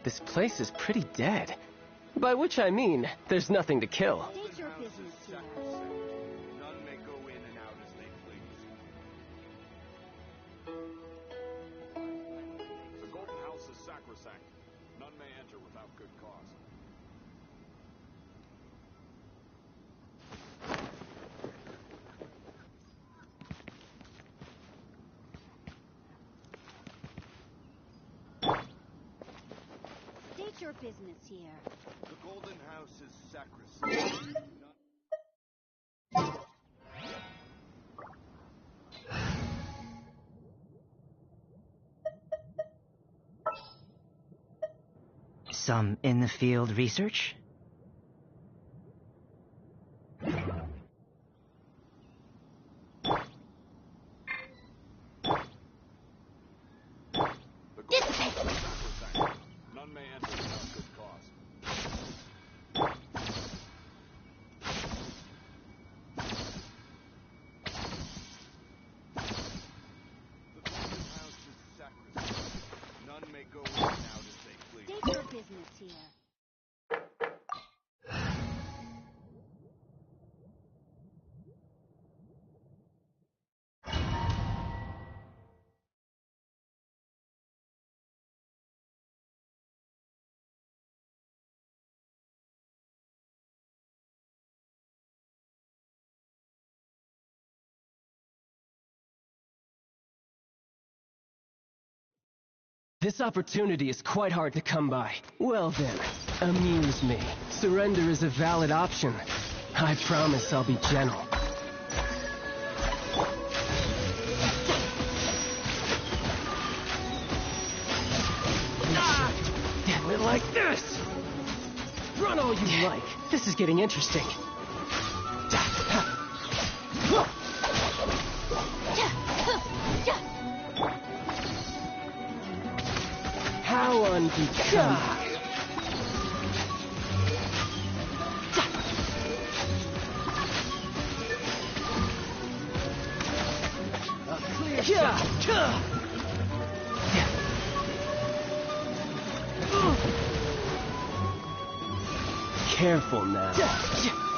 This place is pretty dead. By which I mean, there's nothing to kill. State your business here. None may go in and out as they please. The Golden House is sacrosanct. None may enter without good cause. State your business here. The Golden House is sacrosanct. Some in-the-field research? None may enter without good cause. The Golden House is sacrosanct. None may go in and out as they please. State your business here. This opportunity is quite hard to come by. Well then, amuse me. Surrender is a valid option. I promise I'll be gentle. Damn it like this! Run all you like. This is getting interesting. How unbecoming. A clear shot. Careful now. So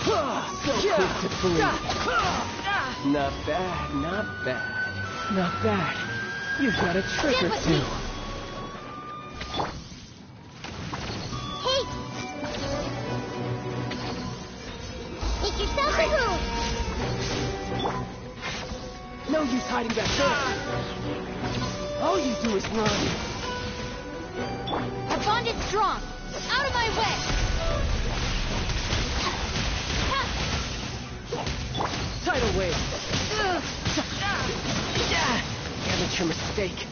quick to bleed. Not bad, not bad. Not bad. You've got a trick or two. Make yourself a room! No use hiding back there. All you do is run. Our bond is strong. Out of my way! Tidal wave. Amateur mistake.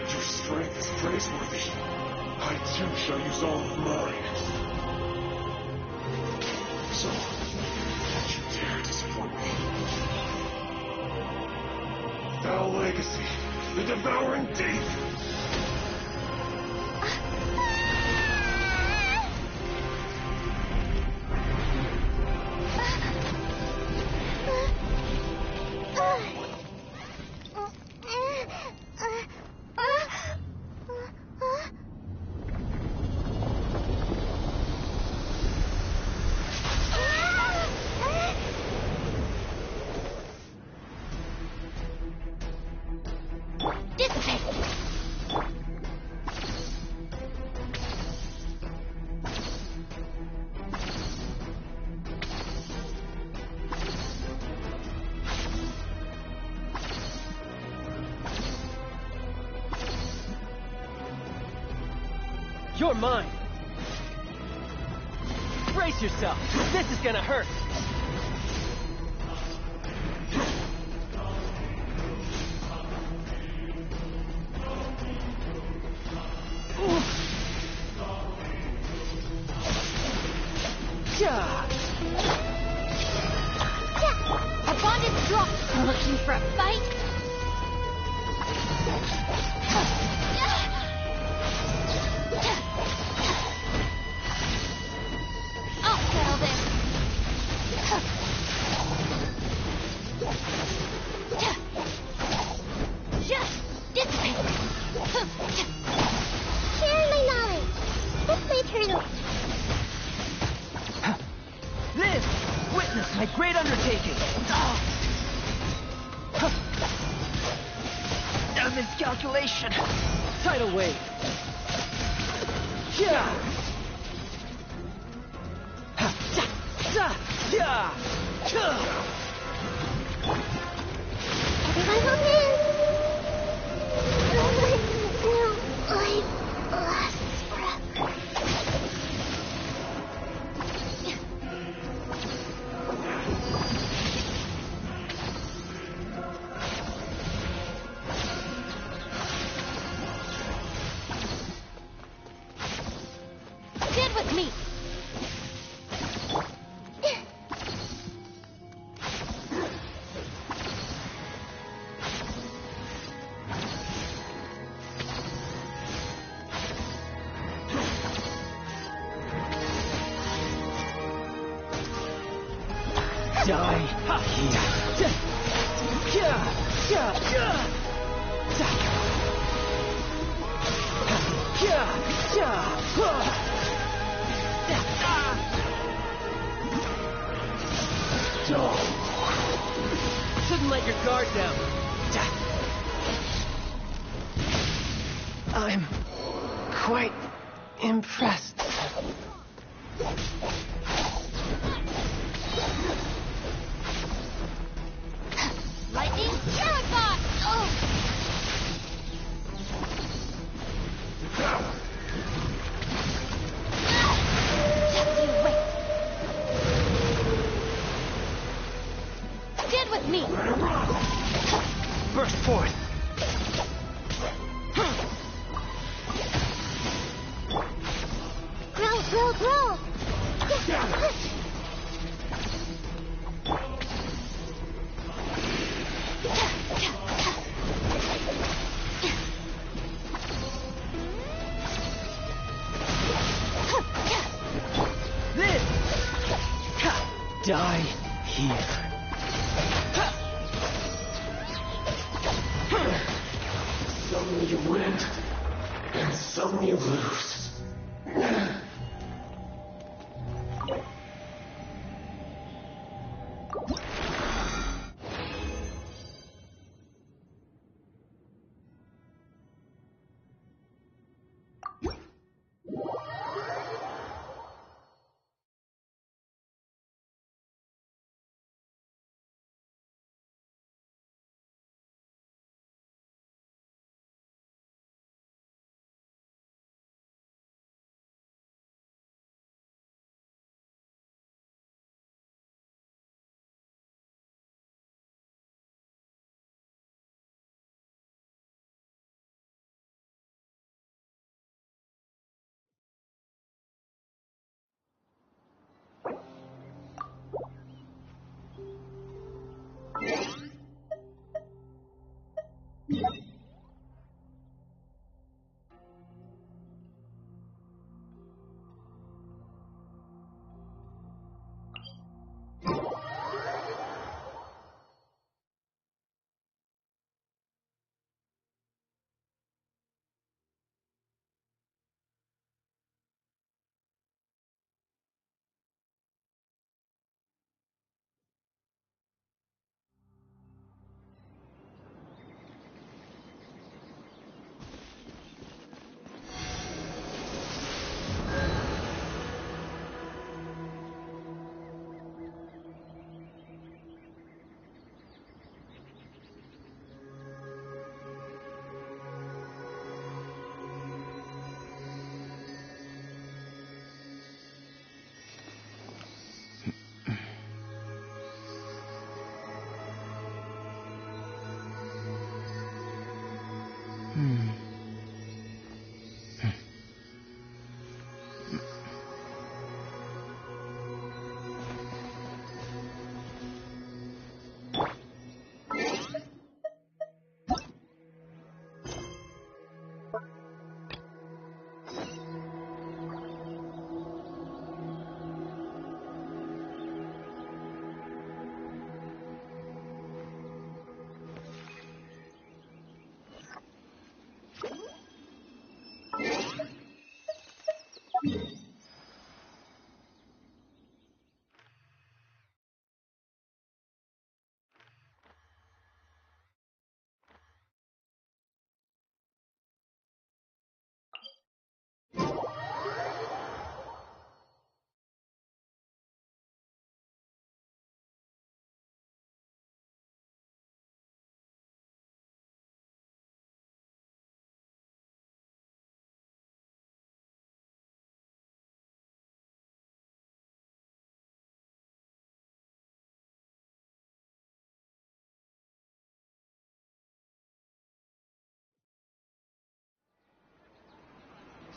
Your strength is praiseworthy. I too shall use all of mine. So, don't you dare disappoint me. Foul legacy, the devouring deep. You're mine. Brace yourself. This is gonna hurt. Looking for a fight? I'll settle this. Dissipate. Sharing my knowledge. That's my turtle. Live! Witness my great undertaking! A miscalculation! Tidal wave! Yeah! Everyone hold hands. Now I've lost breath. Stand with me. Die Shouldn't let your guard down. I'm quite impressed. Lightning Terrified! Oh! Just you wait. Stand with me. Burst forth. Grow, grow, grow. Live! Die here. Some you win, and some you lose.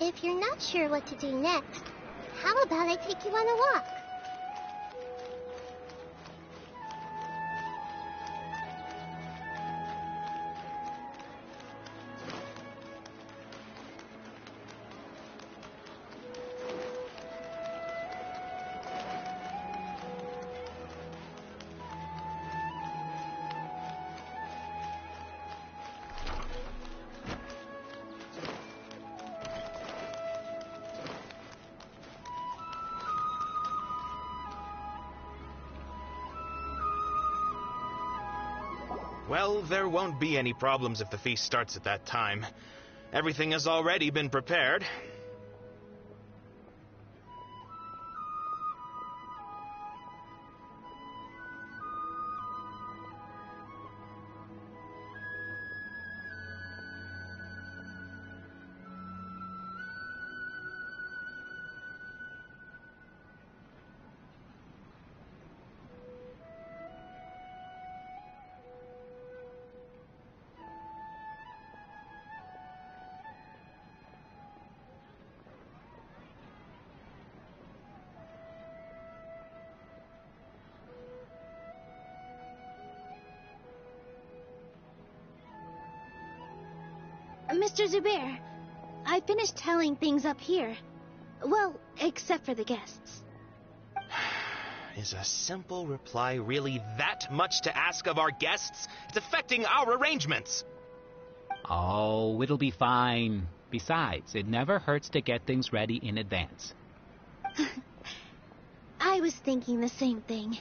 If you're not sure what to do next, how about I take you on a walk? Well, there won't be any problems if the feast starts at that time. Everything has already been prepared. Mr. Zubair, I finished telling things up here. Well, except for the guests. Is a simple reply really that much to ask of our guests? It's affecting our arrangements. Oh, it'll be fine. Besides, it never hurts to get things ready in advance. I was thinking the same thing.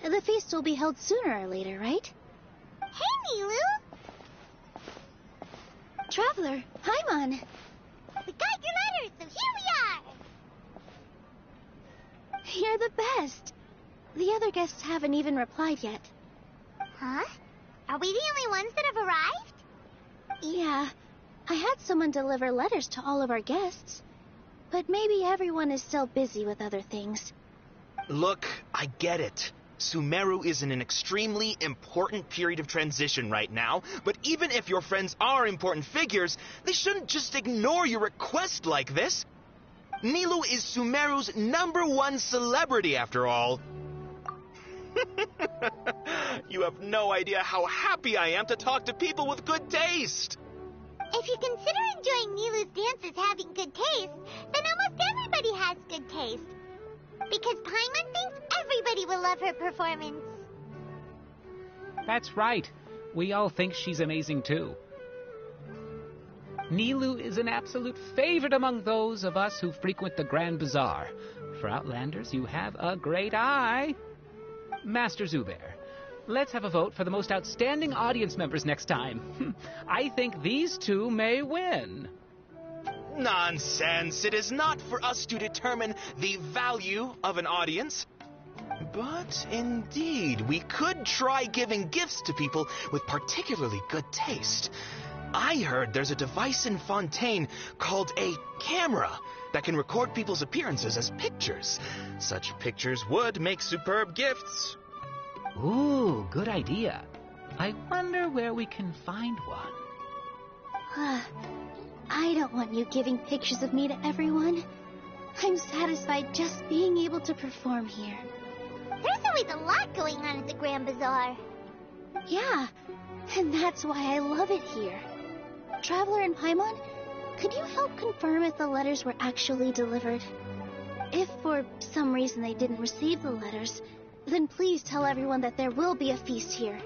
The feast will be held sooner or later, right? Hey, Nilu! Traveler, Paimon. We got your letters, so here we are! You're the best. The other guests haven't even replied yet. Huh? Are we the only ones that have arrived? Yeah, I had someone deliver letters to all of our guests. But maybe everyone is still busy with other things. Look, I get it. Sumeru is in an extremely important period of transition right now, but even if your friends are important figures, they shouldn't just ignore your request like this. Nilu is Sumeru's #1 celebrity, after all. You have no idea how happy I am to talk to people with good taste. If you consider enjoying Nilu's dances having good taste, then almost everybody has good taste. Because Paimon thinks everybody will love her performance. That's right. We all think she's amazing, too. Nilu is an absolute favorite among those of us who frequent the Grand Bazaar. For Outlanders, you have a great eye. Master Zubair, let's have a vote for the most outstanding audience members next time. I think these two may win. Nonsense! It is not for us to determine the value of an audience. But indeed, we could try giving gifts to people with particularly good taste. I heard there's a device in Fontaine called a camera that can record people's appearances as pictures. Such pictures would make superb gifts. Ooh, good idea. I wonder where we can find one. I don't want you giving pictures of me to everyone. I'm satisfied just being able to perform here. There's always a lot going on at the Grand Bazaar. Yeah, and that's why I love it here. Traveler and Paimon, could you help confirm if the letters were actually delivered? If for some reason they didn't receive the letters, then please tell everyone that there will be a feast here.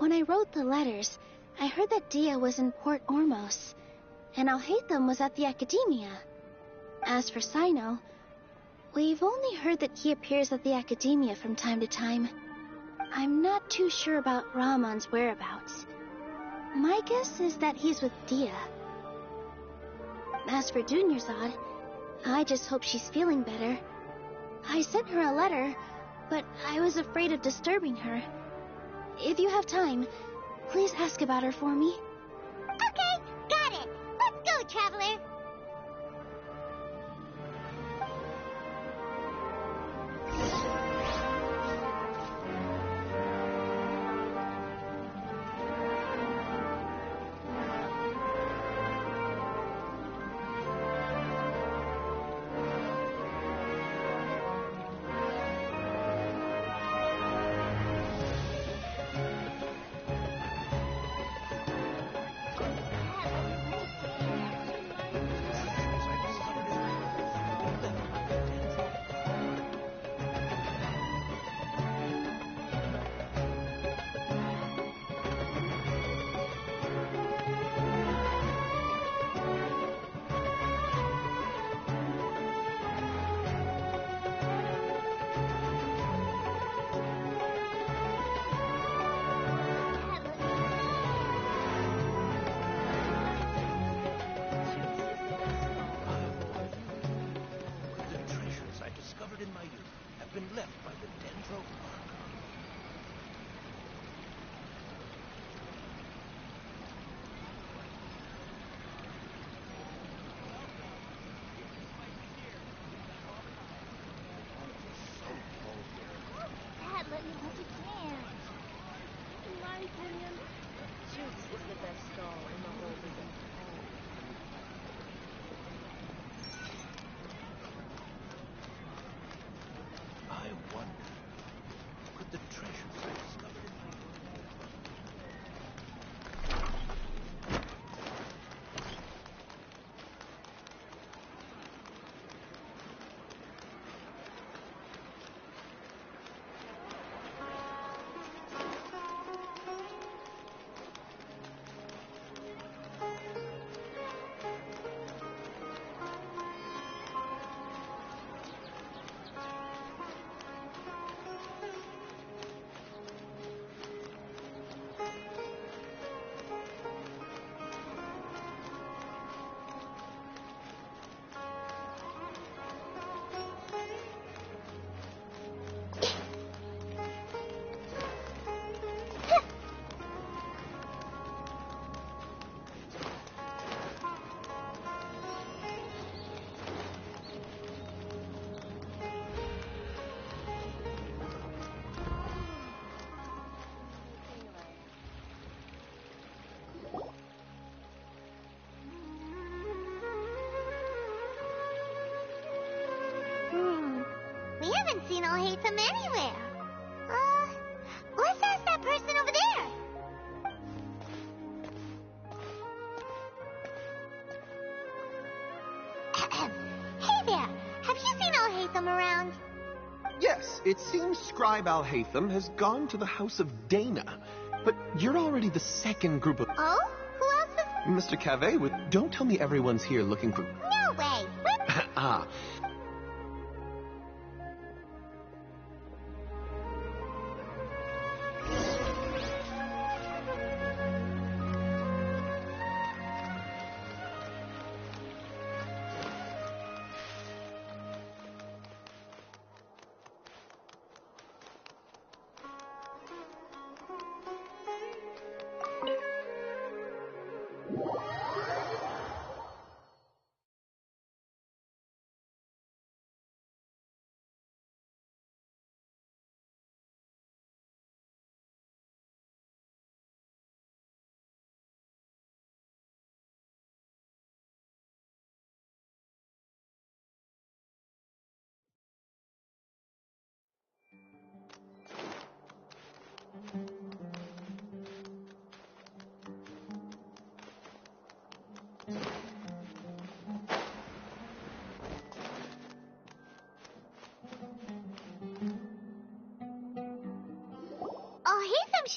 When I wrote the letters, I heard that Dia was in Port Ormos, and Alhaitham was at the Academia. As for Sino, we've only heard that he appears at the Academia from time to time. I'm not too sure about Rahman's whereabouts. My guess is that he's with Dia. As for Dunyarzad, I just hope she's feeling better. I sent her a letter, but I was afraid of disturbing her. If you have time, please ask about her for me. Okay, got it. Let's go, Traveler. We haven't seen Alhaitham anywhere. Let's ask that person over there. Hey there, have you seen Alhaitham around? Yes, it seems Scribe Alhaitham has gone to the House of Dana. But you're already the second group of... Oh? Who else is... Mr. Cave, don't tell me everyone's here looking for... No way. Ah,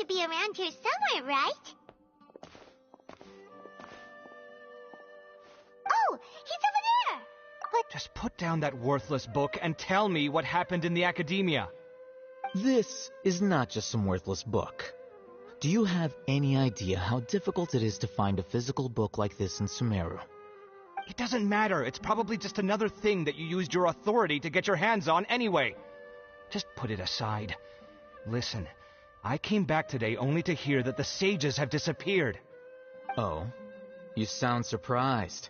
to be around here somewhere, right? Oh, he's over there! But Just put down that worthless book and tell me what happened in the academia. This is not just some worthless book. Do you have any idea how difficult it is to find a physical book like this in Sumeru? It doesn't matter. It's probably just another thing that you used your authority to get your hands on anyway. Just put it aside. Listen, I came back today only to hear that the sages have disappeared. Oh, you sound surprised.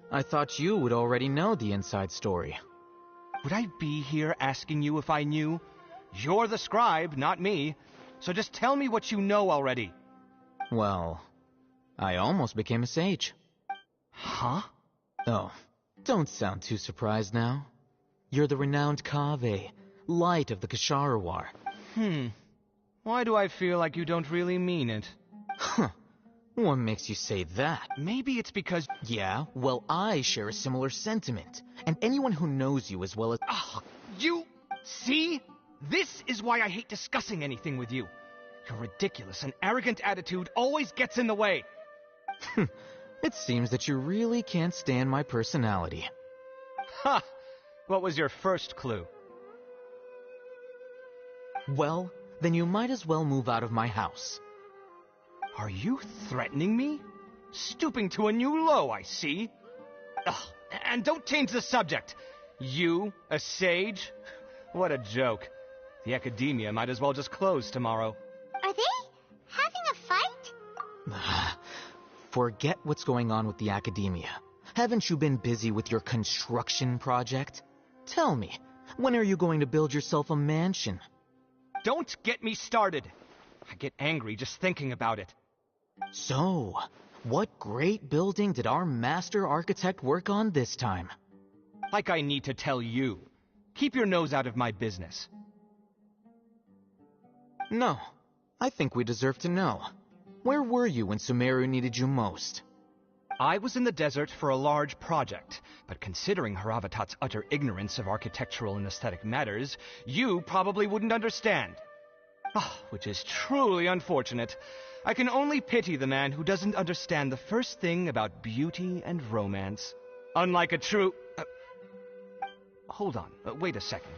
I thought you would already know the inside story. Would I be here asking you if I knew? You're the scribe, not me. So just tell me what you know already. Well, I almost became a sage. Huh? Oh, don't sound too surprised now. You're the renowned Kaveh, light of the Ksharawar. Why do I feel like you don't really mean it? Huh. What makes you say that? Maybe it's because... Yeah, well, I share a similar sentiment. And anyone who knows you as well as... You... See? This is why I hate discussing anything with you. Your ridiculous and arrogant attitude always gets in the way. It seems that you really can't stand my personality. Ha! What was your first clue? Well, then you might as well move out of my house. Are you threatening me? Stooping to a new low, I see. Ugh, and don't change the subject. You, a sage? What a joke. The academia might as well just close tomorrow. are they having a fight? Forget what's going on with the academia. Haven't you been busy with your construction project? Tell me, when are you going to build yourself a mansion? Don't get me started. I get angry just thinking about it. So, what great building did our master architect work on this time? Like I need to tell you. Keep your nose out of my business. No, I think we deserve to know. Where were you when Sumeru needed you most? I was in the desert for a large project, but considering Haravatat's utter ignorance of architectural and aesthetic matters, you probably wouldn't understand. Which is truly unfortunate. I can only pity the man who doesn't understand the first thing about beauty and romance. Unlike a true... Hold on, wait a second.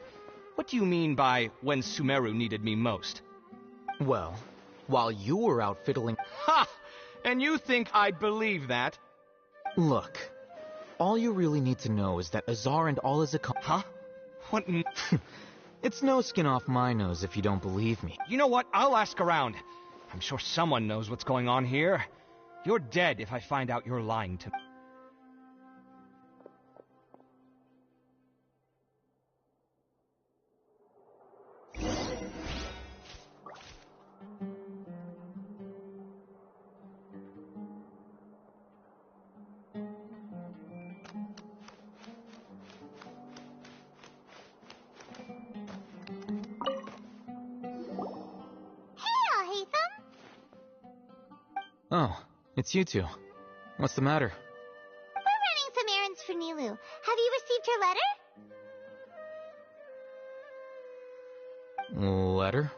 What do you mean by when Sumeru needed me most? Well, while you were out fiddling... Ha! And you think I'd believe that? Look, all you really need to know is that Azar and all his Huh? What in... It's no skin off my nose if you don't believe me. You know what? I'll ask around. I'm sure someone knows what's going on here. You're dead if I find out you're lying to me. Oh, it's you two. What's the matter? We're running some errands for Nilu. Have you received her letter? Letter?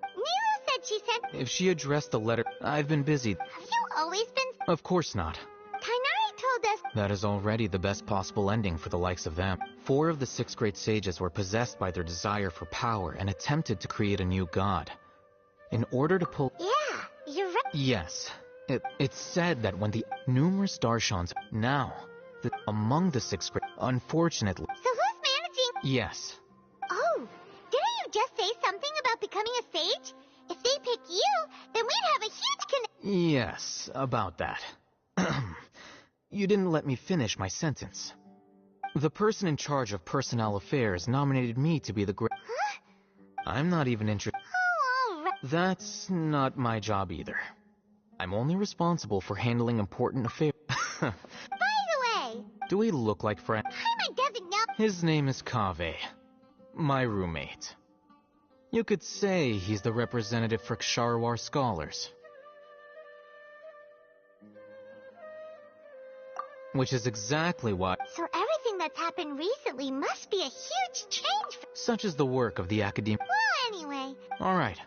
Nilu said she sent... If she addressed the letter, I've been busy. Have you always been... Of course not. Kainari told us... That is already the best possible ending for the likes of them. 4 of the 6 great sages were possessed by their desire for power and attempted to create a new god. In order to pull... Yeah, you're right. Yes. It's said that when the numerous Darshans... Now, among the 6 great... Unfortunately... So who's managing... Yes. Oh, didn't you just say something about becoming a sage? If they pick you, then we'd have a huge Yes, about that. You didn't let me finish my sentence. The person in charge of personnel affairs nominated me to be the great... Huh? I'm not even interested... Oh, all right. That's not my job either. I'm only responsible for handling important affairs. By the way... Do we look like friends? Paimon doesn't know... His name is Kaveh. My roommate. You could say he's the representative for Ksharawar scholars. Which is exactly why... So everything that's happened recently must be a huge change for... Such is the work of the academia. Well, anyway... Alright.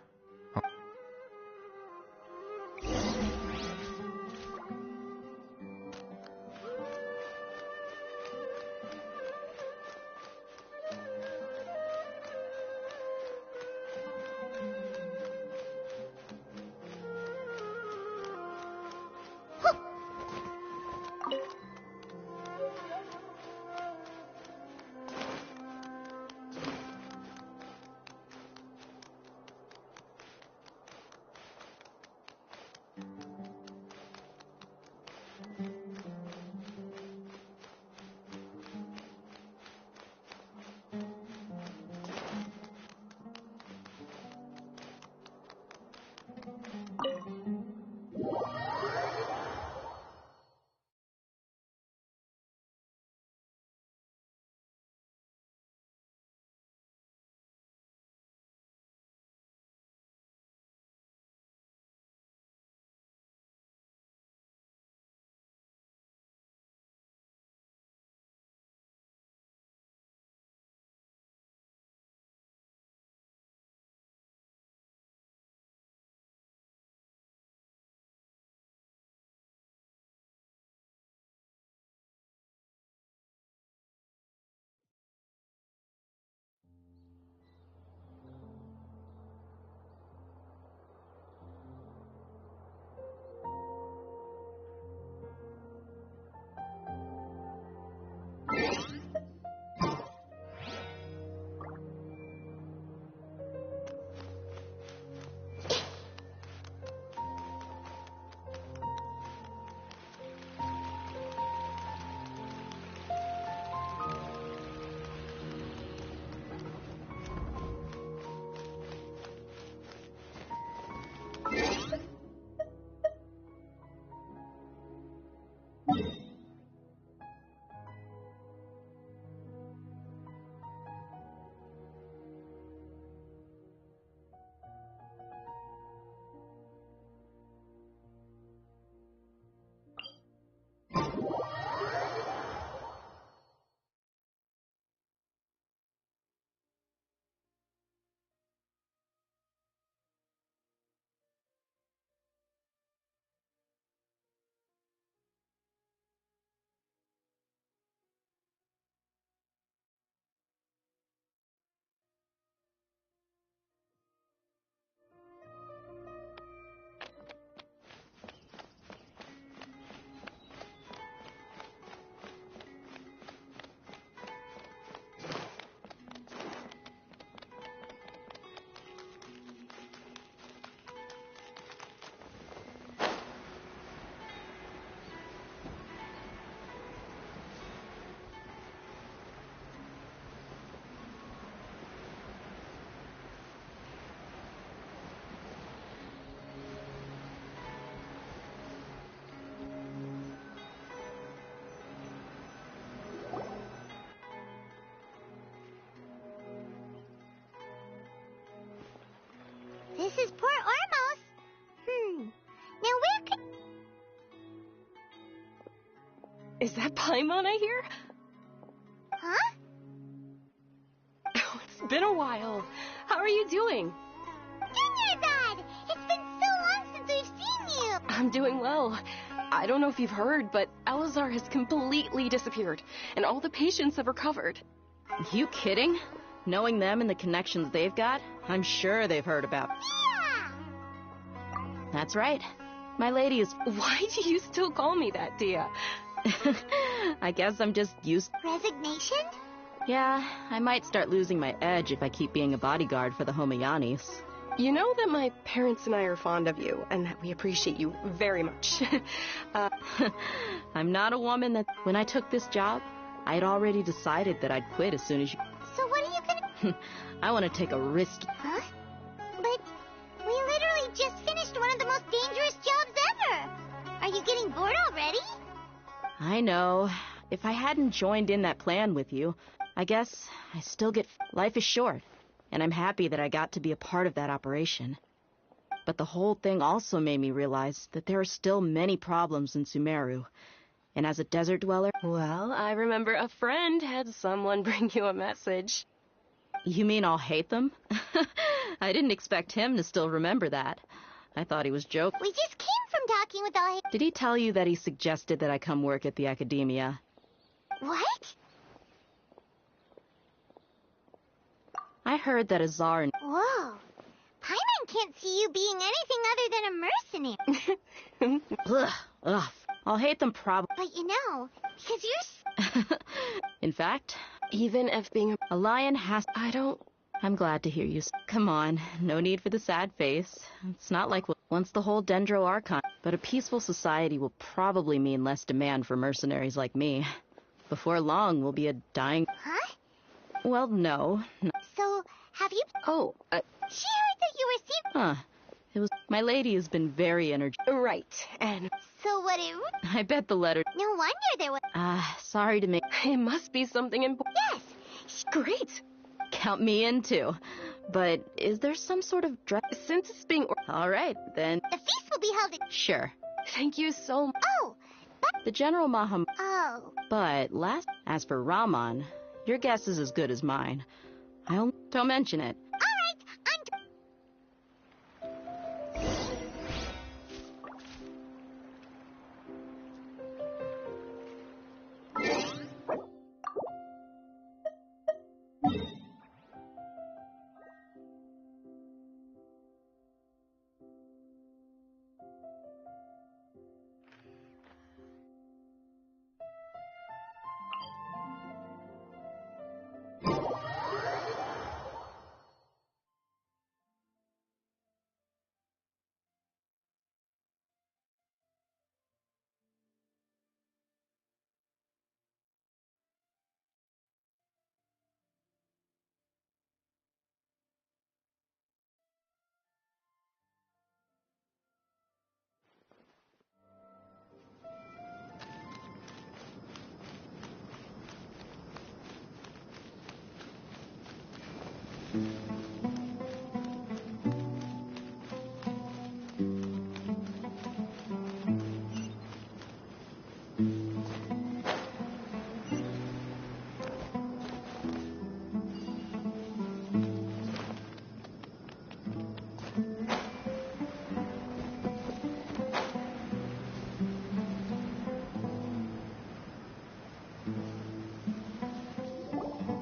This is Port Ormos. Now where could... Is that Paimon I hear? Huh? Oh, it's been a while. How are you doing? Junior-Dad! It's been so long since we've seen you! I'm doing well. I don't know if you've heard, but Elazar has completely disappeared, and all the patients have recovered. You kidding? Knowing them and the connections they've got, I'm sure they've heard about. Yeah! That's right. My lady is... Why do you still call me that, Dia? I guess I'm just used... Resignation? Yeah, I might start losing my edge if I keep being a bodyguard for the Homayanis. You know that my parents and I are fond of you, and that we appreciate you very much. I'm not a woman that... When I took this job, I'd already decided that I'd quit as soon as you... So what are you gonna... I want to take a risk. Huh? But we literally just finished one of the most dangerous jobs ever! Are you getting bored already? I know. If I hadn't joined in that plan with you, I guess I still get... Life is short, and I'm happy that I got to be a part of that operation. But the whole thing also made me realize that there are still many problems in Sumeru. And as a desert dweller... Well, I remember a friend had someone bring you a message. You mean I'll hate them? I didn't expect him to still remember that. I thought he was joking. We just came from talking with all... Did he tell you that he suggested that I come work at the academia? What? I heard that Azar and... Whoa. Paimon can't see you being anything other than a mercenary. Ugh. I'll hate them probably. But you know, because you're... In fact, even if being a lion has... I don't I'm glad to hear you. Come on, no need for the sad face. It's not like once the whole Dendro Archon, but a peaceful society will probably mean less demand for mercenaries like me. Before long, we'll be a dying... Huh? Well, no. So, have you... Oh, She heard that you were Huh. It was... My lady has been very energetic. Right, and... So what it... I bet the letter... No wonder there was... sorry to make... It must be something important. Yes! Great! Count me in, too. But is there some sort of... Since it's being... All right, then... The feast will be held at... Sure. Thank you so much. Oh, but... The General Maham... Oh. But as for Rahman, your guess is as good as mine. Don't mention it. All right,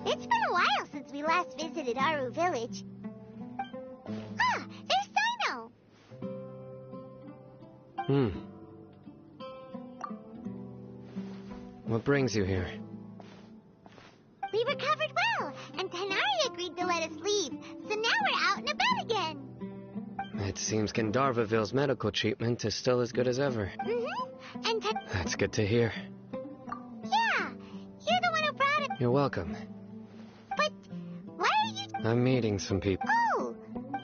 It's been a while since we last visited Aru Village. Ah, there's Sino! What brings you here? We recovered well, and Tanari agreed to let us leave, so now we're out and about again. It seems Gandharvaville's medical treatment is still as good as ever. Mm-hmm. And That's good to hear. Yeah, you're the one who brought it. You're welcome. But why are you... I'm meeting some people. Oh!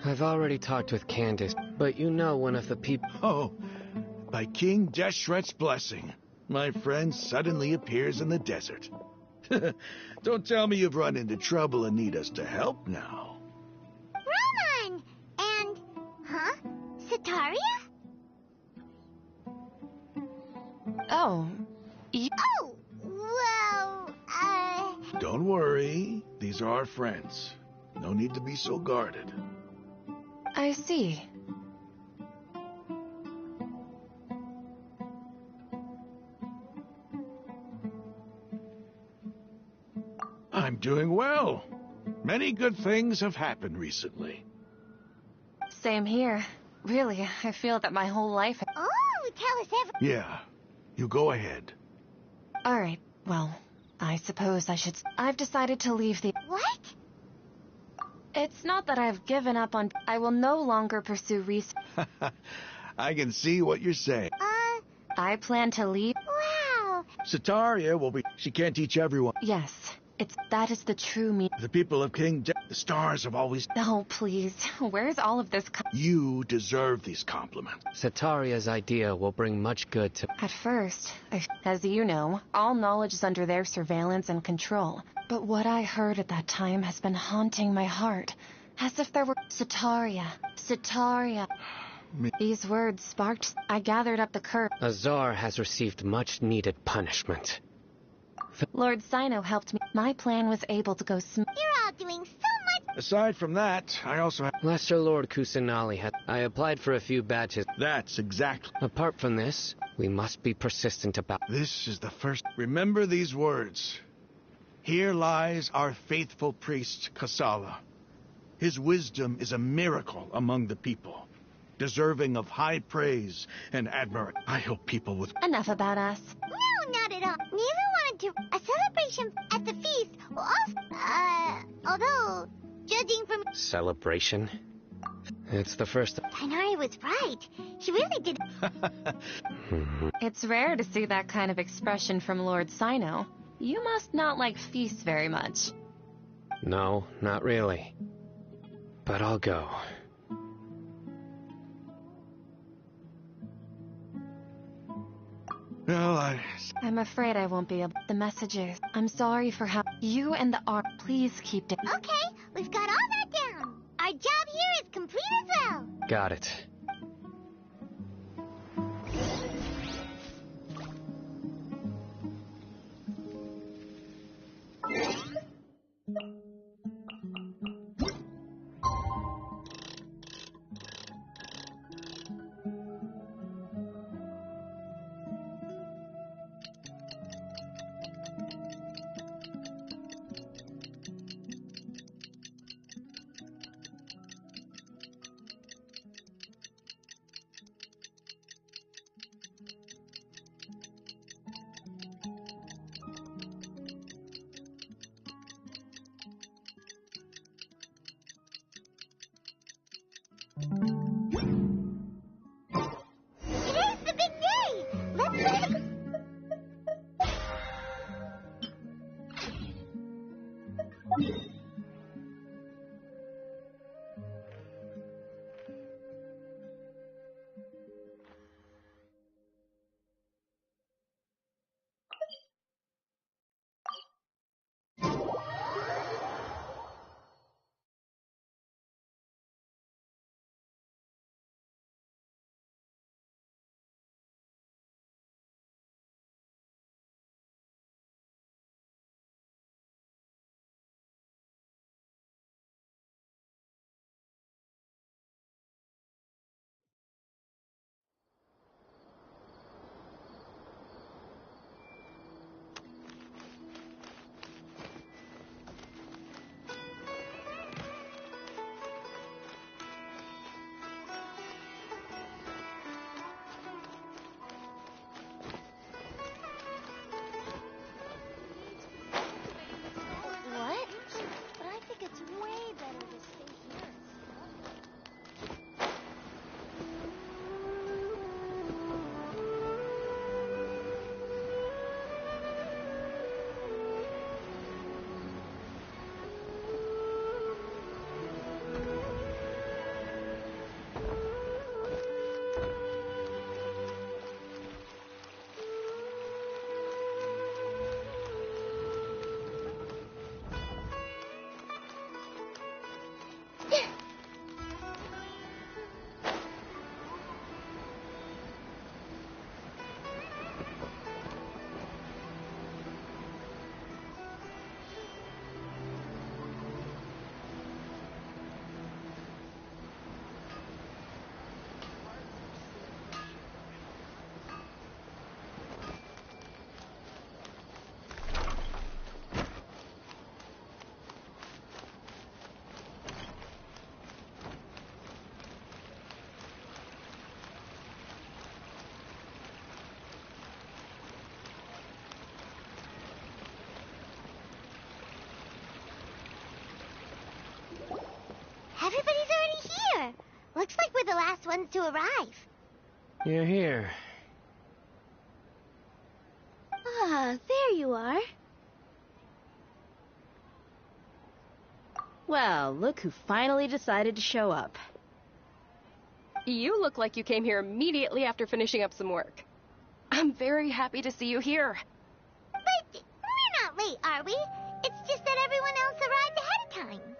I've already talked with Candace, but you know one of the people... Oh, by King Deshret's blessing, my friend suddenly appears in the desert. Don't tell me you've run into trouble and need us to help now. Roman! And... Huh? Sataria? Oh. Oh! Well, Don't worry. These are our friends. No need to be so guarded. I see. I'm doing well. Many good things have happened recently. Same here. Really, I feel that my whole life... Oh, tell us everything. Yeah, you go ahead. Alright, well, I suppose I should... I've decided to leave the... What? It's not that I've given up on... I will no longer pursue research. I can see what you're saying. I plan to leave... Wow! Sataria will be... She can't teach everyone. Yes, that is the true meaning. The people of the stars have always... Oh, please. Where's all of this You deserve these compliments. Sataria's idea will bring much good to... At first, as you know, all knowledge is under their surveillance and control. But what I heard at that time has been haunting my heart. As if there were... Sataria. These words sparked... I gathered up the courage. Azar has received much-needed punishment. Lord Sino helped me. My plan was able to go You're all doing so much... Aside from that, I also have... Lesser Lord Kusanali had... I applied for a few badges. That's exactly... Apart from this, we must be persistent about... This is the first... Remember these words. Here lies our faithful priest, Kasala. His wisdom is a miracle among the people, deserving of high praise and admiration. I hope people would... Enough about us. No, not at all. Neither wanted to... A celebration at the feast will also... although... judging from... Celebration? It's the first... Tighnari was right. She really did... It's rare to see that kind of expression from Lord Sino. You must not like feasts very much. No, not really. But I'll go. Well, I'm afraid I won't be able... The messages. I'm sorry for how... You and the art... Please keep it... Okay, we've got all that down. Our job here is complete as well. Got it. Today's the big day. Let's... What? But I think it's way better to stay here. Everybody's already here. Looks like we're the last ones to arrive. You're here. Ah, there you are. Well, look who finally decided to show up. You look like you came here immediately after finishing up some work. I'm very happy to see you here. But we're not late, are we? It's just that everyone else arrived ahead of time.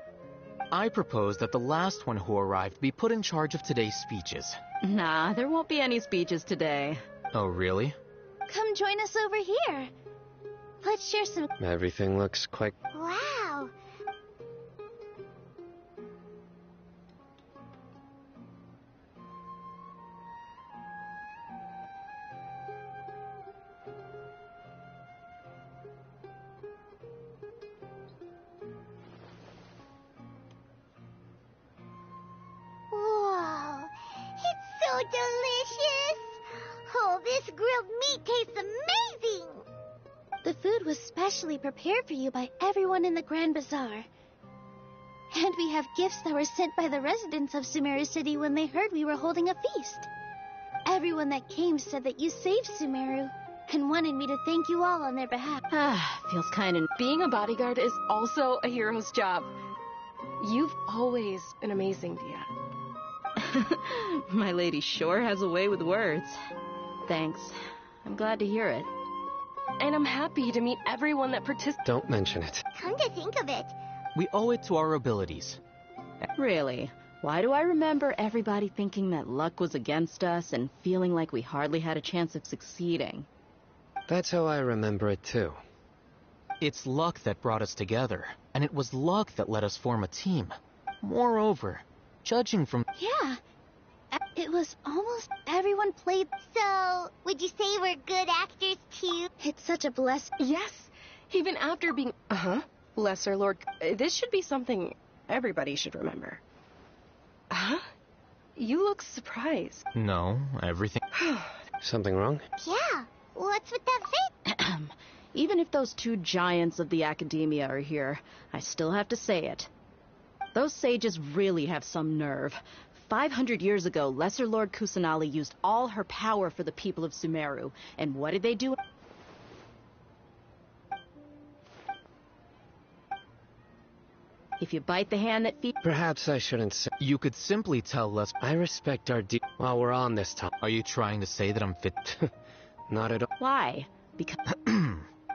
I propose that the last one who arrived be put in charge of today's speeches. Nah, there won't be any speeches today. Oh, really? Come join us over here. Let's share some... Everything looks quite... Wow. Whoa, it's so delicious. Oh, this grilled meat tastes amazing. The food was specially prepared for you by everyone in the Grand Bazaar. And we have gifts that were sent by the residents of Sumeru City when they heard we were holding a feast. Everyone that came said that you saved Sumeru and wanted me to thank you all on their behalf. Feels kind of... Being a bodyguard is also a hero's job. You've always been amazing, Dia. My lady sure has a way with words. Thanks. I'm glad to hear it. And I'm happy to meet everyone that participated. Don't mention it. Come to think of it, We owe it to our abilities. Really? Why do I remember everybody thinking that luck was against us and feeling like we hardly had a chance of succeeding? That's how I remember it too. It's luck that brought us together, and it was luck that let us form a team. Moreover, judging from... Yeah. It was almost everyone played. so would you say we're good actors too? It's such a blessing. Yes, even after being... Lesser Lord... This should be something everybody should remember. Huh? You look surprised. No, everything... Something wrong? Yeah, what's with that face? Even if those two giants of the academia are here, I still have to say it. Those sages really have some nerve. 500 years ago, Lesser Lord Kusanali used all her power for the people of Sumeru. And what did they do? If you bite the hand that feeds... Perhaps I shouldn't say... You could simply tell Les... I respect our while we're on this topic. Are you trying to say that I'm fit? Not at all. Why? Because...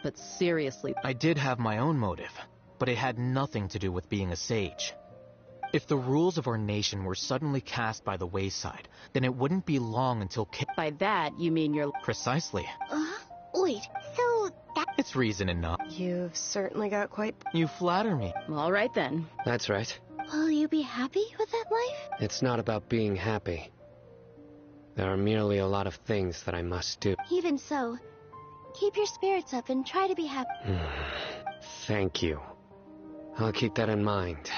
But seriously... I did have my own motive, but it had nothing to do with being a sage. If the rules of our nation were suddenly cast by the wayside, then it wouldn't be long until... By that, you mean you're... Precisely. Wait. So that... It's reason enough. You've certainly got quite... You flatter me. All right, then. That's right. Will you be happy with that life? It's not about being happy. There are merely a lot of things that I must do. Even so, keep your spirits up and try to be happy. Thank you. I'll keep that in mind.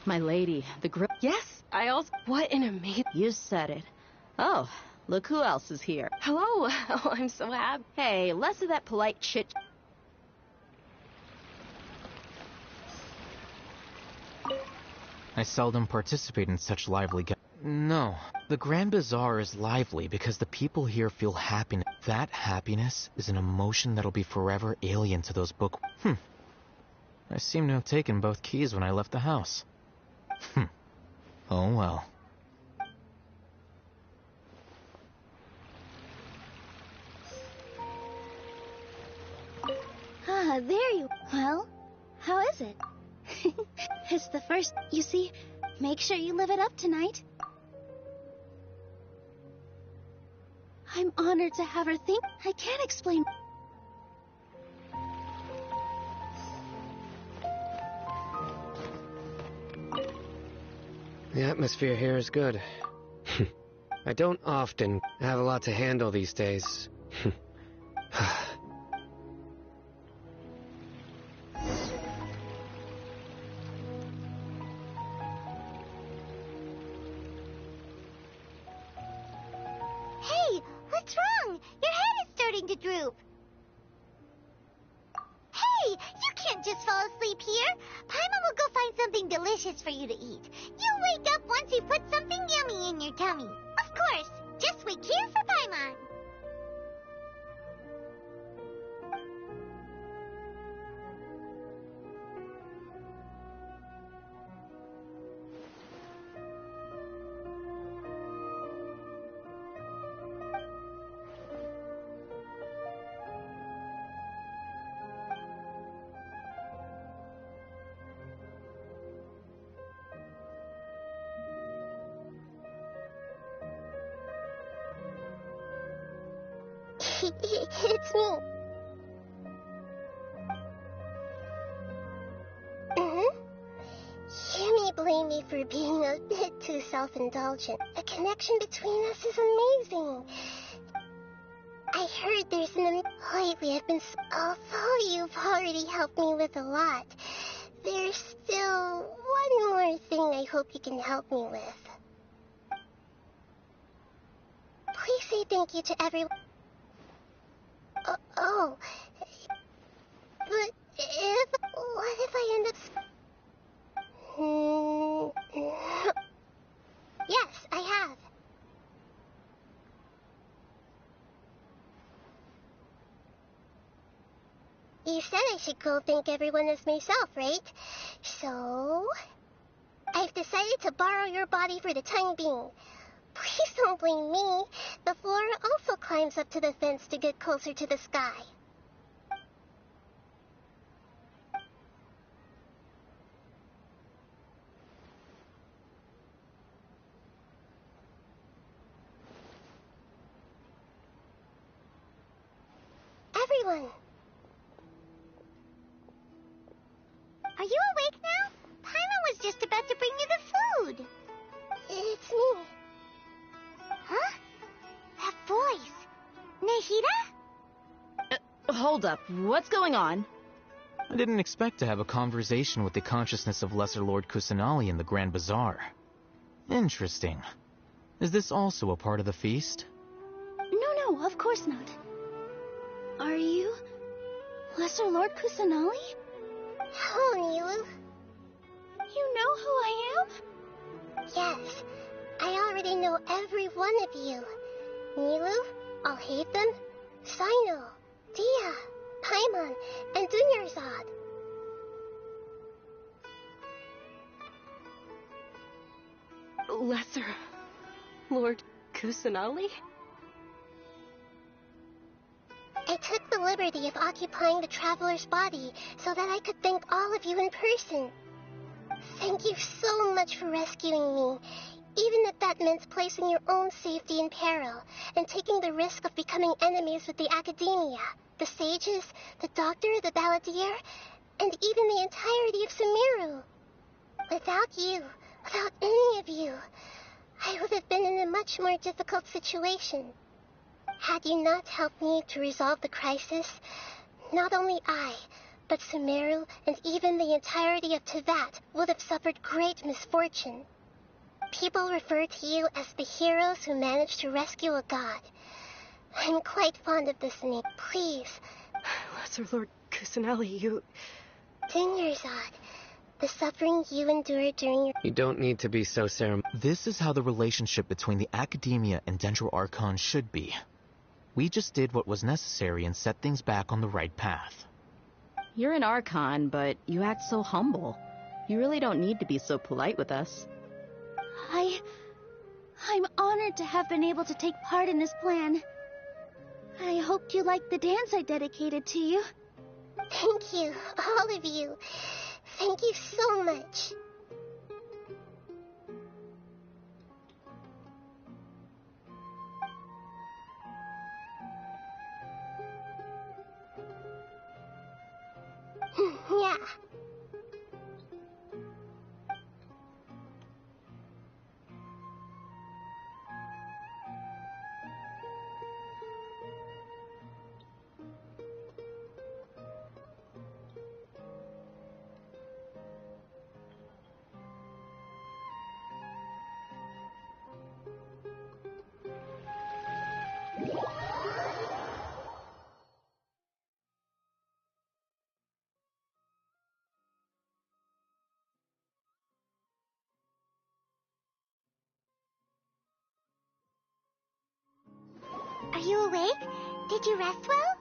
My lady, the grip... Yes, I also... What an amazing... You said it. Oh, look who else is here. Hello. Oh, I'm so happy. Hey, less of that polite chit... I seldom participate in such lively... No, the Grand Bazaar is lively because the people here feel happiness. That happiness is an emotion that'll be forever alien to those book... I seem to have taken both keys when I left the house. Oh well. There you... Well, how is it? It's the first... You see, make sure you live it up tonight. I'm honored to have her think... I can't explain... The atmosphere here is good. I don't often have a lot to handle these days. Hey, what's wrong? Your head is starting to droop. Hey, you can't just fall asleep here. Paimon will go find something delicious for you to eat. You'll wake up once he puts something yummy in your tummy. Of course. Just wait here for Paimon. It's me. You may blame me for being a bit too self-indulgent. The connection between us is amazing. I heard there's lately I've been... Although you've already helped me with a lot, there's still one more thing I hope you can help me with. Please say thank you to everyone. Oh. But what if I end up... Yes, I have. You said I should go thank everyone as myself, right? So... I've decided to borrow your body for the time being. Please don't blame me. The flora also climbs up to the fence to get closer to the sky. Everyone! Are you awake now? Paimon was just about to bring you the food. It's me. Huh? That voice. Nahida? Hold up. What's going on? I didn't expect to have a conversation with the consciousness of Lesser Lord Kusanali in the Grand Bazaar. Interesting. Is this also a part of the feast? No, of course not. Are you Lesser Lord Kusanali? Hello, Nilu. You know who I am? Yes, I already know every one of you. Nilu, Alhaitham, Sino, Dia, Paimon, and Dunyarzad. Lesser Lord Kusanali? I took the liberty of occupying the traveler's body so that I could thank all of you in person. Thank you so much for rescuing me, even if that meant placing your own safety in peril and taking the risk of becoming enemies with the academia, the sages, the doctor, the balladeer, and even the entirety of Sumeru. Without you, without any of you, I would have been in a much more difficult situation. Had you not helped me to resolve the crisis, not only I, but Sumeru and even the entirety of Teyvat would have suffered great misfortune. People refer to you as the heroes who managed to rescue a god. I'm quite fond of this name. Please. Lesser Lord Kusanali, you... Dunyarzad, the suffering you endured during your... You don't need to be so ceremonious. This is how the relationship between the Academia and Dendro Archon should be. We just did what was necessary and set things back on the right path. You're an Archon, but you act so humble. You really don't need to be so polite with us. I'm honored to have been able to take part in this plan. I hoped you liked the dance I dedicated to you. Thank you, all of you. Thank you so much. Yeah. Are you awake? Did you rest well?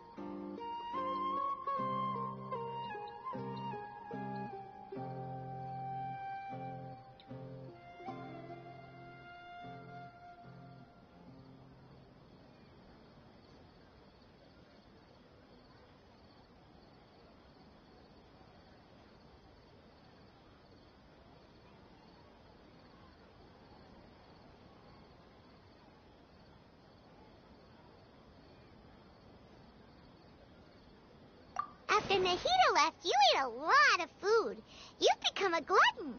After Nahida left, you ate a lot of food. You've become a glutton.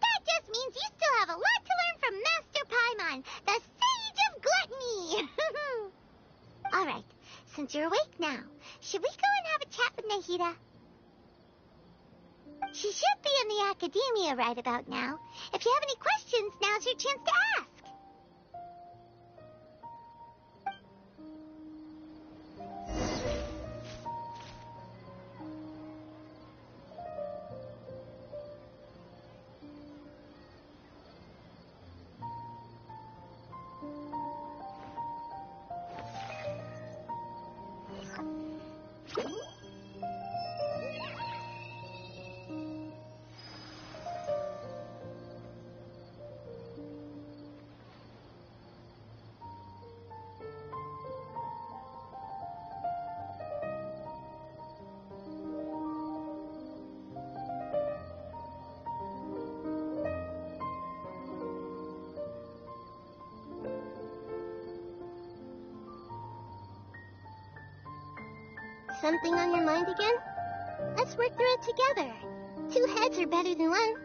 That just means you still have a lot to learn from Master Paimon, the Sage of Gluttony. All right, since you're awake now, should we go and have a chat with Nahida? She should be in the academia right about now. If you have any questions, now's your chance to ask. Something on your mind again? Let's work through it together. 2 heads are better than 1.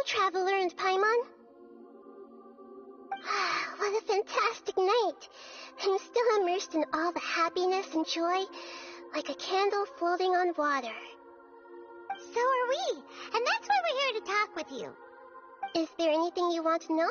Traveler and Paimon? What a fantastic night. I'm still immersed in all the happiness and joy, like a candle floating on water. So are we, and that's why we're here to talk with you. Is there anything you want to know?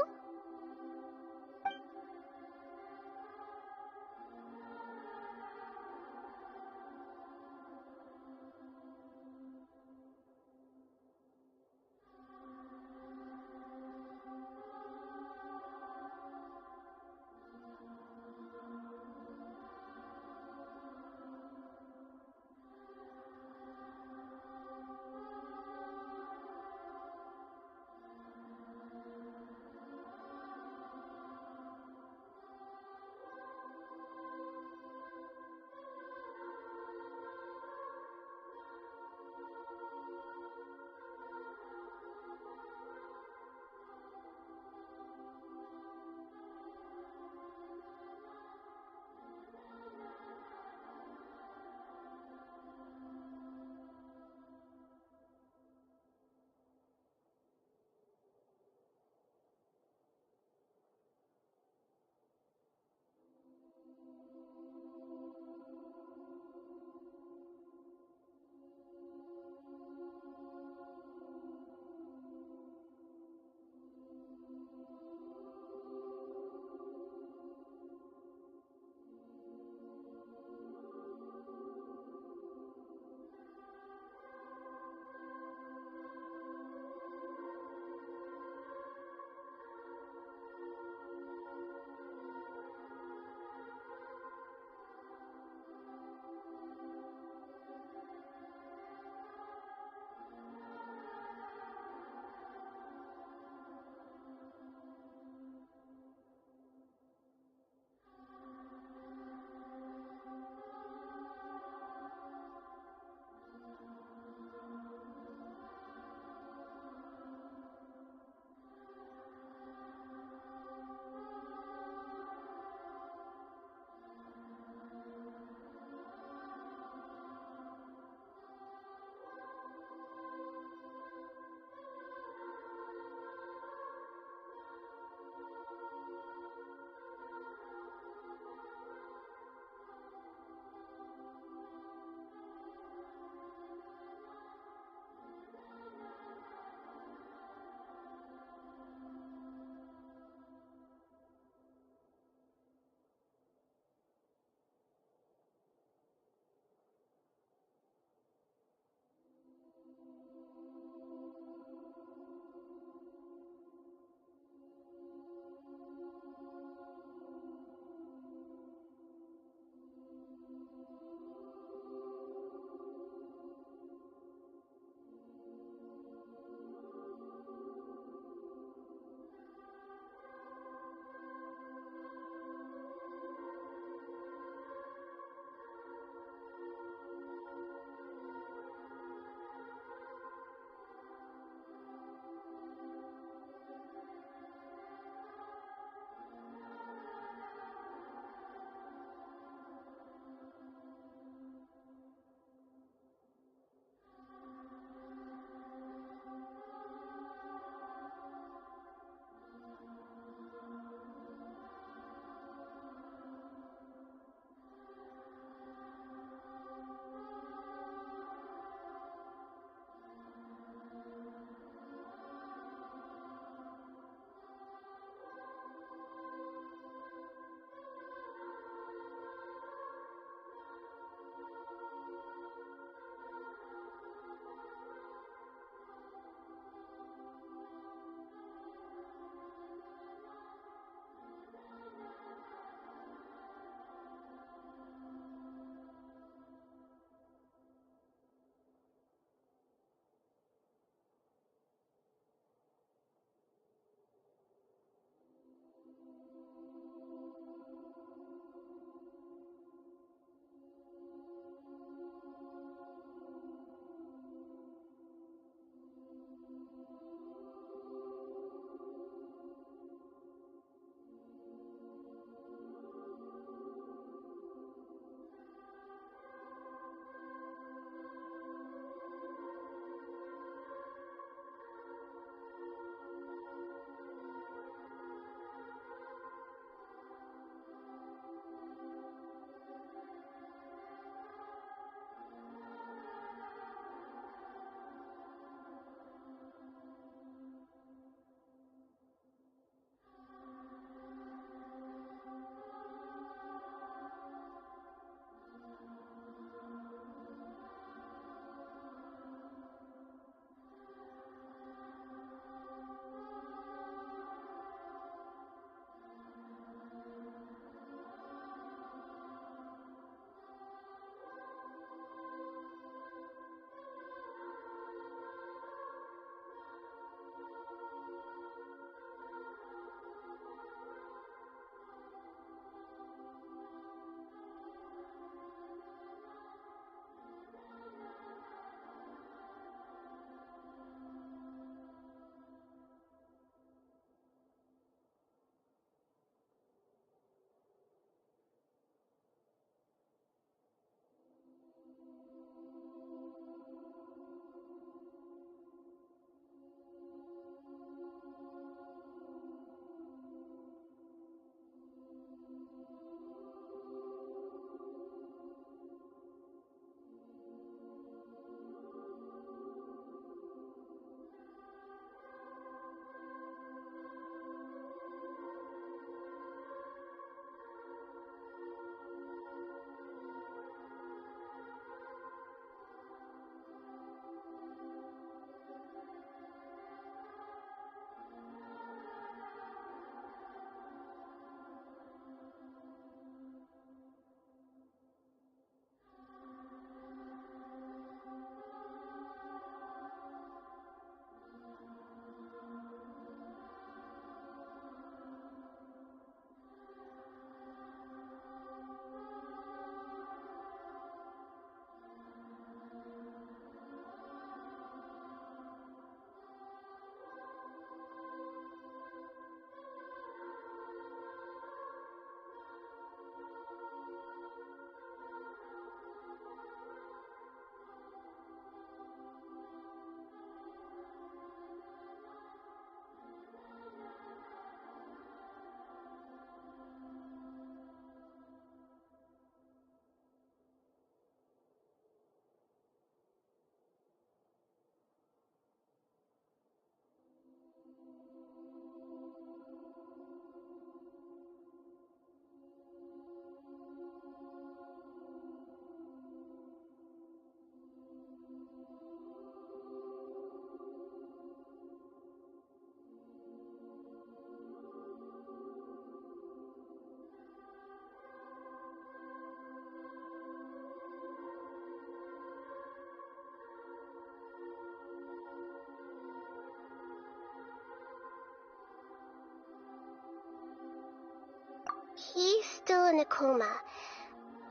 still in a coma.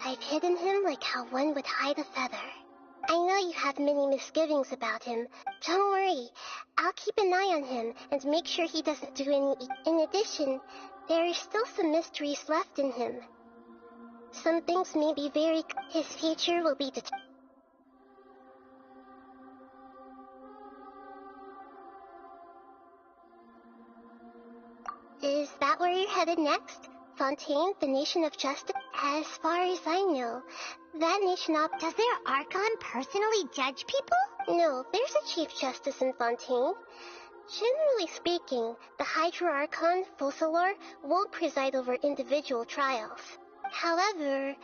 I've hidden him like how one would hide a feather. I know you have many misgivings about him. Don't worry. I'll keep an eye on him and make sure he doesn't do any... In addition, there are still some mysteries left in him. Some things may be very... His future will be determined. Is that where you're headed next? Fontaine, the nation of justice? As far as I know, that nation Does their Archon personally judge people? No, there's a Chief Justice in Fontaine. Generally speaking, the Hydra Archon, Focalor, won't preside over individual trials. However,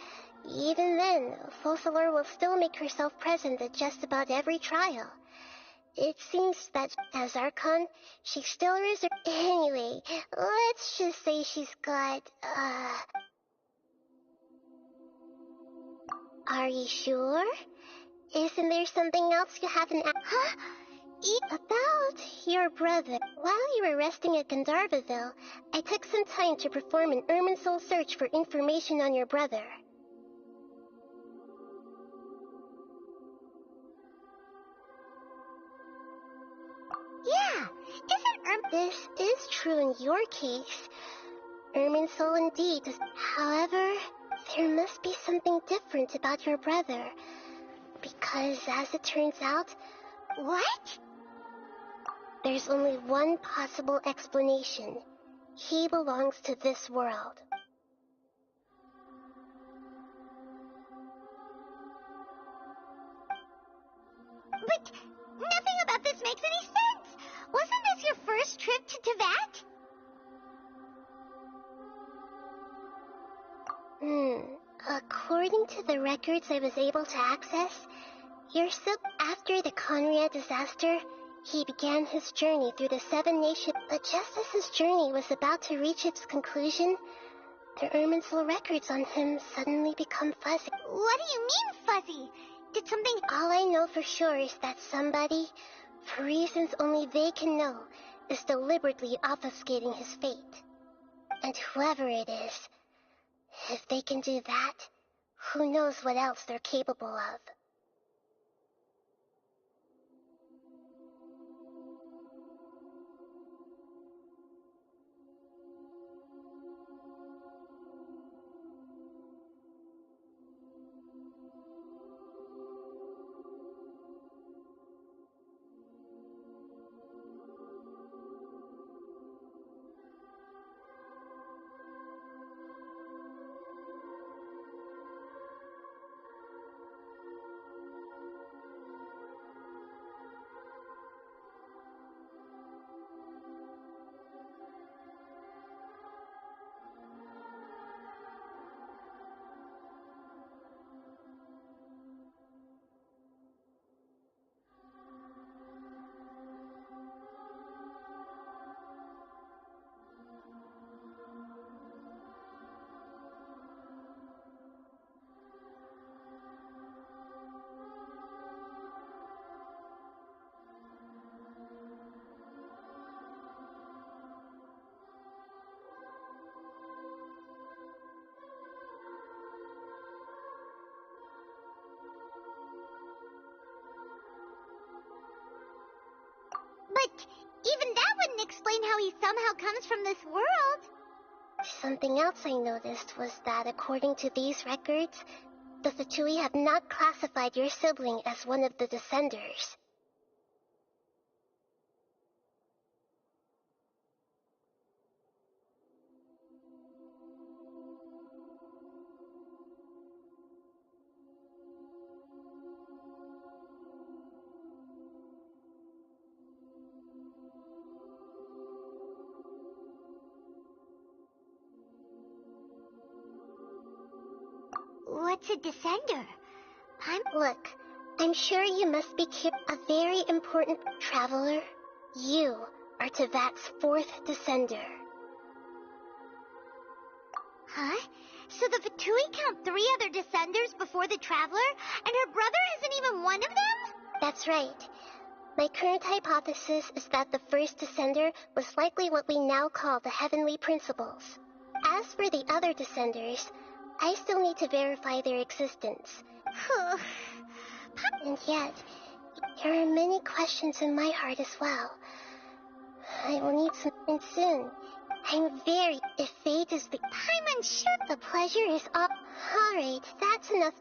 even then, Focalor will still make herself present at just about every trial. It seems that as Archon, she still reserves... Anyway, let's just say she's got, Are you sure? Isn't there something else you haven't Huh? About your brother. While you were resting at Gandharvaville, I took some time to perform an Irminsul search for information on your brother. Yeah, This is true in your case. Irminsul indeed. However, there must be something different about your brother. Because as it turns out... What? There's only one possible explanation. He belongs to this world. But nothing about this makes any sense! Wasn't this your first trip to Teyvat? According to the records I was able to access, after the Conrad disaster, he began his journey through the 7 nations. But just as his journey was about to reach its conclusion, the Irminsul records on him suddenly become fuzzy. What do you mean, fuzzy? Did something... All I know for sure is that somebody, for reasons only they can know, is deliberately obfuscating his fate. And whoever it is, if they can do that, who knows what else they're capable of. But even that wouldn't explain how he somehow comes from this world. Something else I noticed was that according to these records, the Fatui have not classified your sibling as one of the Descenders. What's a Descender? Look, I'm sure you must be a very important traveler. You are Teyvat's 4th Descender. Huh? So the Fatui count 3 other Descenders before the Traveler, and her brother isn't even one of them? That's right. My current hypothesis is that the first Descender was likely what we now call the Heavenly Principles. As for the other descenders, I still need to verify their existence. And yet, there are many questions in my heart as well. I will need something soon. I'm very... If fate is the... I'm unsure. The pleasure is all... Alright, that's enough.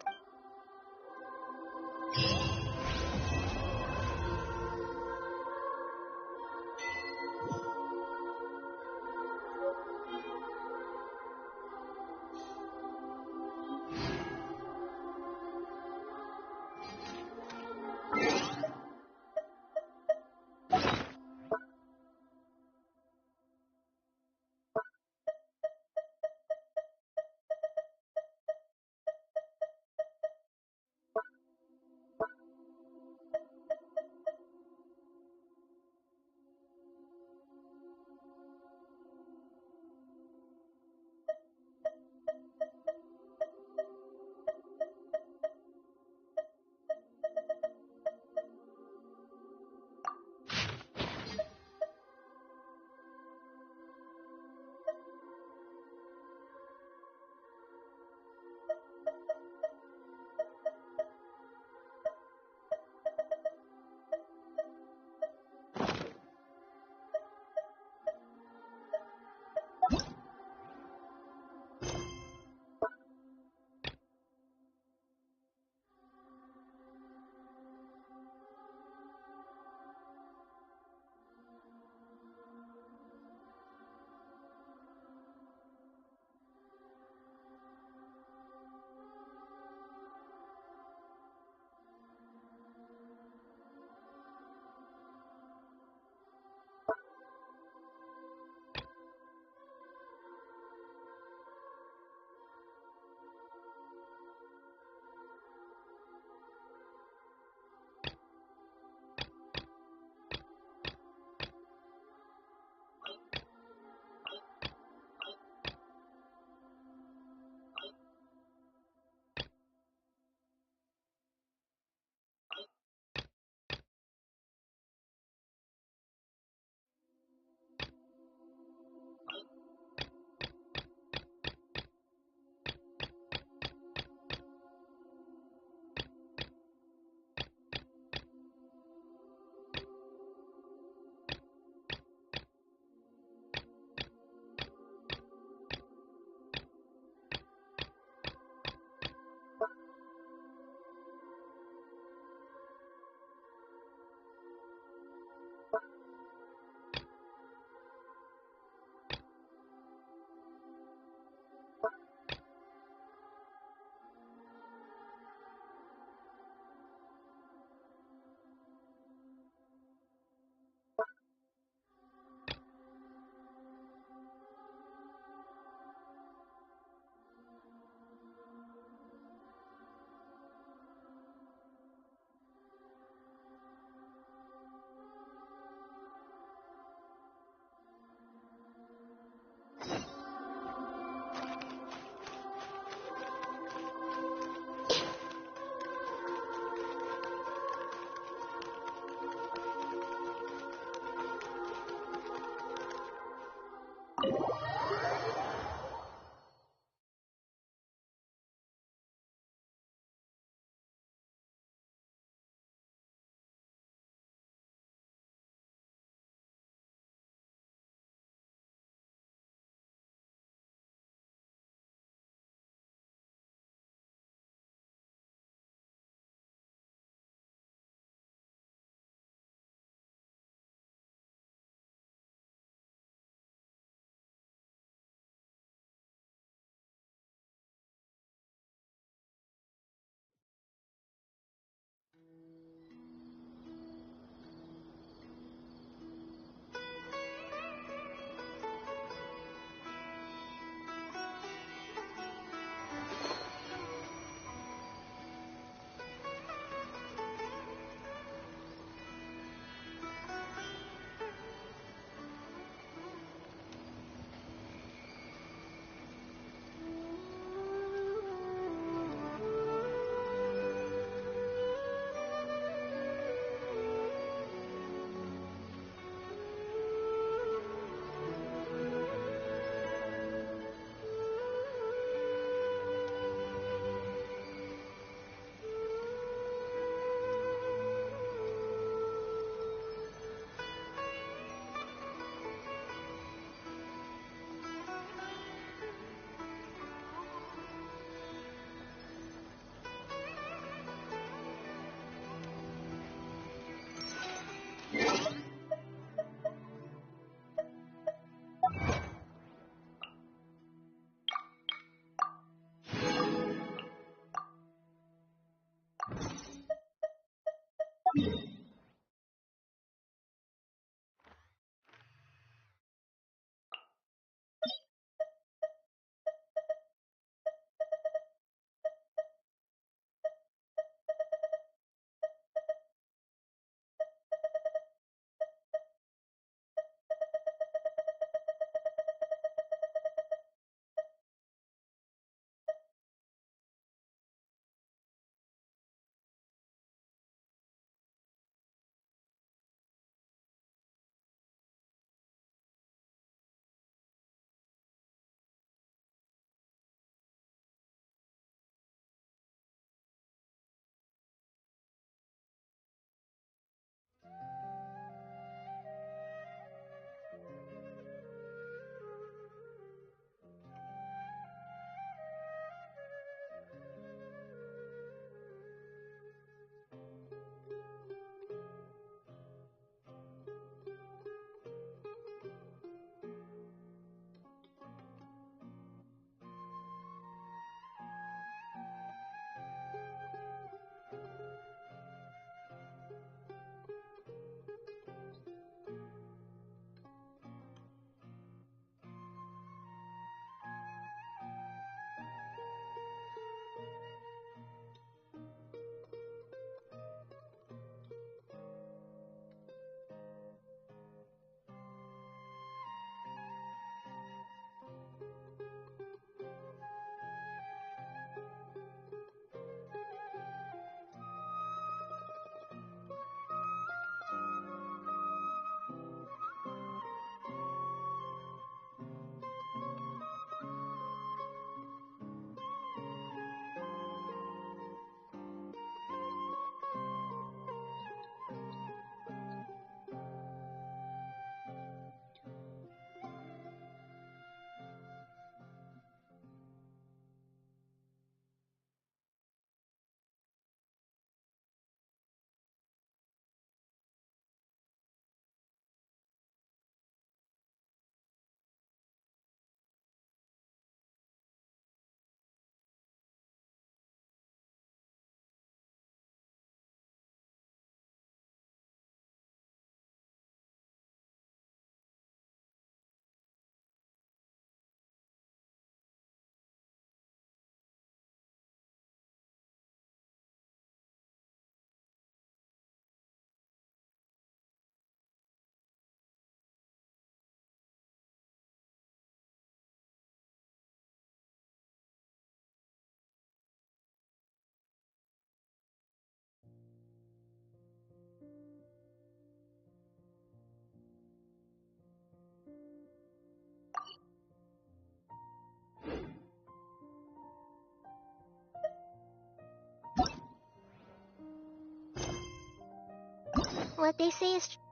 what they say is true.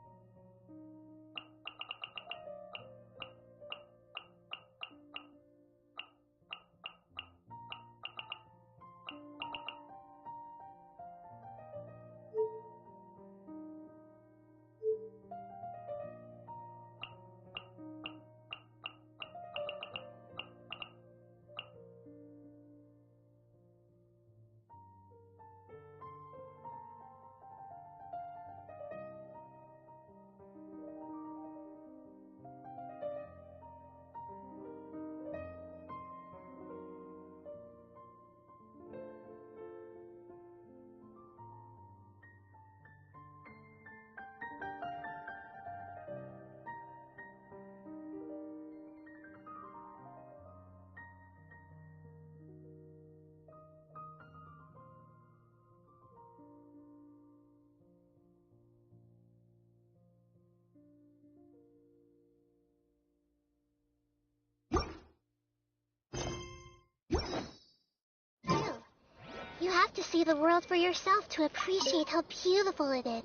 You have to see the world for yourself to appreciate how beautiful it is.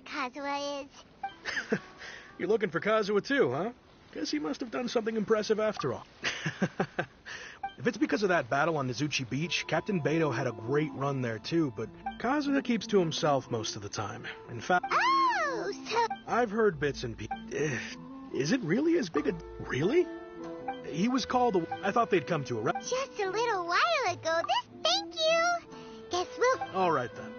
Kazuha is. You're looking for Kazuha too, huh? Guess he must have done something impressive after all. If it's because of that battle on Nizuchi Beach, Captain Beto had a great run there too, but Kazuha keeps to himself most of the time. In fact... Oh, so... I've heard bits and pieces. Is it really as big a... Really? He was called... I thought they'd come to a... Just a little while ago. Thank you. Guess we'll... All right then.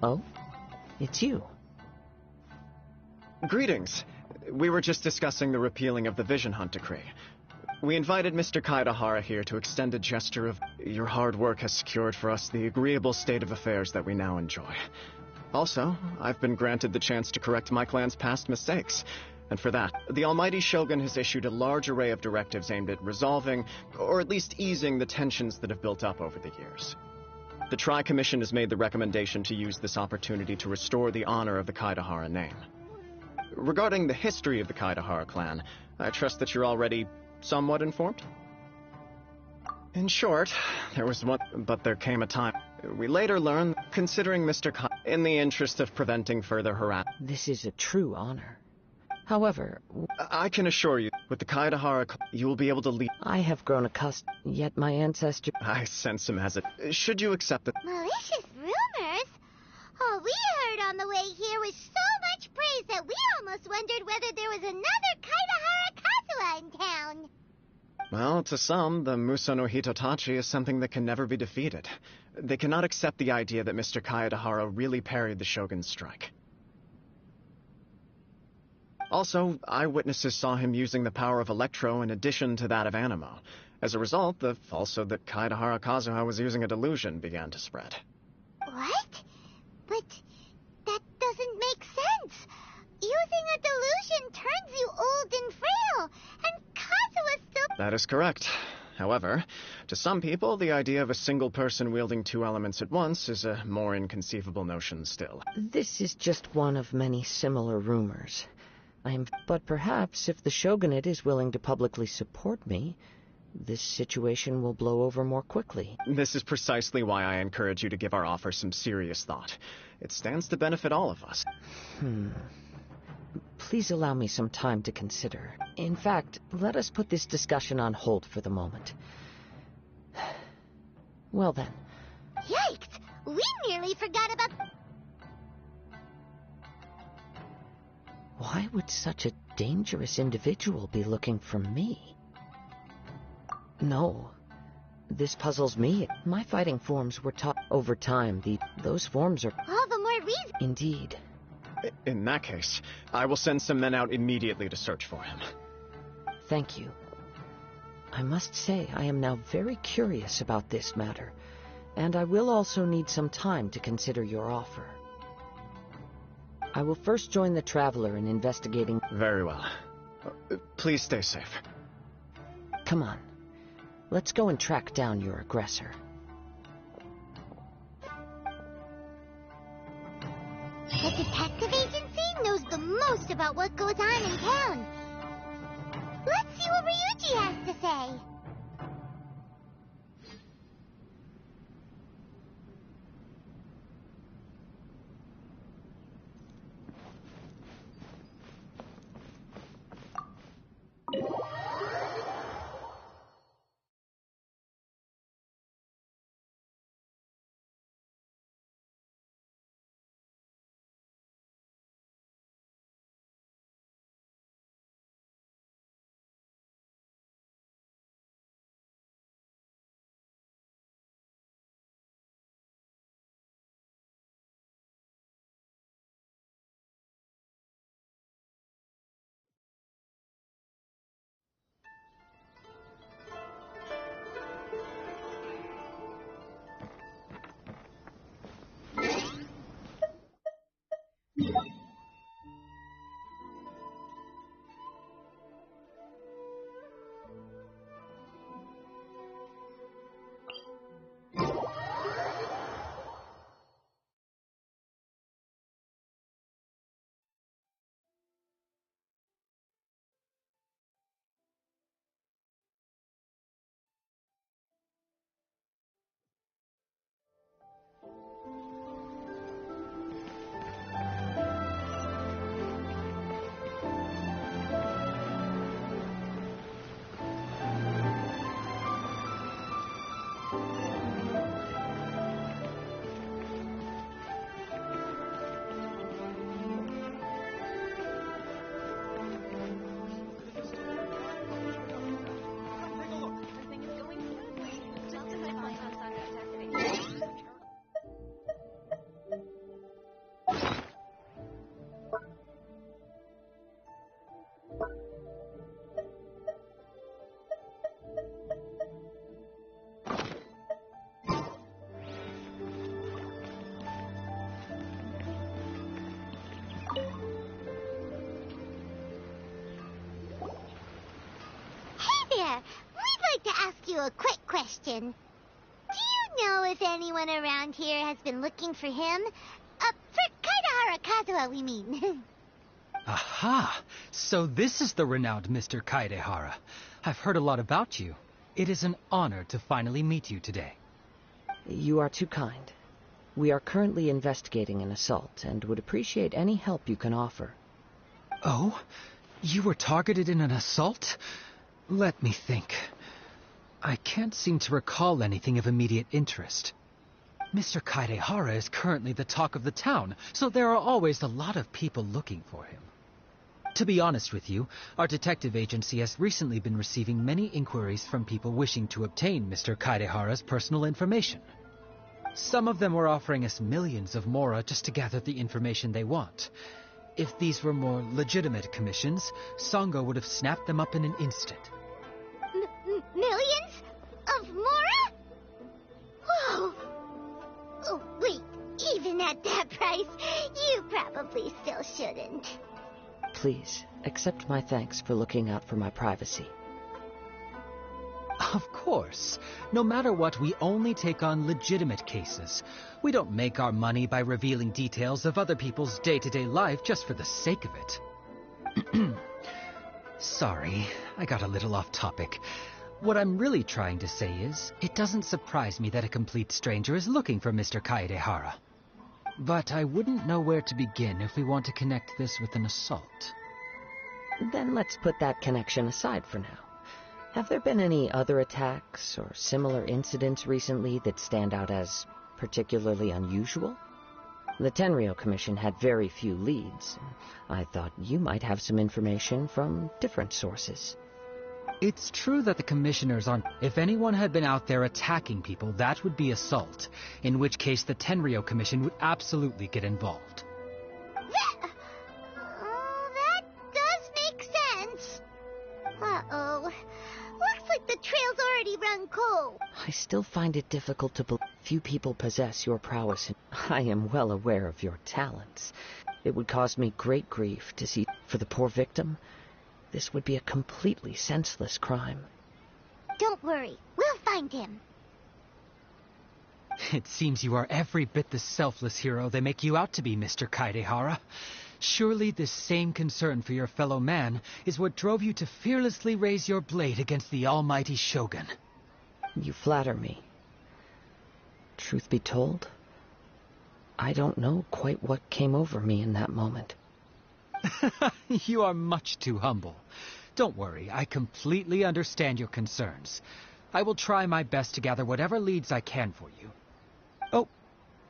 Oh? It's you. Greetings. We were just discussing the repealing of the Vision Hunt Decree. We invited Mr. Kaidahara here to extend a gesture of your hard work has secured for us the agreeable state of affairs that we now enjoy. Also, I've been granted the chance to correct my clan's past mistakes. And for that, the Almighty Shogun has issued a large array of directives aimed at resolving, or at least easing, the tensions that have built up over the years. The Tri-Commission has made the recommendation to use this opportunity to restore the honor of the Kaidahara name. Regarding the history of the Kaidahara clan, I trust that you're already somewhat informed? In short, there was one, but there came a time. We later learned, considering Mr. in the interest of preventing further harassment. This is a true honor. However, I can assure you, with the Kaidahara, you will be able to lead. I have grown accustomed, yet my ancestor... I sense him as it. Should you accept it? Malicious rumors? All we heard on the way here was so much praise that we almost wondered whether there was another Kaidahara Kazuha in town. Well, to some, the Muso no Hitotachi is something that can never be defeated. They cannot accept the idea that Mr. Kaidahara really parried the Shogun's strike. Also, eyewitnesses saw him using the power of Electro in addition to that of Animo. As a result, the falsehood that Kaidahara Kazuha was using a delusion began to spread. What? But that doesn't make sense. Using a delusion turns you old and frail, and Kazuha still... That is correct. However, to some people, the idea of a single person wielding two elements at once is a more inconceivable notion still. This is just one of many similar rumors. But perhaps if the Shogunate is willing to publicly support me, this situation will blow over more quickly. This is precisely why I encourage you to give our offer some serious thought. It stands to benefit all of us. Please allow me some time to consider. In fact, let us put this discussion on hold for the moment. Well then. Yikes! We nearly forgot about... Why would such a dangerous individual be looking for me? No. This puzzles me. My fighting forms were taught over time. Those forms are... All the more reason... Indeed. In that case, I will send some men out immediately to search for him. Thank you. I must say I am now very curious about this matter, and I will also need some time to consider your offer. I will first join the Traveler in investigating... Very well. Please stay safe. Come on. Let's go and track down your aggressor. The detective agency knows the most about what goes on in town. Let's see what Ryuji has to say. you a quick question. Do you know if anyone around here has been looking for him? For Kaidahara Kazuha, we mean. Aha! So this is the renowned Mr. Kaidehara. I've heard a lot about you. It is an honor to finally meet you today. You are too kind. We are currently investigating an assault and would appreciate any help you can offer. Oh? You were targeted in an assault? Let me think. I can't seem to recall anything of immediate interest. Mr. Kaidehara is currently the talk of the town, so there are always a lot of people looking for him. To be honest with you, our detective agency has recently been receiving many inquiries from people wishing to obtain Mr. Kaidehara's personal information. Some of them were offering us millions of mora just to gather the information they want. If these were more legitimate commissions, Sango would have snapped them up in an instant. Millions of mora? Whoa! Oh, wait, even at that price, you probably still shouldn't. Please, accept my thanks for looking out for my privacy. Of course. No matter what, we only take on legitimate cases. We don't make our money by revealing details of other people's day-to-day life just for the sake of it. Sorry, I got a little off topic. What I'm really trying to say is, it doesn't surprise me that a complete stranger is looking for Mr. Kaidehara. But I wouldn't know where to begin if we want to connect this with an assault. Then let's put that connection aside for now. Have there been any other attacks or similar incidents recently that stand out as particularly unusual? The Tenryou Commission had very few leads. I thought you might have some information from different sources. It's true that the commissioners aren't... If anyone had been out there attacking people, that would be assault, in which case the Tenryou Commission would absolutely get involved. That does make sense. Uh-oh. Looks like the trail's already run cold. I still find it difficult to believe few people possess your prowess. I am well aware of your talents. It would cause me great grief to see... For the poor victim, this would be a completely senseless crime. Don't worry, we'll find him. It seems you are every bit the selfless hero they make you out to be, Mr. Kaidehara. Surely this same concern for your fellow man is what drove you to fearlessly raise your blade against the almighty Shogun. You flatter me. Truth be told, I don't know quite what came over me in that moment. You are much too humble. Don't worry, I completely understand your concerns. I will try my best to gather whatever leads I can for you. Oh,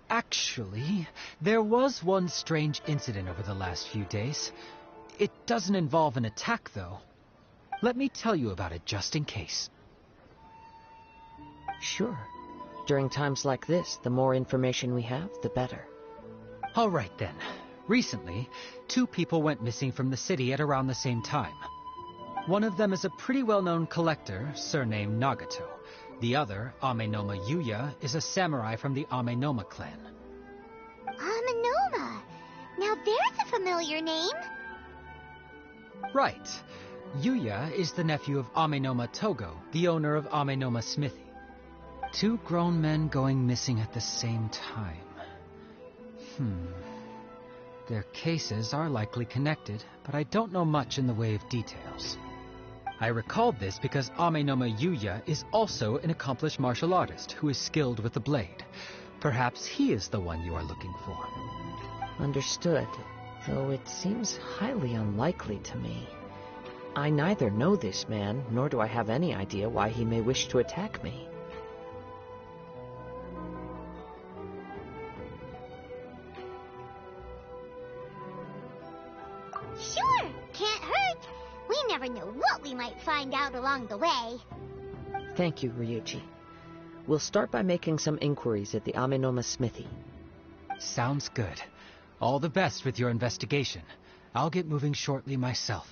actually, there was one strange incident over the last few days. It doesn't involve an attack, though. Let me tell you about it just in case. Sure. During times like this, the more information we have, the better. All right, then. Recently, 2 people went missing from the city at around the same time. One of them is a pretty well-known collector, surnamed Nagato. The other, Amenoma Yuya, is a samurai from the Amenoma clan. Amenoma? Now there's a familiar name. Right. Yuya is the nephew of Amenoma Togo, the owner of Amenoma Smithy. 2 grown men going missing at the same time. Their cases are likely connected, but I don't know much in the way of details. I recalled this because Amenoma Yuya is also an accomplished martial artist who is skilled with the blade. Perhaps he is the one you are looking for. Understood, though it seems highly unlikely to me. I neither know this man, nor do I have any idea why he may wish to attack me. Sure, can't hurt. We never know what we might find out along the way. Thank you, Ryuji. We'll start by making some inquiries at the Amenoma Smithy. Sounds good. All the best with your investigation. I'll get moving shortly myself.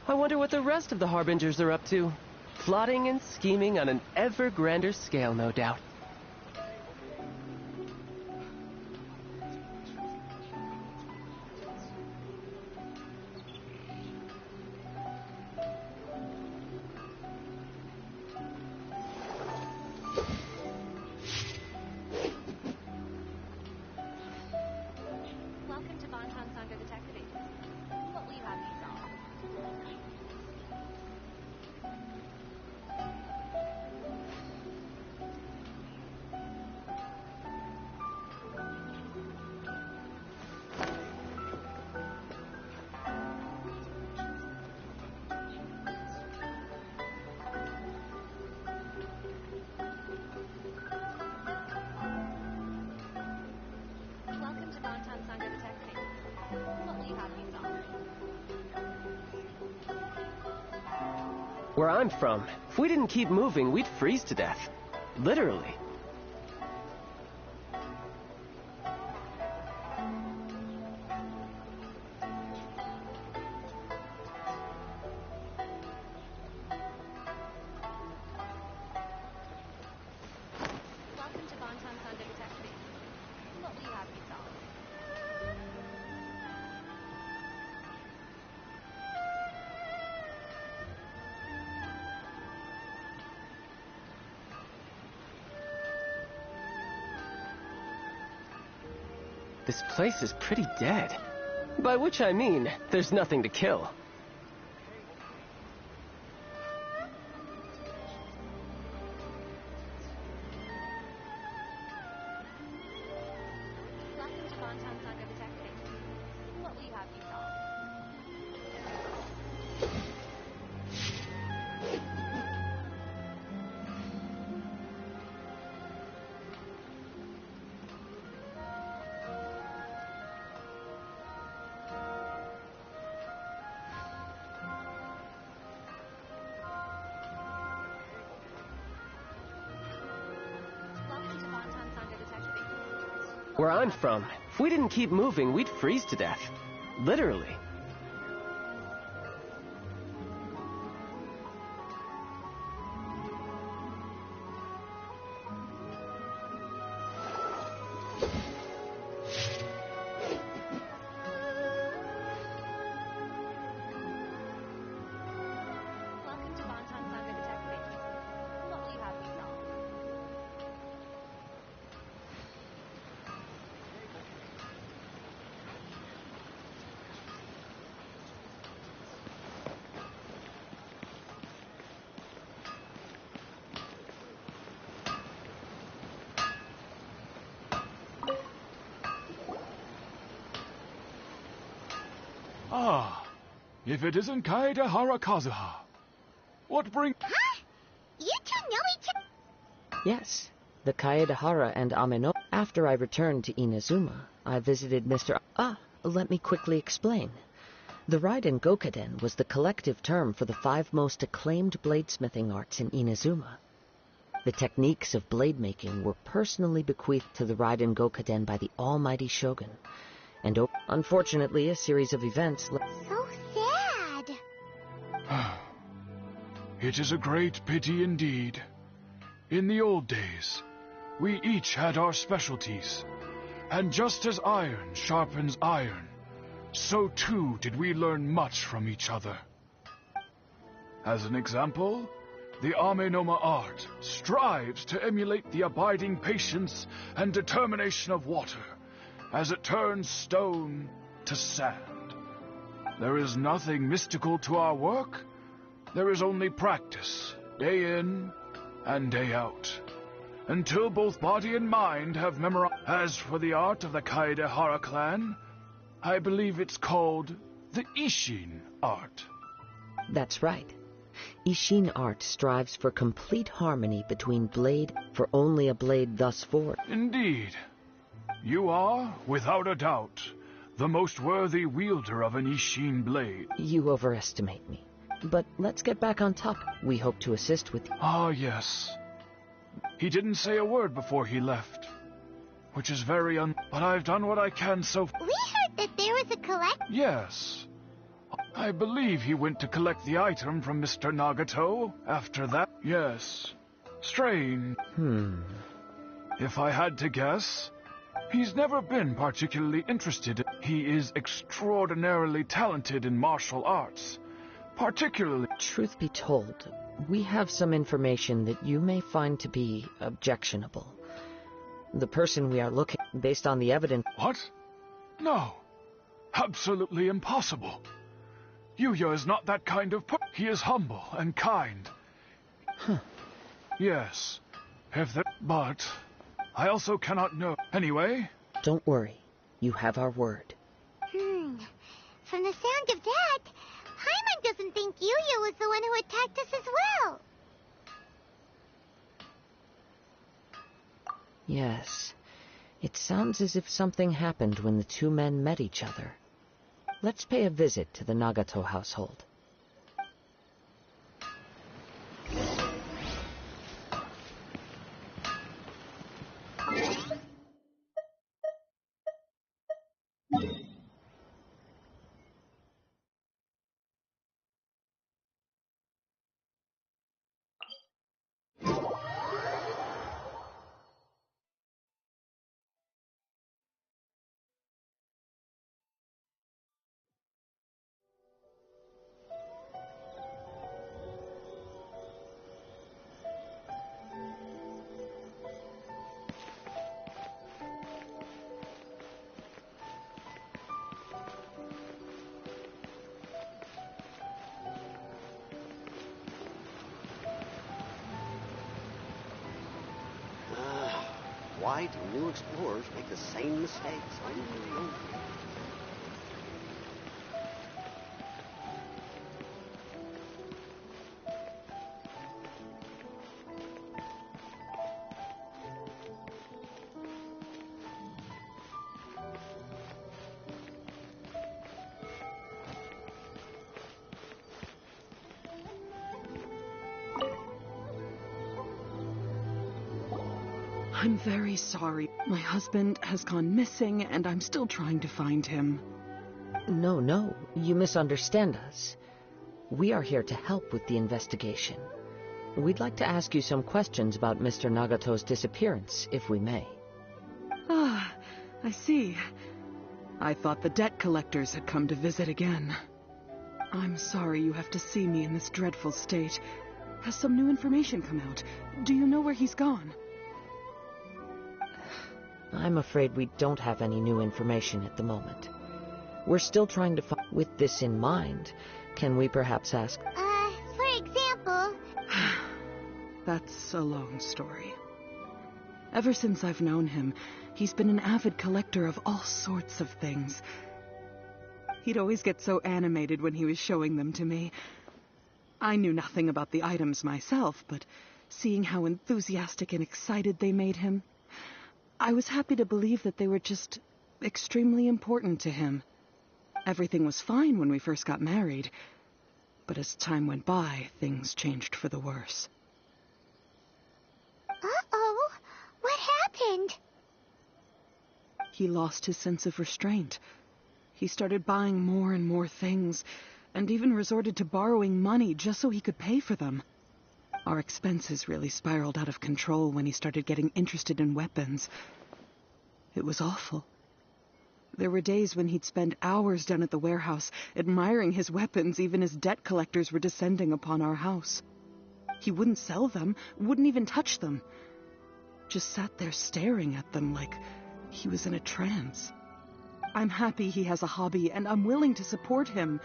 I wonder what the rest of the Harbingers are up to. Plotting and scheming on an ever grander scale, no doubt. Where I'm from, if we didn't keep moving, we'd freeze to death. Literally. This place is pretty dead. By which I mean, there's nothing to kill. Where I'm from, if we didn't keep moving, we'd freeze to death. Literally. Ah, if it isn't Kaedehara Kazuha. What bring... Huh? You two know each other? Yes, the Kaedehara and Ameno. After I returned to Inazuma, I visited Mr. Let me quickly explain. The Raiden Gokaden was the collective term for the 5 most acclaimed bladesmithing arts in Inazuma. The techniques of blade making were personally bequeathed to the Raiden Gokaden by the almighty Shogun. And unfortunately, a series of events... So sad. It is a great pity indeed. In the old days, we each had our specialties. And just as iron sharpens iron, so too did we learn much from each other. As an example, the Amenoma art strives to emulate the abiding patience and determination of water, as it turns stone to sand. There is nothing mystical to our work. There is only practice, day in and day out, until both body and mind have memorized. As for the art of the Kaedehara clan, I believe it's called the Ishin art. That's right. Ishin art strives for complete harmony between blade, for only a blade thus forged. Indeed. You are, without a doubt, the most worthy wielder of an Ishin blade. You overestimate me. But let's get back on topic. We hope to assist with... Ah, yes. He didn't say a word before he left, which is very But I've done what I can so... We heard was a collect? Yes. I believe he went to collect the item from Mr. Nagato after that. Yes. Strange. If I had to guess, he's never been particularly interested. He is extraordinarily talented in martial arts, particularly... Truth be told, we have some information that you may find to be objectionable. The person we are looking, based on the evidence... What? No. Absolutely impossible. Yuya is not that kind of person. He is humble and kind. Yes. If that... But... I also cannot know. Anyway... Don't worry. You have our word. From the sound of that, Paimon doesn't think Yuya was the one who attacked us as well. Yes. It sounds as if something happened when the two men met each other. Let's pay a visit to the Nagato household. Why do new explorers make the same mistakes over and over? I'm very sorry. My husband has gone missing, and I'm still trying to find him. No, you misunderstand us. We are here to help with the investigation. We'd like to ask you some questions about Mr. Nagato's disappearance, if we may. Ah, I see. I thought the debt collectors had come to visit again. I'm sorry you have to see me in this dreadful state. Has some new information come out? Do you know where he's gone? I'm afraid we don't have any new information at the moment. We're still trying to find... With this in mind, can we perhaps ask... For example... That's a long story. Ever since I've known him, he's been an avid collector of all sorts of things. He'd always get so animated when he was showing them to me. I knew nothing about the items myself, but seeing how enthusiastic and excited they made him... I was happy to believe that they were just extremely important to him. Everything was fine when we first got married, but as time went by, things changed for the worse. Uh-oh, what happened? He lost his sense of restraint. He started buying more and more things, and even resorted to borrowing money just so he could pay for them. Our expenses really spiraled out of control when he started getting interested in weapons. It was awful. There were days when he'd spend hours down at the warehouse, admiring his weapons even as debt collectors were descending upon our house. He wouldn't sell them, wouldn't even touch them. Just sat there staring at them like he was in a trance. I'm happy he has a hobby, and I'm willing to support him.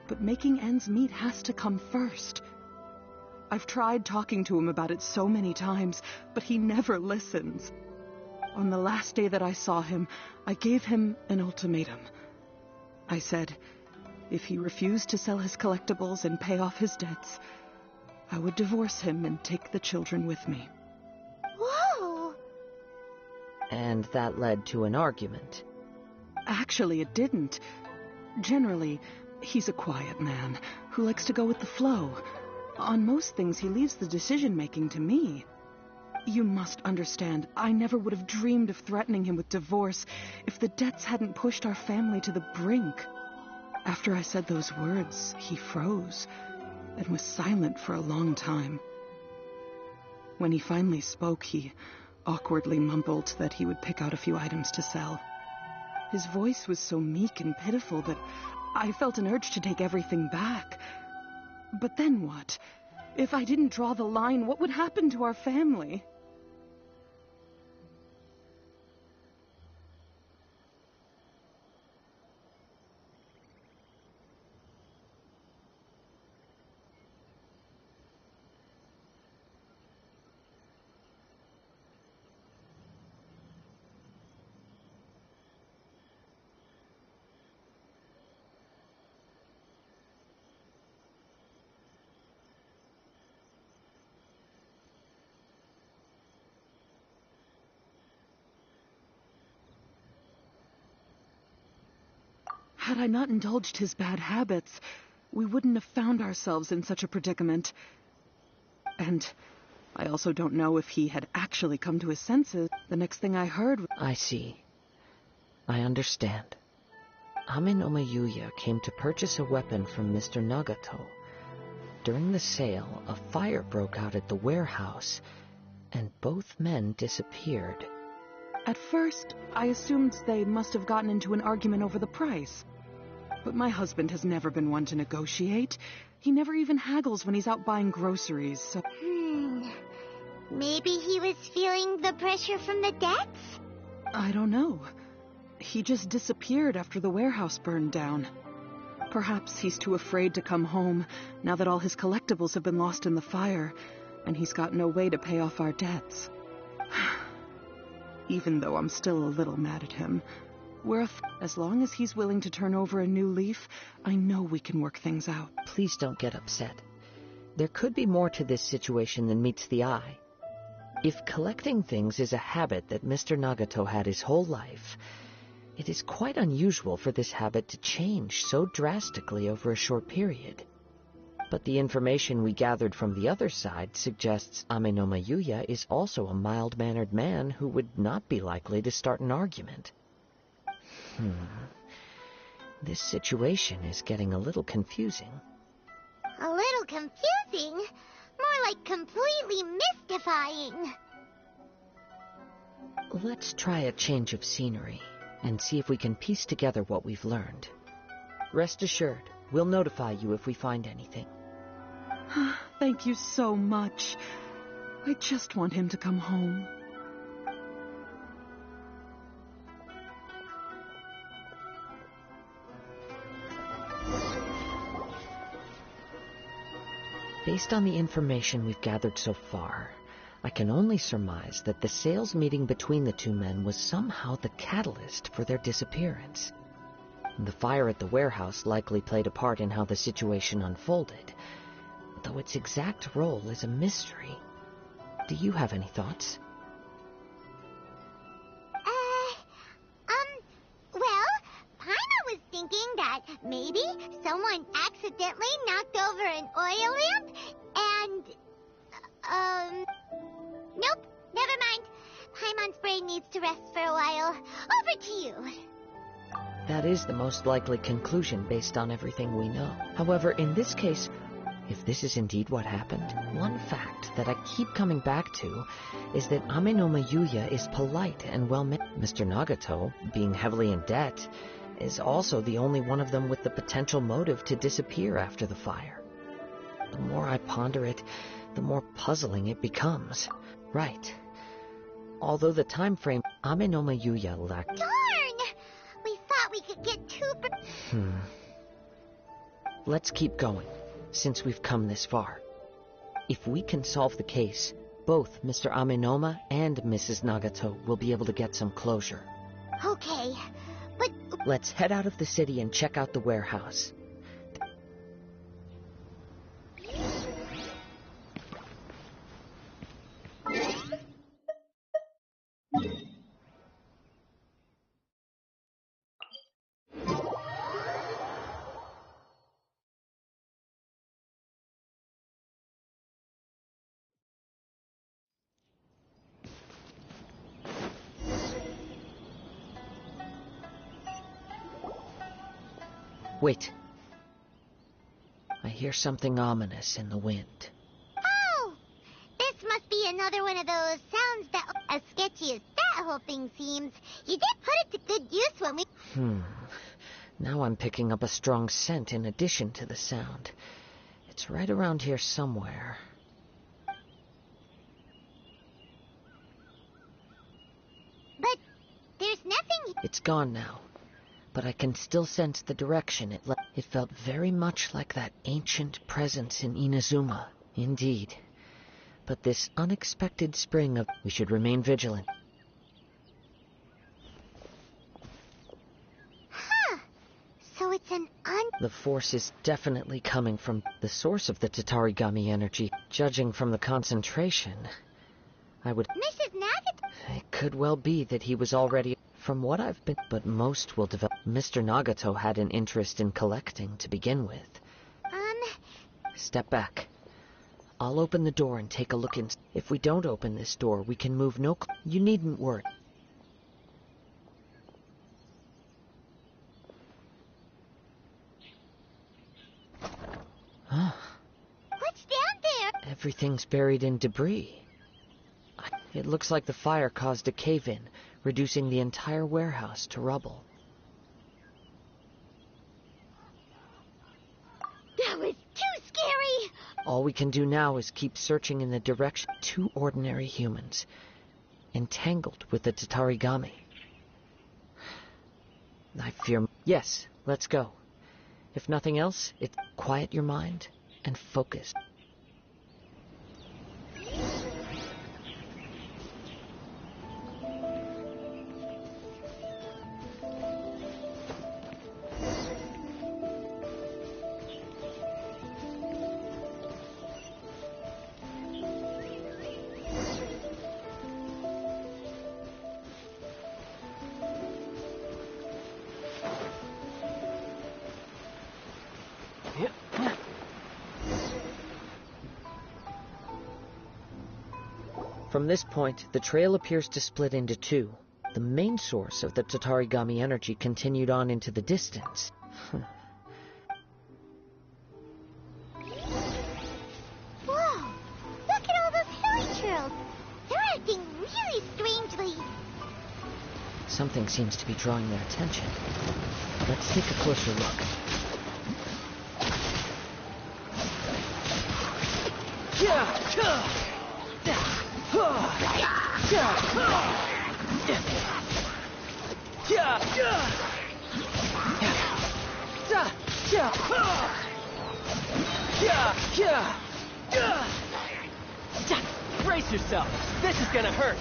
But making ends meet has to come first. I've tried talking to him about it so many times, but he never listens. On the last day that I saw him, I gave him an ultimatum. I said, if he refused to sell his collectibles and pay off his debts, I would divorce him and take the children with me. Whoa! And that led to an argument. Actually, it didn't. Generally, he's a quiet man who likes to go with the flow. On most things, he leaves the decision-making to me. You must understand, I never would have dreamed of threatening him with divorce if the debts hadn't pushed our family to the brink. After I said those words, he froze and was silent for a long time. When he finally spoke, he awkwardly mumbled that he would pick out a few items to sell. His voice was so meek and pitiful that I felt an urge to take everything back. But then what? If I didn't draw the line, what would happen to our family? Had I not indulged his bad habits, we wouldn't have found ourselves in such a predicament. And I also don't know if he had actually come to his senses. The next thing I heard was... I see. I understand. Ame no Mayuya came to purchase a weapon from Mr. Nagato. During the sale, a fire broke out at the warehouse, and both men disappeared. At first, I assumed they must have gotten into an argument over the price. But my husband has never been one to negotiate. He never even haggles when he's out buying groceries, so... Maybe he was feeling the pressure from the debts? I don't know. He just disappeared after the warehouse burned down. Perhaps he's too afraid to come home, now that all his collectibles have been lost in the fire, and he's got no way to pay off our debts. Even though I'm still a little mad at him, as long as he's willing to turn over a new leaf, I know we can work things out. Please don't get upset. There could be more to this situation than meets the eye. If collecting things is a habit that Mr. Nagato had his whole life, it is quite unusual for this habit to change so drastically over a short period. But the information we gathered from the other side suggests Ame no Mayuya is also a mild-mannered man who would not be likely to start an argument. This situation is getting a little confusing. A little confusing? More like completely mystifying. Let's try a change of scenery and see if we can piece together what we've learned. Rest assured, we'll notify you if we find anything. Thank you so much. I just want him to come home. Based on the information we've gathered so far, I can only surmise that the sales meeting between the two men was somehow the catalyst for their disappearance. The fire at the warehouse likely played a part in how the situation unfolded, though its exact role is a mystery. Do you have any thoughts? Well, Paimon was thinking that maybe someone accidentally knocked over an oil lamp and, nope, never mind. Paimon's brain needs to rest for a while. Over to you. That is the most likely conclusion based on everything we know. However, in this case, if this is indeed what happened, one fact that I keep coming back to is that Ame no Mayuya is polite and well-mannered. Mr. Nagato, being heavily in debt, is also the only one of them with the potential motive to disappear after the fire. The more I ponder it, the more puzzling it becomes. Right. Although the time frame Ame no Mayuya lacked... Darn! We thought we could get two... Let's keep going, since we've come this far. If we can solve the case, both Mr. Amenoma and Mrs. Nagato will be able to get some closure. Okay, but... Let's head out of the city and check out the warehouse. Wait. I hear something ominous in the wind. Oh! This must be another one of those sounds that, as sketchy as that whole thing seems, you did put it to good use when we... Now I'm picking up a strong scent in addition to the sound. It's right around here somewhere. But there's nothing... It's gone now, but I can still sense the direction it led. It felt very much like that ancient presence in Inazuma, indeed. But this unexpected spring of... We should remain vigilant. Huh. So it's an The force is definitely coming from the source of the Tatarigami energy. Judging from the concentration, I would... Mrs. Nagato... It could well be that he was already... From what I've been... But most will develop... Mr. Nagato had an interest in collecting to begin with. Step back. I'll open the door and take a look in. If we don't open this door, we can move no... You needn't worry. Huh? What's down there? Everything's buried in debris. It looks like the fire caused a cave-in, reducing the entire warehouse to rubble. That was too scary! All we can do now is keep searching in the direction of 2 ordinary humans, entangled with the Tatarigami. I fear... Yes, let's go. If nothing else, quiet your mind and focus. From this point, the trail appears to split into 2. The main source of the Tatarigami energy continued on into the distance. Whoa! Look at all those hilly trails! They're acting really strangely. Something seems to be drawing their attention. Let's take a closer look. Brace yourself. This is gonna hurt.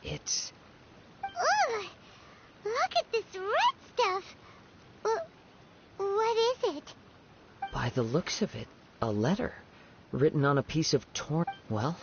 It's... Ugh! Look at this red stuff! What is it? By the looks of it, a letter, written on a piece of torn... Well...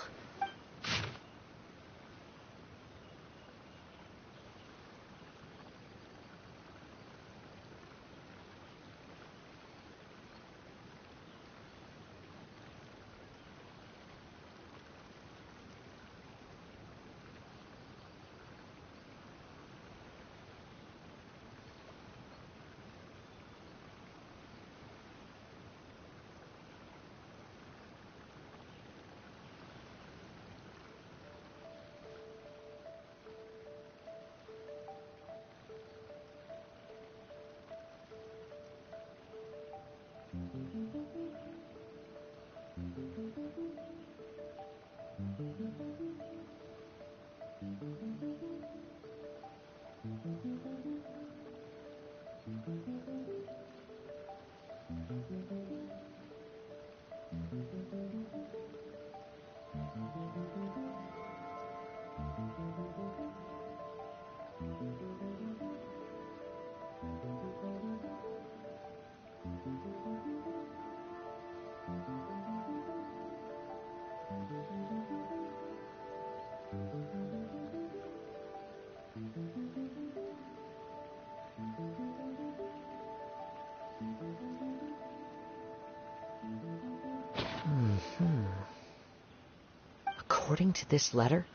According to this letter,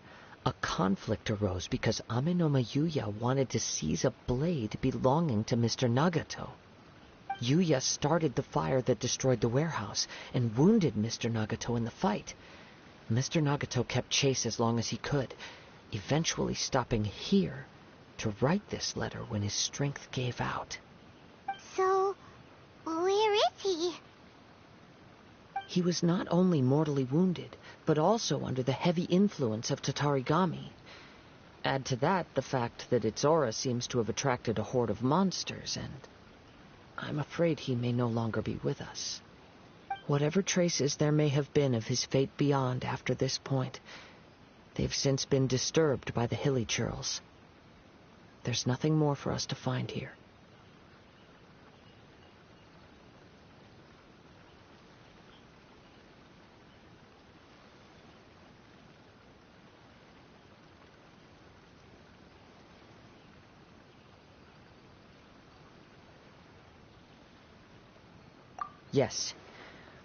A conflict arose because Ame no Yuya wanted to seize a blade belonging to Mr. Nagato. Yuya started the fire that destroyed the warehouse and wounded Mr. Nagato in the fight. Mr. Nagato kept chase as long as he could, eventually stopping here to write this letter when his strength gave out. So, where is he? He was not only mortally wounded, but also under the heavy influence of Tatarigami. Add to that the fact that its aura seems to have attracted a horde of monsters, and I'm afraid he may no longer be with us. Whatever traces there may have been of his fate beyond after this point, they've since been disturbed by the hilly churls. There's nothing more for us to find here. Yes.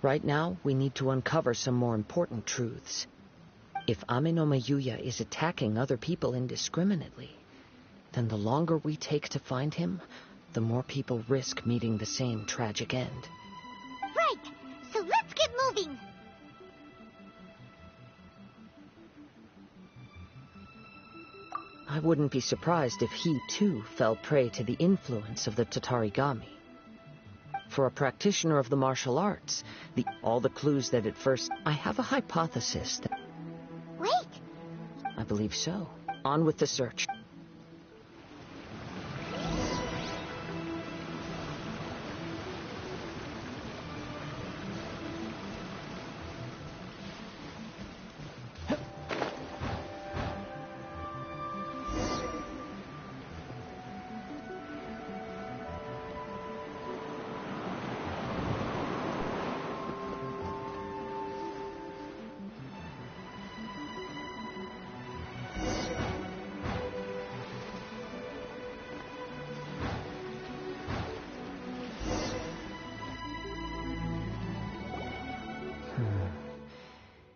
Right now, we need to uncover some more important truths. If Ame no Yuya is attacking other people indiscriminately, then the longer we take to find him, the more people risk meeting the same tragic end. Right! So let's get moving! I wouldn't be surprised if he, too, fell prey to the influence of the Tatarigami. For a practitioner of the martial arts, all the clues that at first... I have a hypothesis that... Wait! I believe so. On with the search.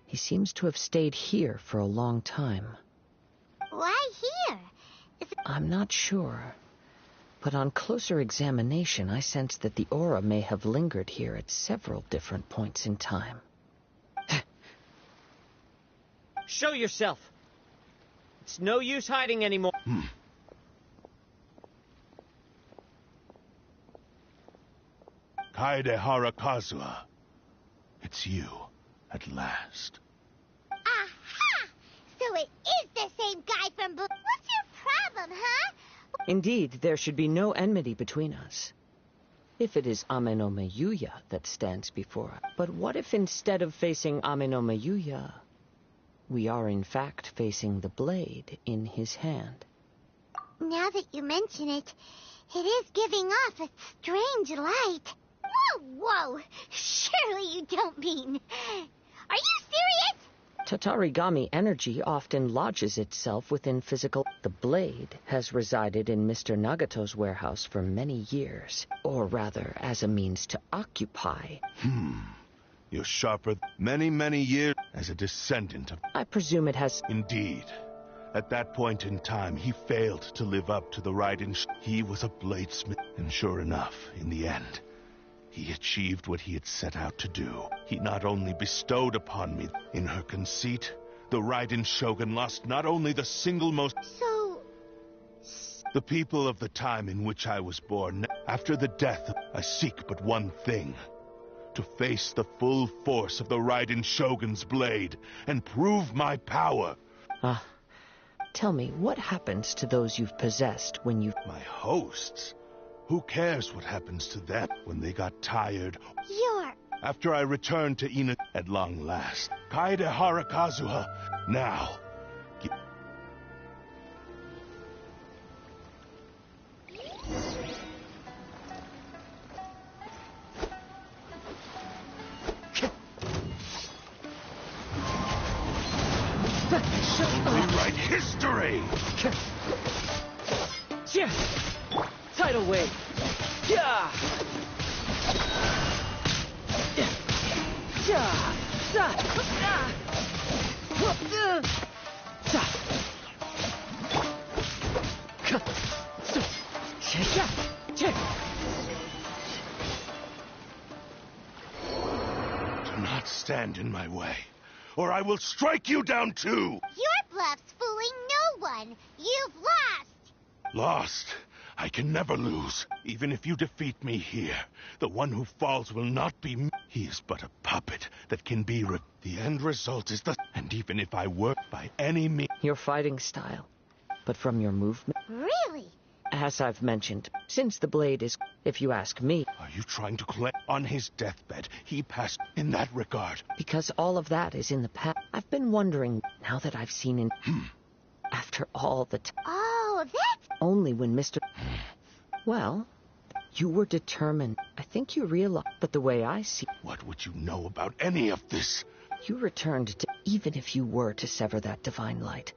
He seems to have stayed here for a long time. Why here? I'm not sure. But on closer examination, I sense that the aura may have lingered here at several different points in time. Show yourself! It's no use hiding anymore. Kaede Harakazuha. It's you, at last. Aha! So it is the same guy from What's your problem, huh? Indeed, there should be no enmity between us. If it is Ame no Yuya that stands before us. But what if instead of facing Ame no Yuya, we are in fact facing the blade in his hand? Now that you mention it, it is giving off a strange light. Whoa! Surely you don't mean... Are you serious? Tatarigami energy often lodges itself within physical... The blade has resided in Mr. Nagato's warehouse for many years. Or rather, as a means to occupy. You're sharper many years as a descendant of... I presume it has... Indeed. At that point in time, he failed to live up to the Raiden. He was a bladesmith. And sure enough, in the end, he achieved what he had set out to do. He not only bestowed upon me, in her conceit, the Raiden Shogun lost not only the single most... So... The people of the time in which I was born, after the death, I seek but one thing. To face the full force of the Raiden Shogun's blade, and prove my power. Tell me, what happens to those you've possessed when you... My hosts? Who cares what happens to them when they got tired? After I returned to Ina at long last. Kaede Harakazuha, now. Rewrite history! Tidal wave! Yeah! Do not stand in my way, or I will strike you down too! Your bluff's fooling no one. You've lost. Lost? I can never lose. Even if you defeat me here, the one who falls will not be me. He is but a puppet that can be the end result is the... And even if I were by any means... Your fighting style, but from your movement... Really? As I've mentioned, since the blade is... If you ask me... Are you trying to claim... On his deathbed, he passed in that regard. Because all of that is in the past. I've been wondering, now that I've seen in... After all the time... Oh, that's... Only when Mr... Well, you were determined. I think you realize, but the way I see... What would you know about any of this? You returned to... Even if you were to sever that divine light.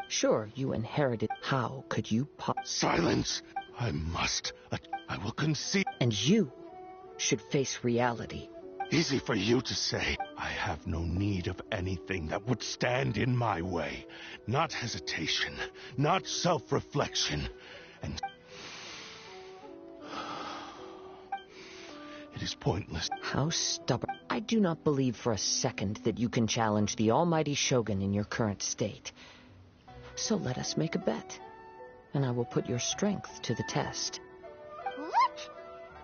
Sure, you inherited... How could you Silence! I must. I will concede. And you should face reality. Easy for you to say. I have no need of anything that would stand in my way. Not hesitation, not self-reflection, and... It is pointless. How stubborn. I do not believe for a second that you can challenge the almighty Shogun in your current state. So let us make a bet, and I will put your strength to the test. What?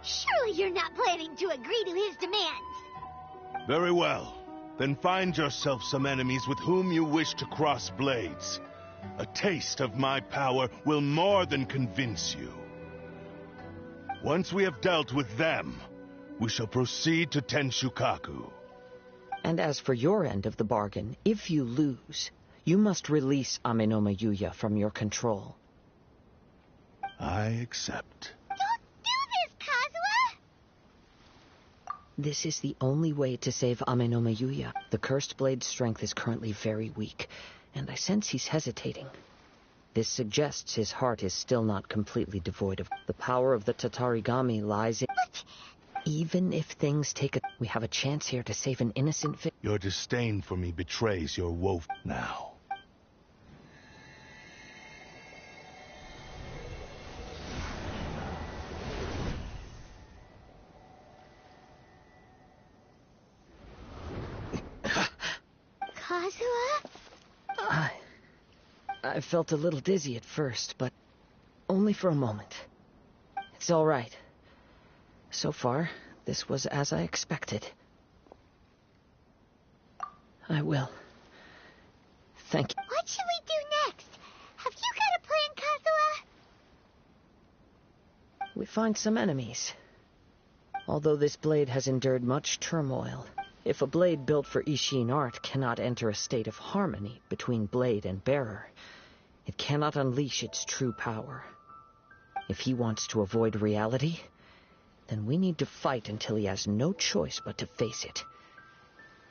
Surely you're not planning to agree to his demands. Very well. Then find yourself some enemies with whom you wish to cross blades. A taste of my power will more than convince you. Once we have dealt with them, we shall proceed to Tenshukaku. And as for your end of the bargain, if you lose, you must release Amenoma Yuya from your control. I accept. Don't do this, Kazuha! This is the only way to save Amenoma Yuya. The cursed blade's strength is currently very weak, and I sense he's hesitating. This suggests his heart is still not completely devoid of... The power of the Tatarigami lies in... But... Even if things take a... We have a chance here to save an innocent Your disdain for me betrays your woe now. Kazuha? I felt a little dizzy at first, but only for a moment. It's all right. So far, this was as I expected. I will. Thank you. What should we do next? Have you got a plan, Kazuha? We find some enemies. Although this blade has endured much turmoil, if a blade built for Ishin art cannot enter a state of harmony between blade and bearer, it cannot unleash its true power. If he wants to avoid reality, then we need to fight until he has no choice but to face it.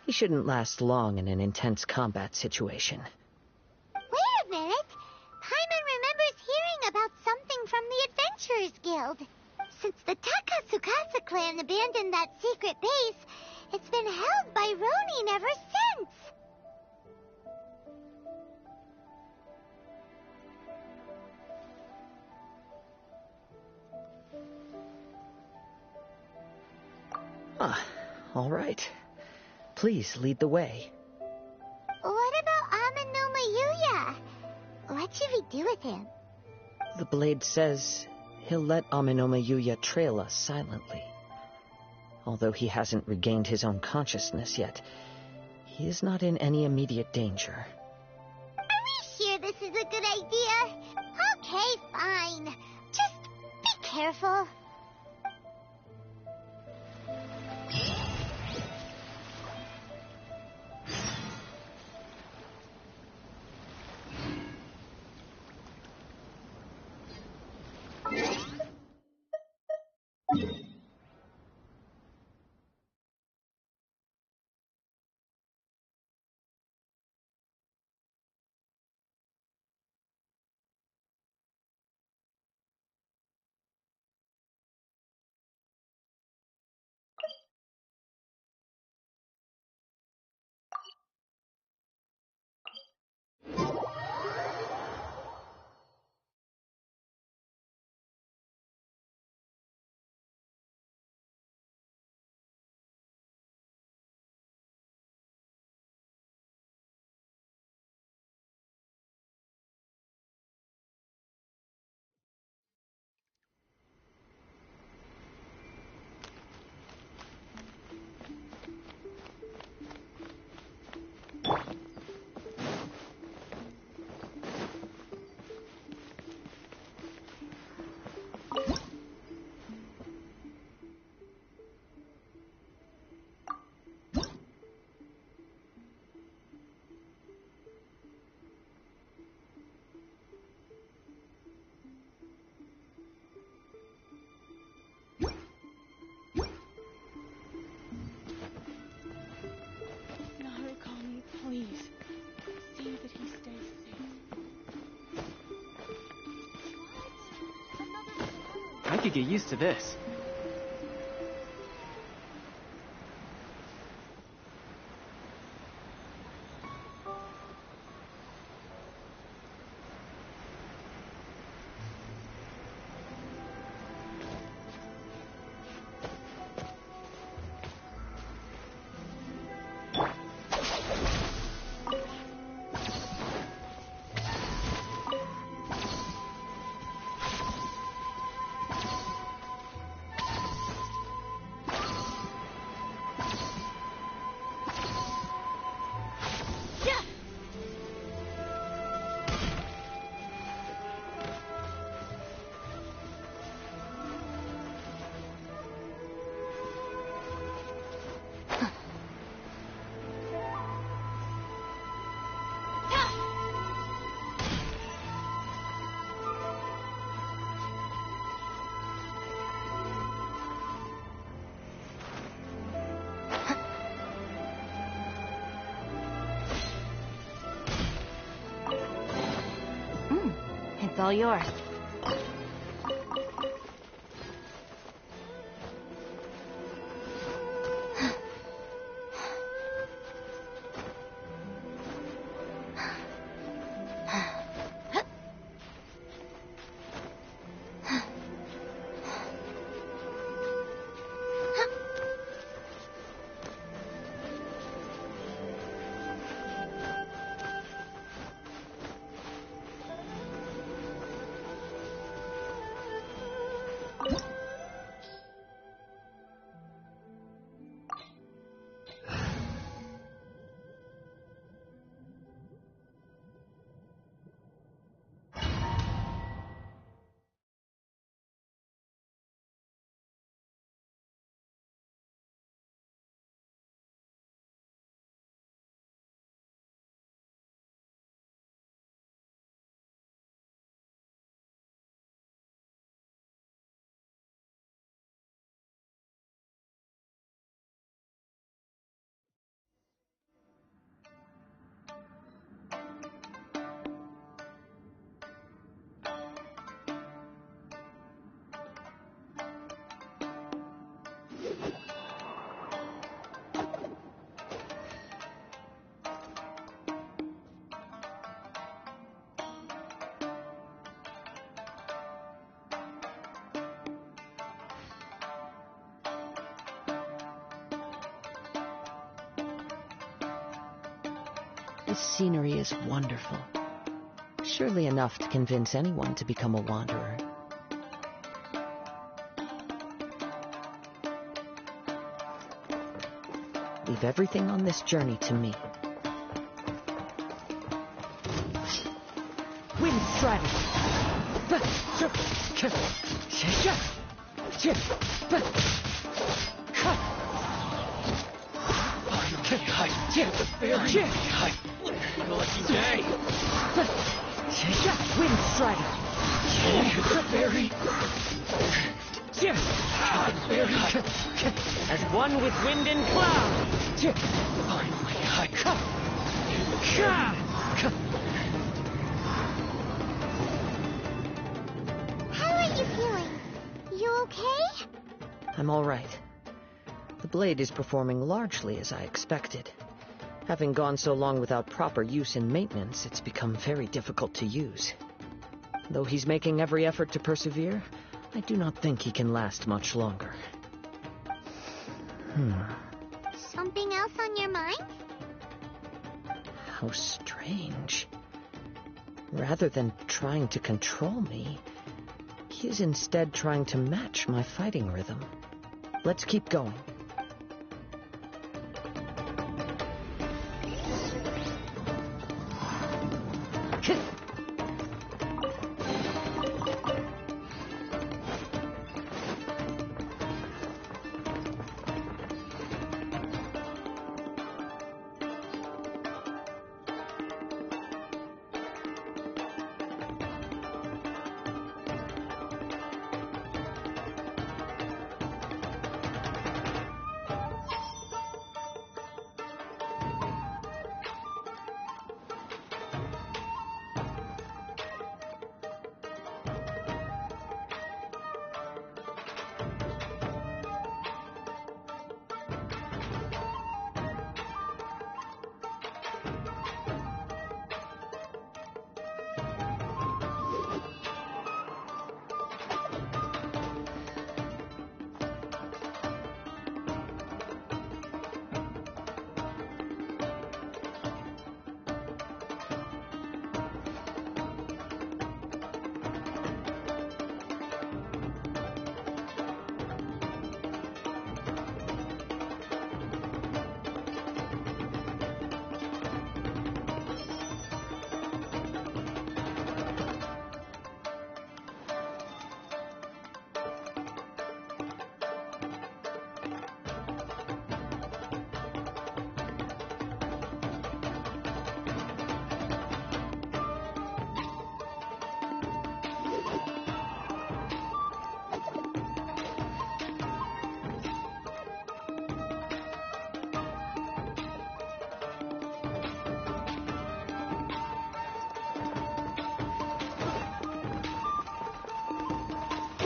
He shouldn't last long in an intense combat situation. Wait a minute! Paimon remembers hearing about something from the Adventurers Guild. Since the Takasukasa clan abandoned that secret base, it's been held by Ronin ever since. All right. Please lead the way. What about Amenoma Yuya? What should we do with him? The blade says he'll let Amenoma Yuya trail us silently. Although he hasn't regained his own consciousness yet, he is not in any immediate danger. Are we sure this is a good idea? Okay, fine. Just be careful. could get used to this. It's all yours. This scenery is wonderful. Surely enough to convince anyone to become a wanderer. Leave everything on this journey to me. Wind strategy! Lucky day. Wind strategy. Berry. As one with wind and cloud. Finally, How are you feeling? You okay? I'm all right. The blade is performing largely as I expected. Having gone so long without proper use and maintenance, it's become very difficult to use. Though he's making every effort to persevere, I do not think he can last much longer. Something else on your mind? How strange. Rather than trying to control me, he is instead trying to match my fighting rhythm. Let's keep going.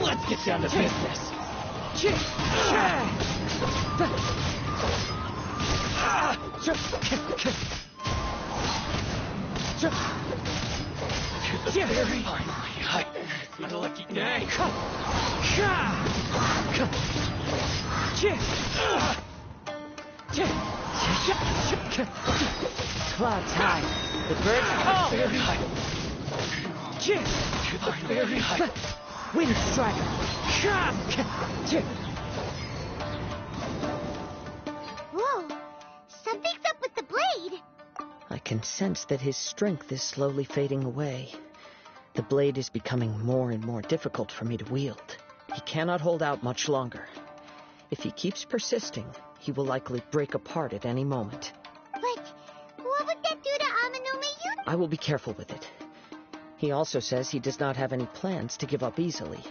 Let's get down to business. Finally, it's my lucky day. Clouds high. The birds call. Very high. Very high. Wind striker. Whoa! Something's up with the blade. I can sense that his strength is slowly fading away. The blade is becoming more and more difficult for me to wield. He cannot hold out much longer. If he keeps persisting, he will likely break apart at any moment. But what would that do to Amano-Mayu? I will be careful with it. He also says he does not have any plans to give up easily.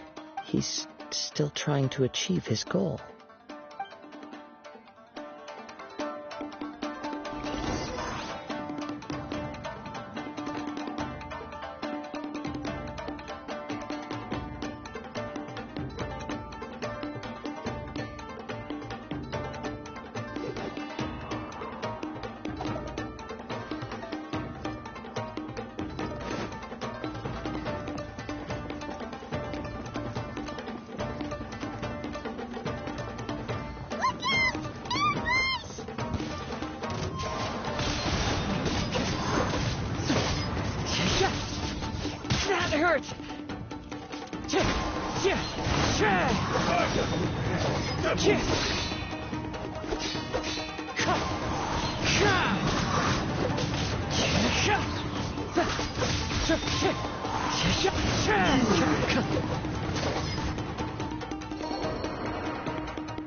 He's still trying to achieve his goal. That hurts!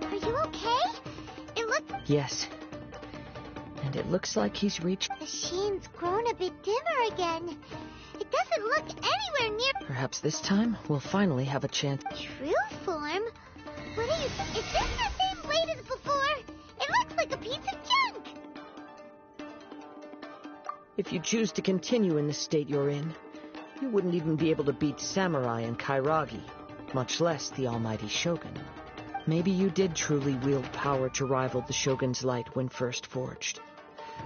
Are you okay? It looks... Yes. And it looks like he's reached... The sheen's grown a bit dimmer again. It doesn't look anywhere near... Perhaps this time we'll finally have a chance. True form? What are you... Is this the same blade as before? It looks like a piece of junk! If you choose to continue in the state you're in, you wouldn't even be able to beat Samurai and Kairagi, much less the almighty Shogun. Maybe you did truly wield power to rival the Shogun's light when first forged.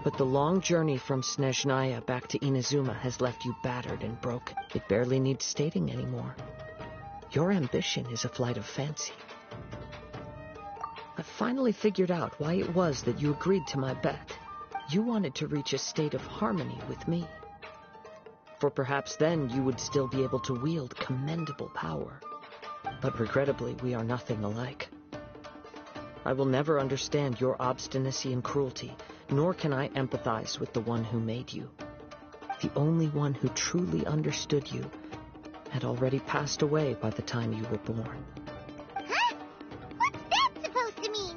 But the long journey from Snezhnaya back to Inazuma has left you battered and broken. It barely needs stating anymore. Your ambition is a flight of fancy. I've finally figured out why it was that you agreed to my bet. You wanted to reach a state of harmony with me. For perhaps then you would still be able to wield commendable power. But regrettably, we are nothing alike. I will never understand your obstinacy and cruelty, nor can I empathize with the one who made you. The only one who truly understood you had already passed away by the time you were born. Huh? What's that supposed to mean?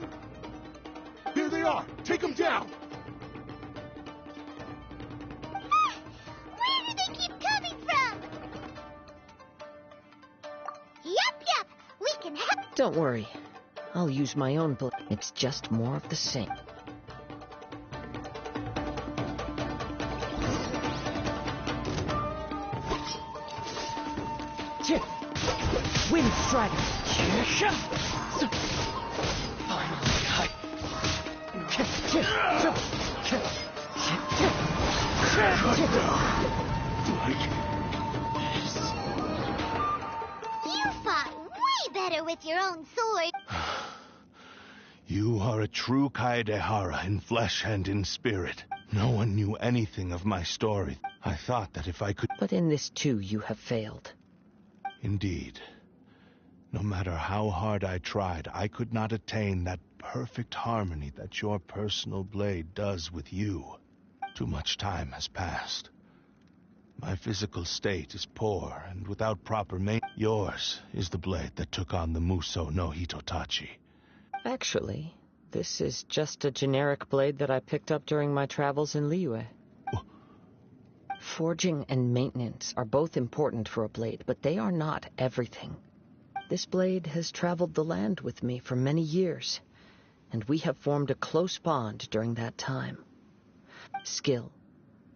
Here they are! Take them down! Where do they keep coming from? Yup, we can have... Don't worry. I'll use my own blade. It's just more of the same. Wind strider! You fought way better with your own sword. You are a true Kaedehara in flesh and in spirit. No one knew anything of my story. I thought that if I could... But in this too, you have failed. Indeed. No matter how hard I tried, I could not attain that perfect harmony that your personal blade does with you. Too much time has passed. My physical state is poor, and without proper maintenance. Yours is the blade that took on the Muso no Hitotachi. Actually, this is just a generic blade that I picked up during my travels in Liyue. Forging and maintenance are both important for a blade, but they are not everything. This blade has traveled the land with me for many years, and we have formed a close bond during that time. Skill,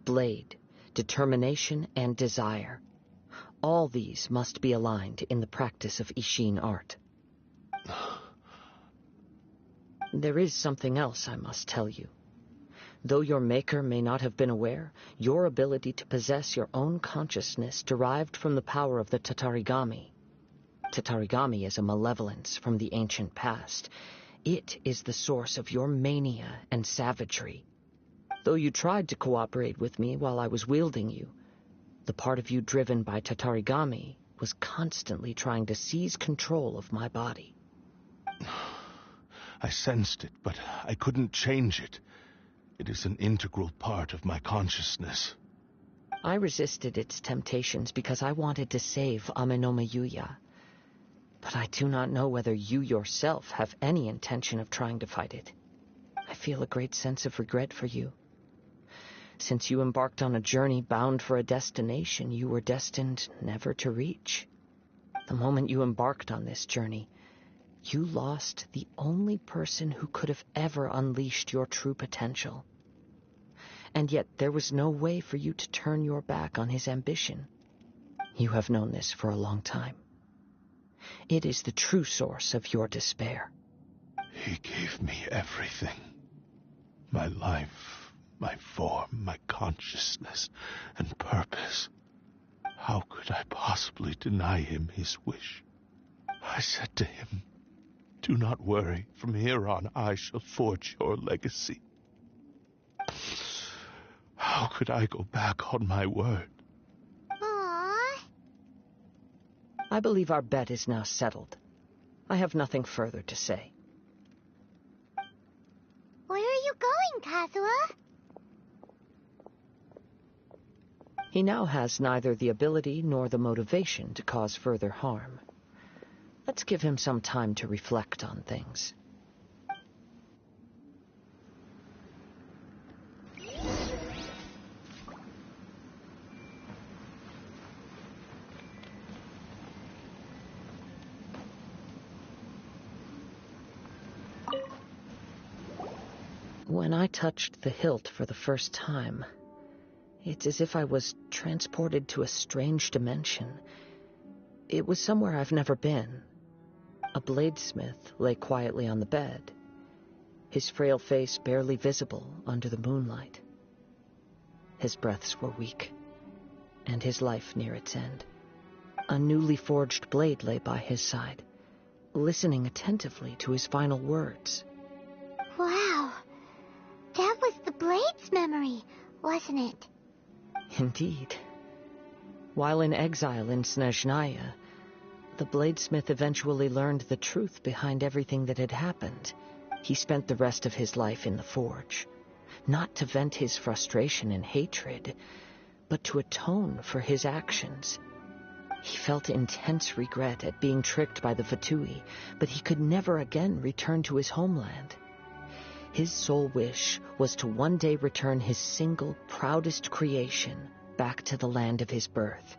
blade, determination, and desire. All these must be aligned in the practice of Ishin art. There is something else I must tell you. Though your maker may not have been aware, your ability to possess your own consciousness derived from the power of the Tatarigami. Tatarigami is a malevolence from the ancient past. It is the source of your mania and savagery. Though you tried to cooperate with me while I was wielding you, the part of you driven by Tatarigami was constantly trying to seize control of my body. I sensed it, but I couldn't change it. It is an integral part of my consciousness. I resisted its temptations because I wanted to save Amenoma Yuya. But I do not know whether you yourself have any intention of trying to fight it. I feel a great sense of regret for you. Since you embarked on a journey bound for a destination you were destined never to reach. The moment you embarked on this journey, you lost the only person who could have ever unleashed your true potential. And yet there was no way for you to turn your back on his ambition. You have known this for a long time. It is the true source of your despair. He gave me everything. My life, my form, my consciousness, and purpose. How could I possibly deny him his wish? I said to him, "Do not worry. From here on, I shall forge your legacy." How could I go back on my word? I believe our bet is now settled. I have nothing further to say. Where are you going, Kazuha? He now has neither the ability nor the motivation to cause further harm. Let's give him some time to reflect on things. When I touched the hilt for the first time, it's as if I was transported to a strange dimension. It was somewhere I've never been. A bladesmith lay quietly on the bed, his frail face barely visible under the moonlight. His breaths were weak, and his life near its end. A newly forged blade lay by his side, listening attentively to his final words. Wow. That was the Blade's memory, wasn't it? Indeed. While in exile in Snezhnaya, the bladesmith eventually learned the truth behind everything that had happened. He spent the rest of his life in the forge, not to vent his frustration and hatred, but to atone for his actions. He felt intense regret at being tricked by the Fatui, but he could never again return to his homeland. His sole wish was to one day return his single, proudest creation back to the land of his birth.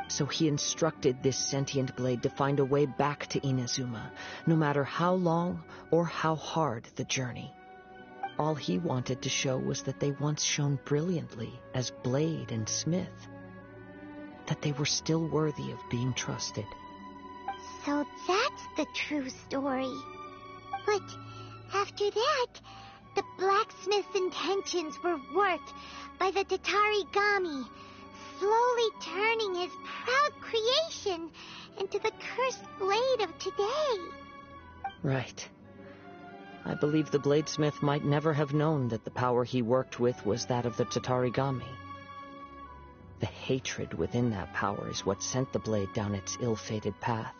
So he instructed this sentient blade to find a way back to Inazuma, no matter how long or how hard the journey. All he wanted to show was that they once shone brilliantly as blade and smith, that they were still worthy of being trusted. So that's the true story. But after that, the blacksmith's intentions were worked by the Tatarigami, slowly turning his proud creation into the cursed blade of today. Right. I believe the bladesmith might never have known that the power he worked with was that of the Tatarigami. The hatred within that power is what sent the blade down its ill-fated path.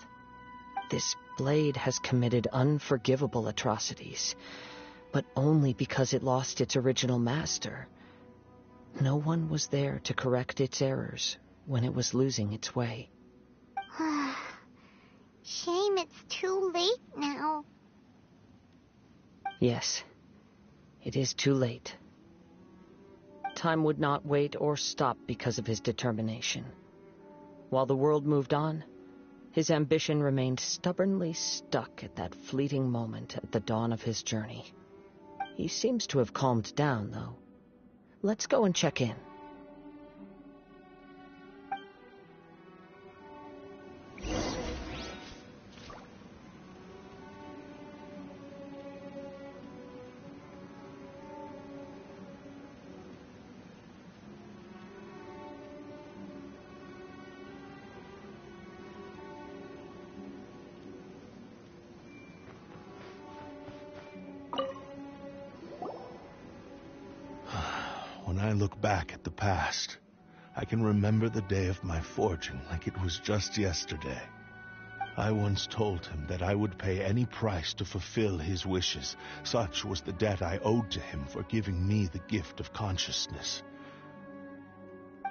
This blade has committed unforgivable atrocities, but only because it lost its original master. No one was there to correct its errors when it was losing its way. Shame it's too late now. Yes, it is too late. Time would not wait or stop because of his determination. While the world moved on, his ambition remained stubbornly stuck at that fleeting moment at the dawn of his journey. He seems to have calmed down, though. Let's go and check in. When I look back at the past, I can remember the day of my forging like it was just yesterday. I once told him that I would pay any price to fulfill his wishes. Such was the debt I owed to him for giving me the gift of consciousness.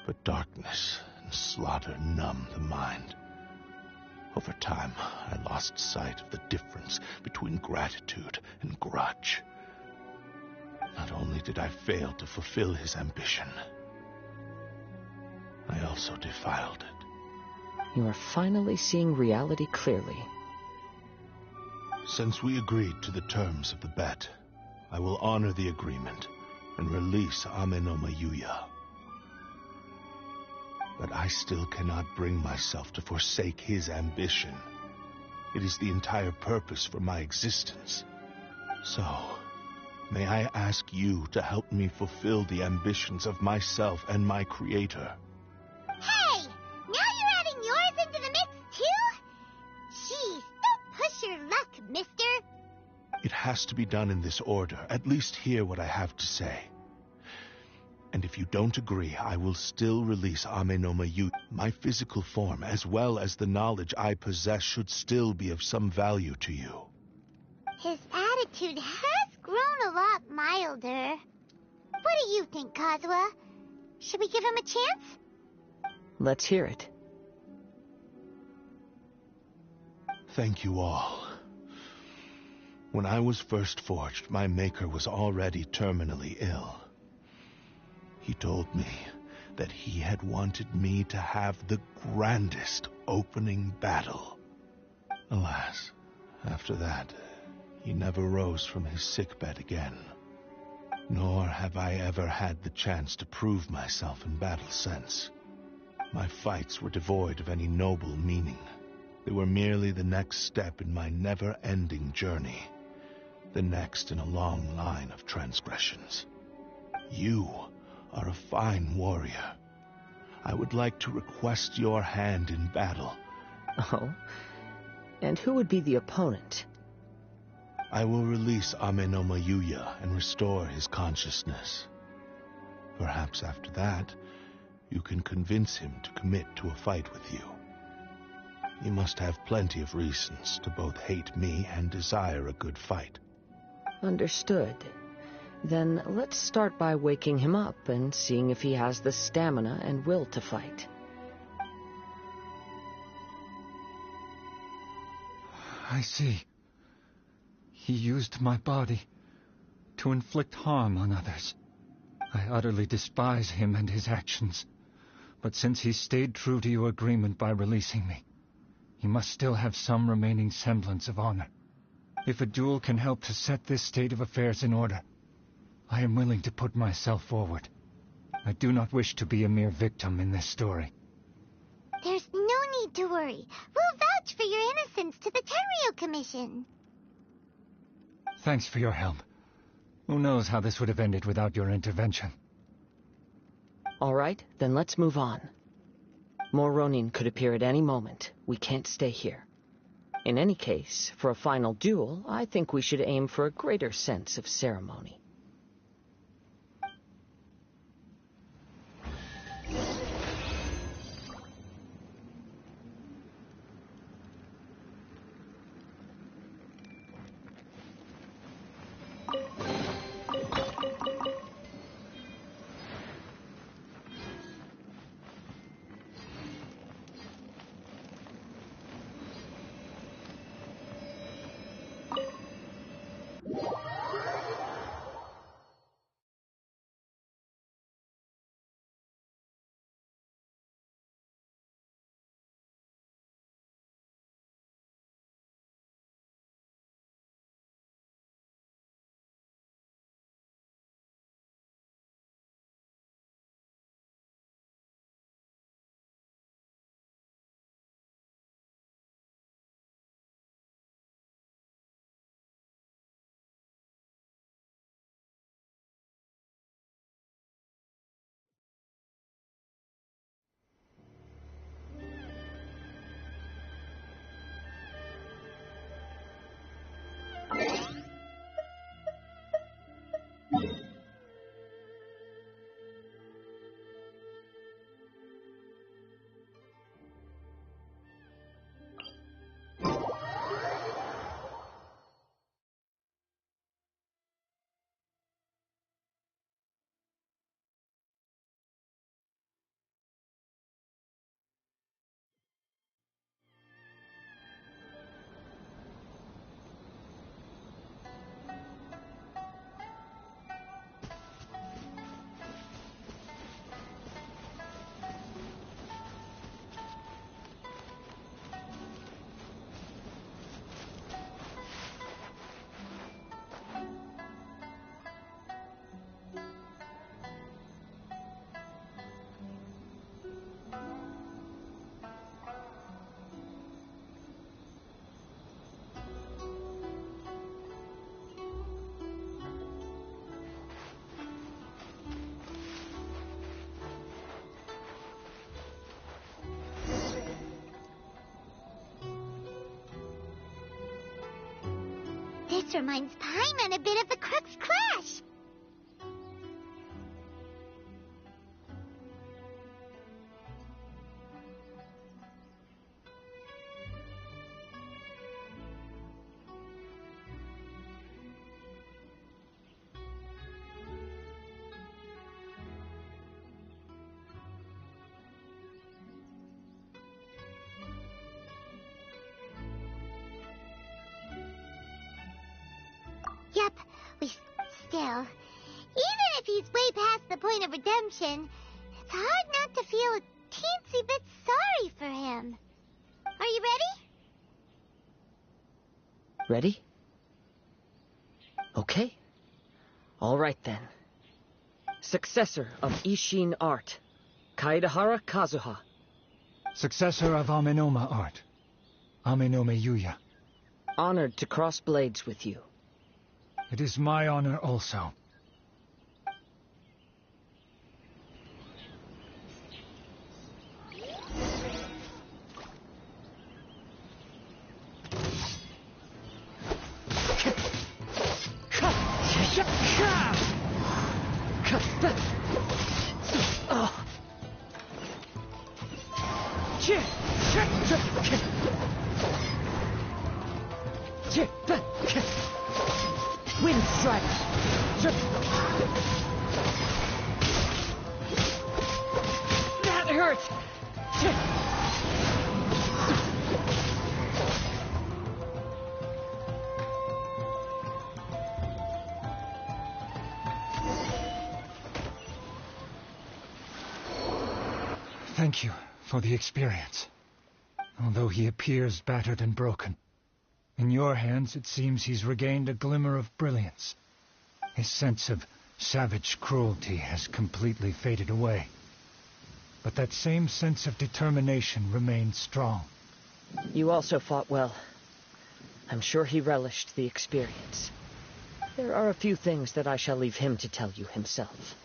But darkness and slaughter numb the mind. Over time, I lost sight of the difference between gratitude and grudge. Not only did I fail to fulfill his ambition, I also defiled it. You are finally seeing reality clearly. Since we agreed to the terms of the bet, I will honor the agreement and release Amenoma Yuya. But I still cannot bring myself to forsake his ambition. It is the entire purpose for my existence. So, may I ask you to help me fulfill the ambitions of myself and my creator? Hey! Now you're adding yours into the mix, too? Jeez, don't push your luck, mister. It has to be done in this order. At least hear what I have to say. And if you don't agree, I will still release Amenoma Yuya. My physical form, as well as the knowledge I possess, should still be of some value to you. His attitude has grown a lot milder. What do you think, Kazuha? Should we give him a chance? Let's hear it. Thank you all. When I was first forged, my maker was already terminally ill. He told me that he had wanted me to have the grandest opening battle. Alas, after that, he never rose from his sickbed again. Nor have I ever had the chance to prove myself in battle since. My fights were devoid of any noble meaning. They were merely the next step in my never-ending journey. The next in a long line of transgressions. You are a fine warrior. I would like to request your hand in battle. Oh? And who would be the opponent? I will release Amenoma Yuya and restore his consciousness. Perhaps after that, you can convince him to commit to a fight with you. You must have plenty of reasons to both hate me and desire a good fight. Understood. Then let's start by waking him up and seeing if he has the stamina and will to fight. I see. He used my body to inflict harm on others. I utterly despise him and his actions. But since he stayed true to your agreement by releasing me, he must still have some remaining semblance of honor. If a duel can help to set this state of affairs in order, I am willing to put myself forward. I do not wish to be a mere victim in this story. There's no need to worry. We'll vouch for your innocence to the Tenryo Commission. Thanks for your help. Who knows how this would have ended without your intervention. All right, then let's move on. More Ronin could appear at any moment. We can't stay here. In any case, for a final duel, I think we should aim for a greater sense of ceremony. reminds Paimon a bit of the Crux Crash. Yep, still, even if he's way past the point of redemption, it's hard not to feel a teensy bit sorry for him. Are you ready? Ready? Okay. All right then. Successor of Ishin art, Kaedahara Kazuha. Successor of Amenoma art, Amenome Yuya. Honored to cross blades with you. It is my honor also. Wind strike! That hurts! Thank you for the experience. Although he appears battered and broken, in your hands it seems he's regained a glimmer of brilliance. His sense of savage cruelty has completely faded away. But that same sense of determination remains strong. You also fought well. I'm sure he relished the experience. There are a few things that I shall leave him to tell you himself.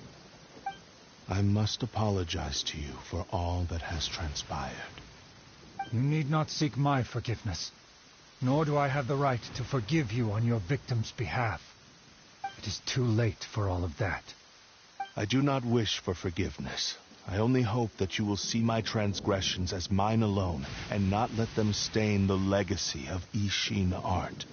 I must apologize to you for all that has transpired. You need not seek my forgiveness, nor do I have the right to forgive you on your victim's behalf. It is too late for all of that. I do not wish for forgiveness. I only hope that you will see my transgressions as mine alone, and not let them stain the legacy of Ishin art.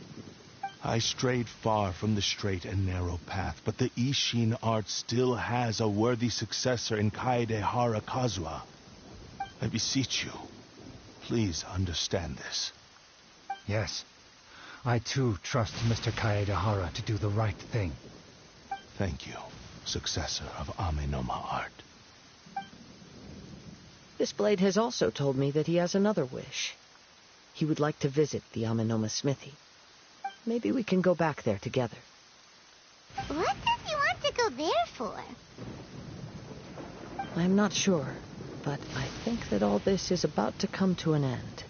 I strayed far from the straight and narrow path, but the Ishin art still has a worthy successor in Kaedahara Kazuha. I beseech you, please understand this. Yes, I too trust Mr. Kaedahara to do the right thing. Thank you, successor of Amenoma art. This blade has also told me that he has another wish. He would like to visit the Amenoma smithy. Maybe we can go back there together. What does he want to go there for? I'm not sure, but I think that all this is about to come to an end.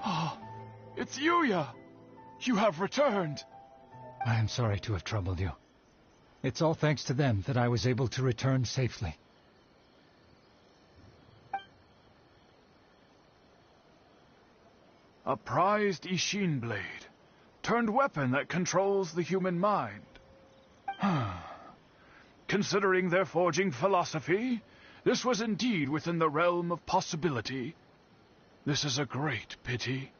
Ah, it's Yuya! You have returned! I am sorry to have troubled you. It's all thanks to them that I was able to return safely. A prized Ishin blade, turned weapon that controls the human mind. Considering their forging philosophy, this was indeed within the realm of possibility. This is a great pity.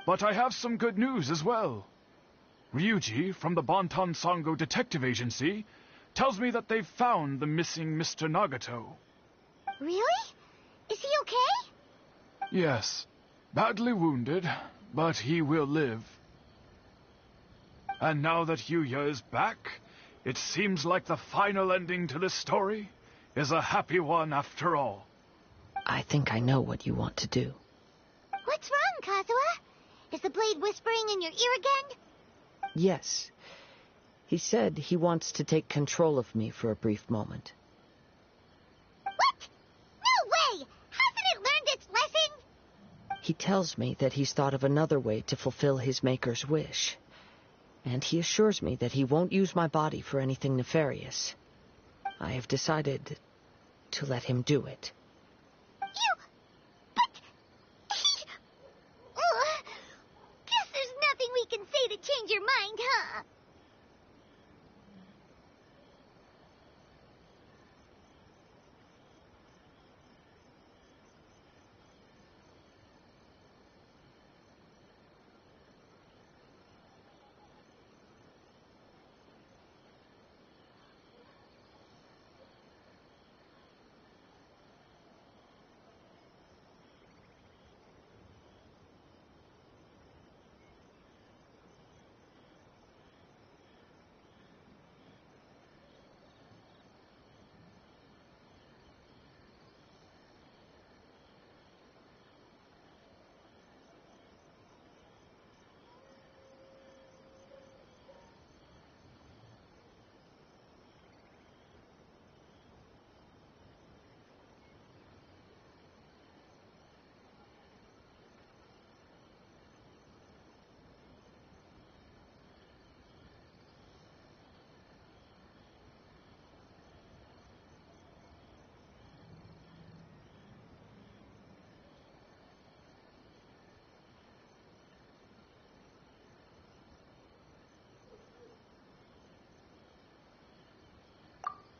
But I have some good news as well. Ryuji, from the Bonton Sango Detective Agency, tells me that they've found the missing Mr. Nagato. Really? Is he okay? Yes. Badly wounded, but he will live. And now that Yuya is back, it seems like the final ending to this story is a happy one after all. I think I know what you want to do. What's wrong, Kazuha? Is the blade whispering in your ear again? Yes. He said he wants to take control of me for a brief moment. What? No way! Hasn't it learned its lesson? He tells me that he's thought of another way to fulfill his maker's wish. And he assures me that he won't use my body for anything nefarious. I have decided to let him do it. Guess there's nothing we can say to change your mind, huh?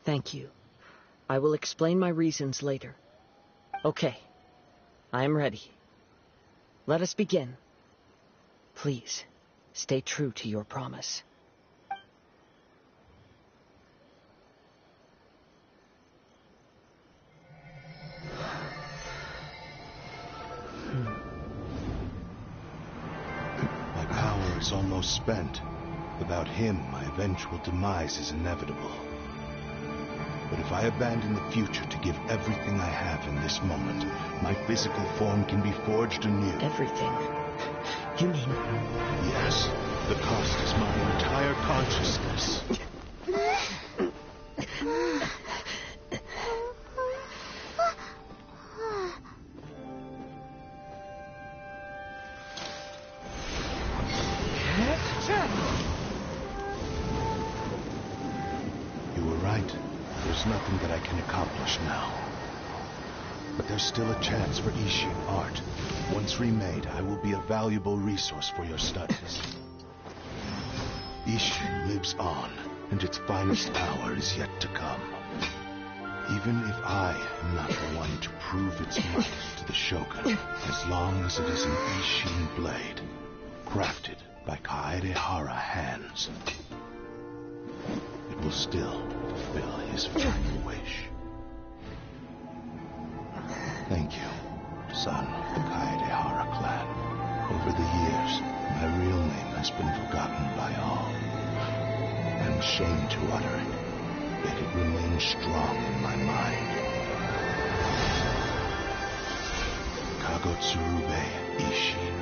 Thank you. I will explain my reasons later. Okay. I am ready. Let us begin. Please, stay true to your promise. My power is almost spent. Without him, my eventual demise is inevitable. But if I abandon the future to give everything I have in this moment, my physical form can be forged anew. Everything? You mean... Yes. The cost is my entire consciousness. You were right. There's nothing that I can accomplish now. But there's still a chance for Ishin art. Once remade, I will be a valuable resource for your studies. Ishin lives on, and its finest hour is yet to come. Even if I am not the one to prove its might to the Shogun, as long as it is an Ishin blade, crafted by Kaedehara hands, it will still fulfill his very wish. Thank you, son of the Kaedehara clan. Over the years, my real name has been forgotten by all. I'm ashamed to utter it, yet it remains strong in my mind. Kagotsurube Ishin.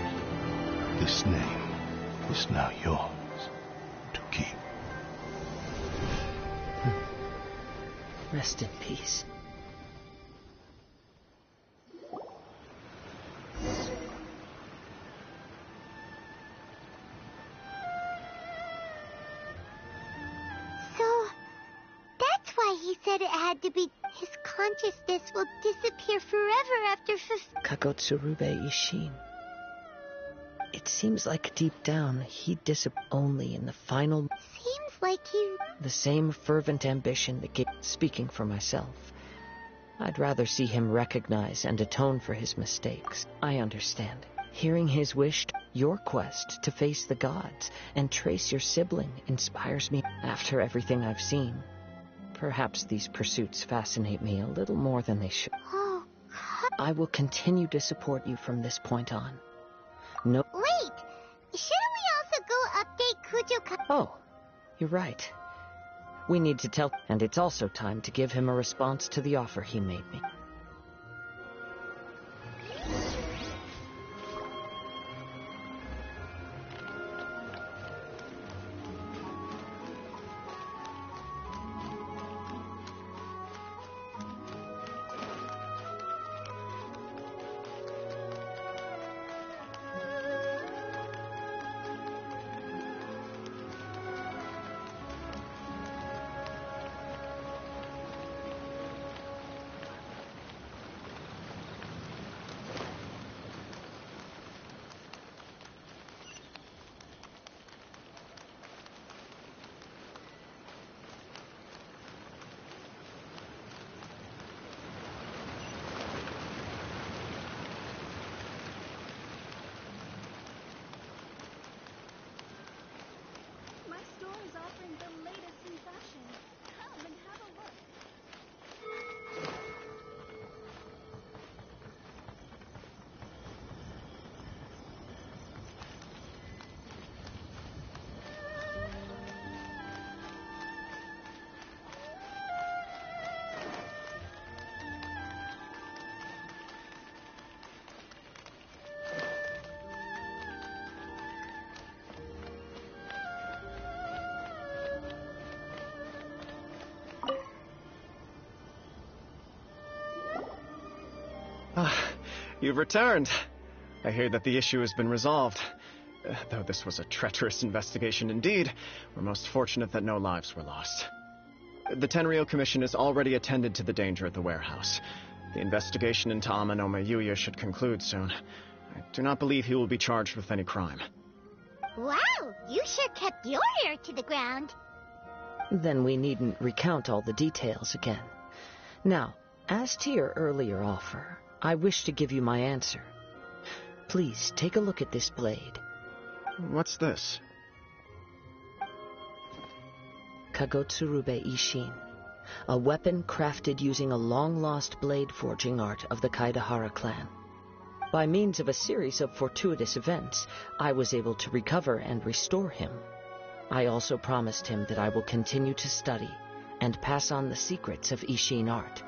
This name is now yours to keep. Rest in peace. said it had to be. His consciousness will disappear forever after Kagotsurube Ishin. It seems like deep down he disappeared only in the final... Seems like you... The same fervent ambition that gave... Speaking for myself, I'd rather see him recognize and atone for his mistakes. I understand. Hearing his wish, your quest to face the gods and trace your sibling inspires me. After everything I've seen, perhaps these pursuits fascinate me a little more than they should. Oh, I will continue to support you from this point on. No. Wait! Shouldn't we also go update Kujo? Oh, you're right. We need to tell... And it's also time to give him a response to the offer he made me. You've returned. I hear that the issue has been resolved. Though this was a treacherous investigation indeed, we're most fortunate that no lives were lost. The Tenryou Commission has already attended to the danger at the warehouse. The investigation into Amanome Yuya should conclude soon. I do not believe he will be charged with any crime. Wow, you sure kept your ear to the ground. Then we needn't recount all the details again. Now, as to your earlier offer, I wish to give you my answer. Please take a look at this blade. What's this? Kagotsurube Ishin, a weapon crafted using a long-lost blade forging art of the Kaidahara clan. By means of a series of fortuitous events, I was able to recover and restore him. I also promised him that I will continue to study and pass on the secrets of Ishin art.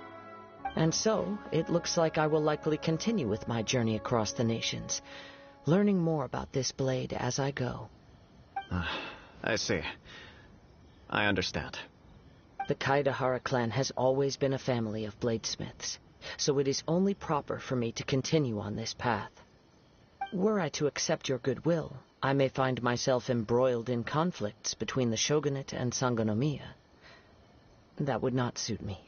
And so, it looks like I will likely continue with my journey across the nations, learning more about this blade as I go. I see. I understand. The Kaidahara clan has always been a family of bladesmiths, so it is only proper for me to continue on this path. Were I to accept your goodwill, I may find myself embroiled in conflicts between the shogunate and Sangonomiya. That would not suit me.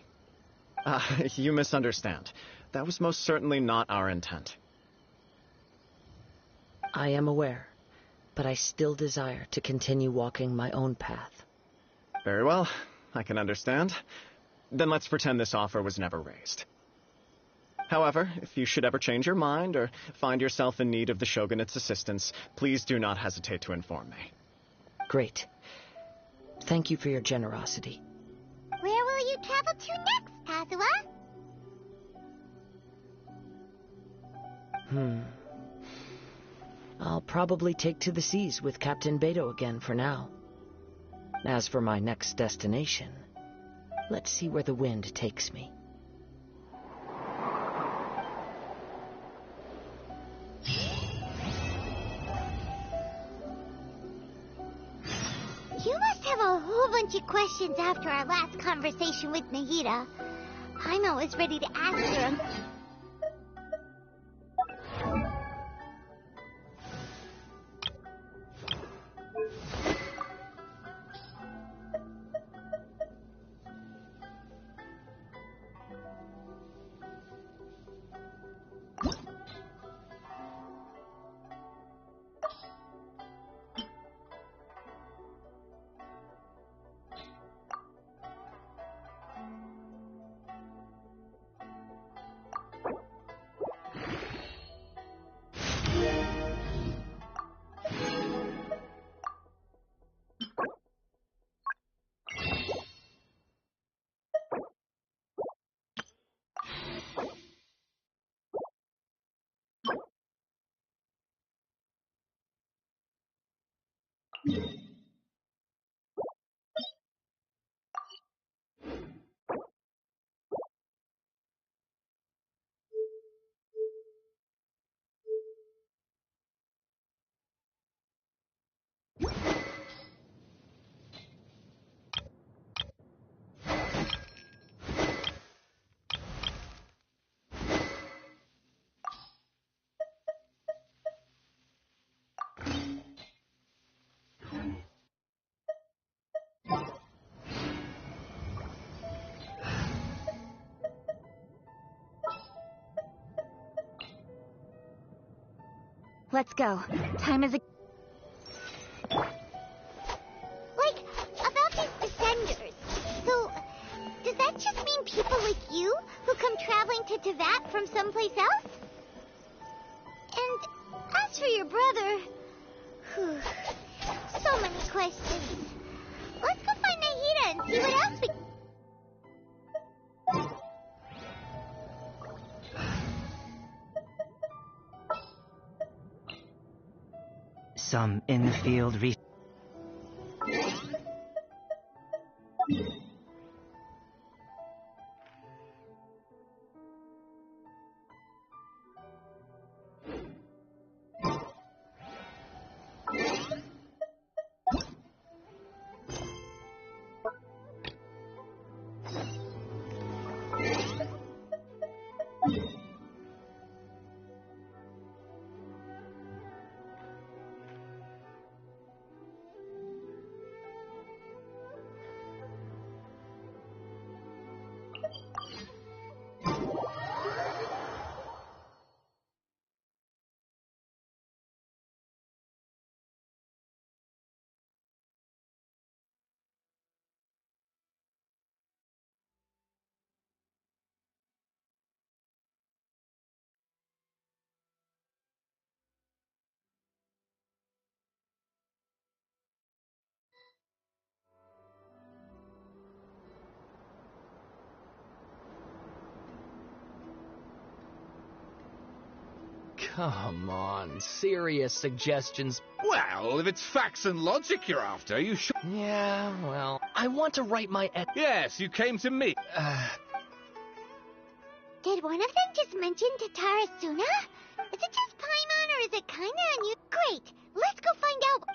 You misunderstand. That was most certainly not our intent. I am aware, but I still desire to continue walking my own path. Very well, I can understand. Then let's pretend this offer was never raised. However, if you should ever change your mind or find yourself in need of the Shogunate's assistance, please do not hesitate to inform me. Great. Thank you for your generosity. Where will you travel to next, Kazuha? I'll probably take to the seas with Captain Beto again for now. As for my next destination, let's see where the wind takes me. You must have a whole bunch of questions after our last conversation with Nahida. I'm always ready to ask her. Let's go. Time is a... Like, about these descenders. So, does that just mean people like you who come traveling to Teyvat from someplace else? And as for your brother... Whew, so many questions. Let's go find Nahida and see what else we... Some in-the-field research. Come on, serious suggestions. Well, if it's facts and logic you're after, you should... Yeah, well, I want to write my... Yes, you came to me. Did one of them just mention Tatarasuna? Is it just Paimon or is it kinda unusual? Great, let's go find out.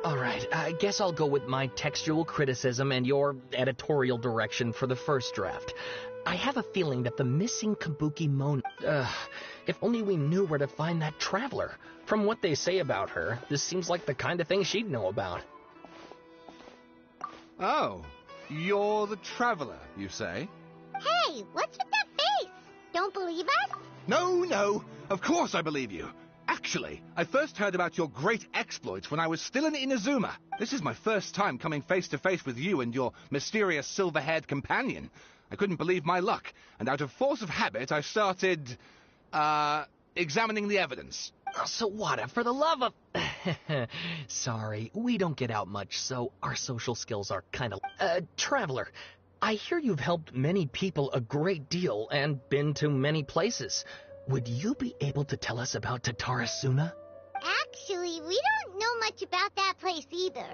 Alright, I guess I'll go with my textual criticism and your editorial direction for the first draft. I have a feeling that the missing Kabuki Mon... if only we knew where to find that traveler. From what they say about her, this seems like the kind of thing she'd know about. Oh, you're the traveler, you say? Hey, what's with that face? Don't believe us? No, of course I believe you. Actually, I first heard about your great exploits when I was still in Inazuma. This is my first time coming face to face with you and your mysterious silver-haired companion. I couldn't believe my luck, and out of force of habit, I started, examining the evidence. Sawada, for the love of... Sorry, we don't get out much, so our social skills are kind of... Traveler, I hear you've helped many people a great deal and been to many places. Would you be able to tell us about Tatarasuna? Actually, we don't know much about that place either.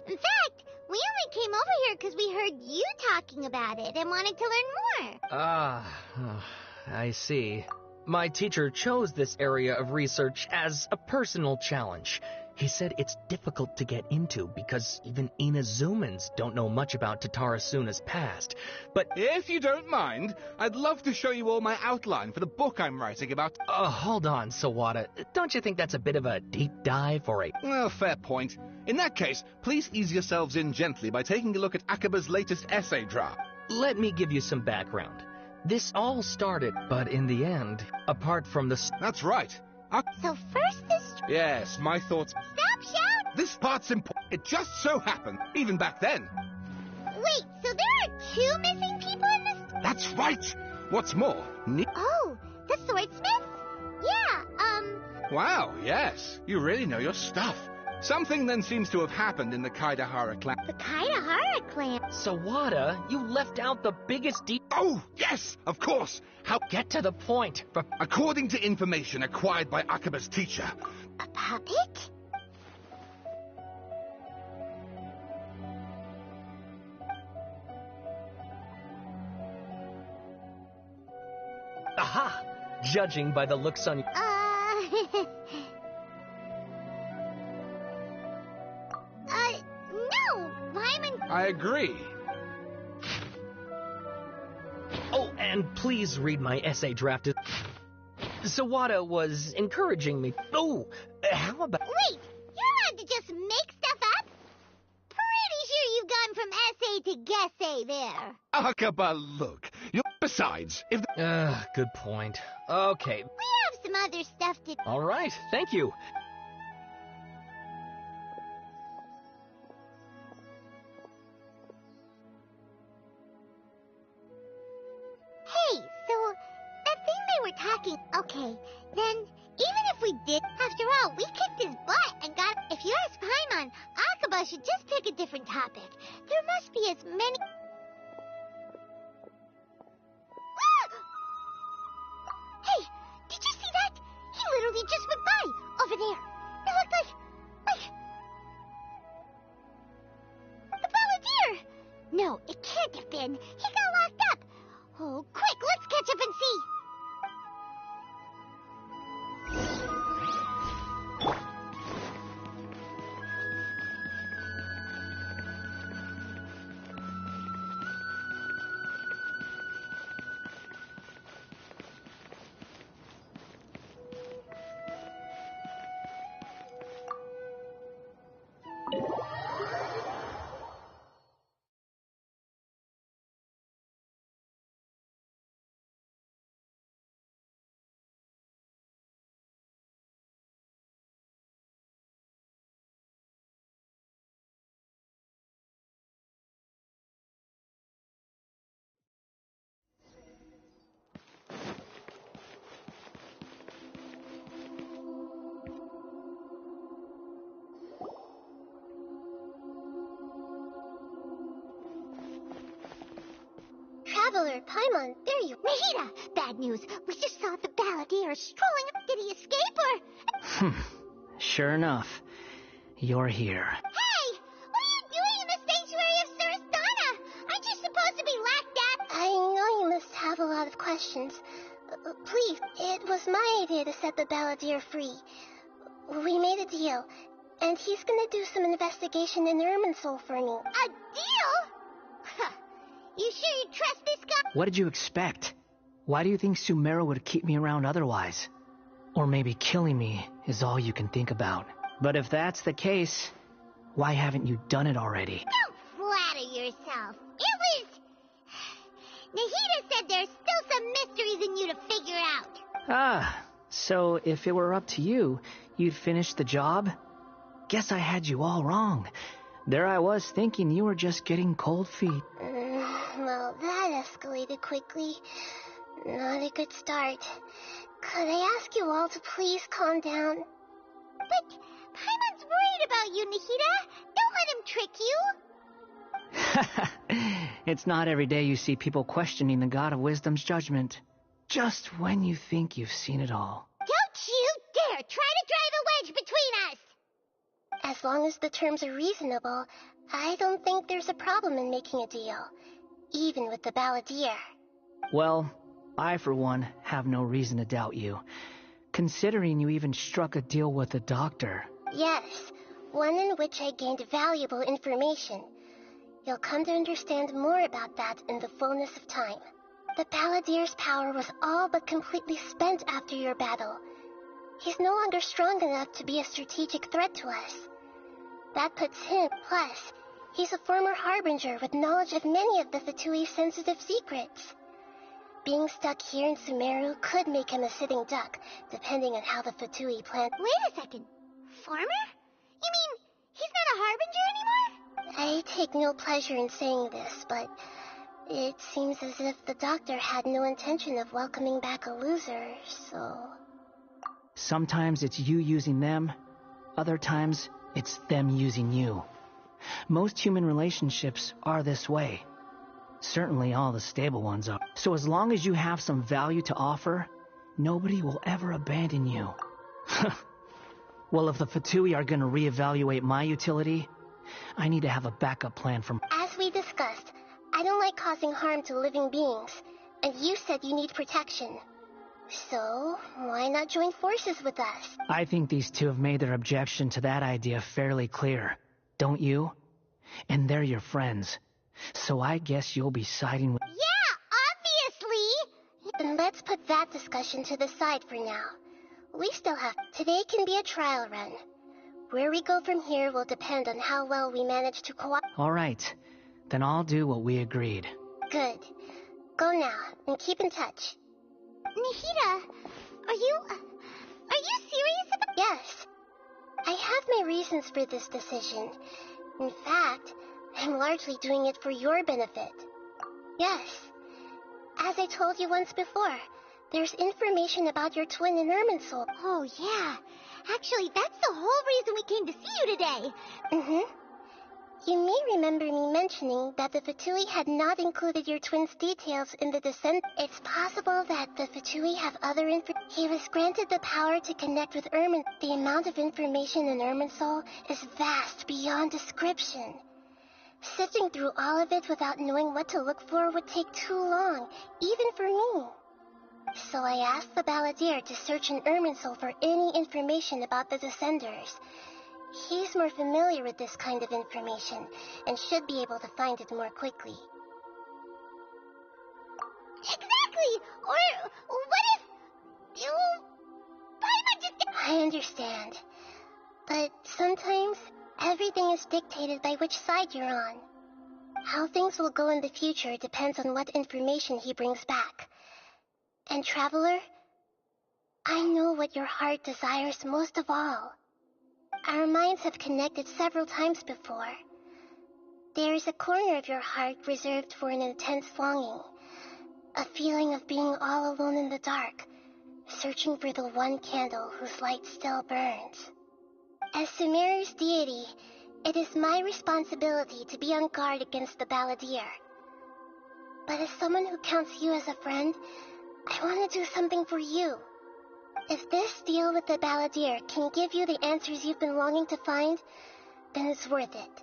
In fact, we only came over here because we heard you talking about it and wanted to learn more. I see. My teacher chose this area of research as a personal challenge. He said it's difficult to get into because even Inazumans don't know much about Tatarasuna's past. But if you don't mind, I'd love to show you all my outline for the book I'm writing about. Hold on, Sawada. Don't you think that's a bit of a deep dive or a... Well, fair point. In that case, please ease yourselves in gently by taking a look at Akaba's latest essay draft. Let me give you some background. This all started, but in the end, apart from the... That's right. So first this... Yes, my thoughts... Stop shouting! This part's important. It just so happened, even back then. Wait, so there are 2 missing people in this... That's right! What's more... Oh, the swordsmith? Yeah, Wow, yes. You really know your stuff. Something then seems to have happened in the Kaidahara clan. The Kaidahara clan? Sawada, you left out the biggest Oh, yes, of course. How? Get to the point. According to information acquired by Akaba's teacher. A puppet? Aha! Judging by the looks on... No, Paimon... I agree. Oh, and please read my essay draft. Sawada was encouraging me. Oh, how about... Wait, you're allowed to just make stuff up? Pretty sure you've gone from essay to guessay there. Akaba, look. Besides, if... good point. Okay. We have some other stuff to... All right, thank you. Hey, so that thing they were talking... Okay, then, even if we did, after all, we kicked his butt and got... If you ask Paimon, Akaba should just pick a different topic. There must be as many... Hey, did you see that? He literally just went by, over there. It looked like... the Balladeer! No, it can't have been. He got locked up. Oh, quick, let's catch up and see. Traveler, Paimon, there you... Nahida! Bad news. We just saw the Balladeer strolling up. Did he escape or... Sure enough. You're here. Hey! What are you doing in the sanctuary of Surastana? Aren't you supposed to be locked up? I know you must have a lot of questions. Please, it was my idea to set the Balladeer free. We made a deal, and he's gonna do some investigation in Irminsul for me. A deal? You sure you trust this guy? What did you expect? Why do you think Sumeru would keep me around otherwise? Or maybe killing me is all you can think about. But if that's the case, why haven't you done it already? Don't flatter yourself. It was... Nahida said there's still some mysteries in you to figure out. Ah, so if it were up to you, you'd finish the job? Guess I had you all wrong. There I was thinking you were just getting cold feet. Well, that escalated quickly. Not a good start. Could I ask you all to please calm down? But Paimon's worried about you, Nahida. Don't let him trick you. It's not every day you see people questioning the God of Wisdom's judgment. Just when you think you've seen it all. Don't you dare try to drive a wedge between us! As long as the terms are reasonable, I don't think there's a problem in making a deal. Even with the Balladeer. Well, I, for one, have no reason to doubt you. Considering you even struck a deal with the doctor. Yes, one in which I gained valuable information. You'll come to understand more about that in the fullness of time. The Balladeer's power was all but completely spent after your battle. He's no longer strong enough to be a strategic threat to us. That puts him, plus, he's a former harbinger with knowledge of many of the Fatui's sensitive secrets. Being stuck here in Sumeru could make him a sitting duck, depending on how the Fatui plan... Wait a second. Former? You mean he's not a harbinger anymore? I take no pleasure in saying this, but it seems as if the doctor had no intention of welcoming back a loser, so... Sometimes it's you using them. Other times, It's them using you. Most human relationships are this way. Certainly all the stable ones are. So as long as you have some value to offer, nobody will ever abandon you. Well, if the Fatui are gonna reevaluate my utility, I need to have a backup plan for... As we discussed, I don't like causing harm to living beings, and you said you need protection. So, why not join forces with us? I think these two have made their objection to that idea fairly clear, don't you? And they're your friends, so I guess you'll be siding with... Yeah, obviously! Then let's put that discussion to the side for now. We still have... Today can be a trial run. Where we go from here will depend on how well we manage to All right, then I'll do what we agreed. Good. Go now, and keep in touch. Nihira, are you serious about... Yes. I have my reasons for this decision. In fact, I'm largely doing it for your benefit. Yes. As I told you once before, there's information about your twin in Irminsul. Oh, yeah. Actually, that's the whole reason we came to see you today. Mm-hmm. You may remember me mentioning that the Fatui had not included your twin's details in the descent. It's possible that the Fatui have other He was granted the power to connect with Irmin. The amount of information in Irminsul is vast beyond description. Sifting through all of it without knowing what to look for would take too long, even for me. So I asked the Balladeer to search in Irminsul for any information about the Descenders. He's more familiar with this kind of information, and should be able to find it more quickly. Exactly! Or what if... Paimon just... I understand. But sometimes, everything is dictated by which side you're on. How things will go in the future depends on what information he brings back. And Traveler, I know what your heart desires most of all. Our minds have connected several times before. There is a corner of your heart reserved for an intense longing, a feeling of being all alone in the dark, searching for the one candle whose light still burns. As Sumeru's deity, it is my responsibility to be on guard against the Balladeer. But as someone who counts you as a friend, I want to do something for you. If this deal with the Balladeer can give you the answers you've been longing to find, then it's worth it.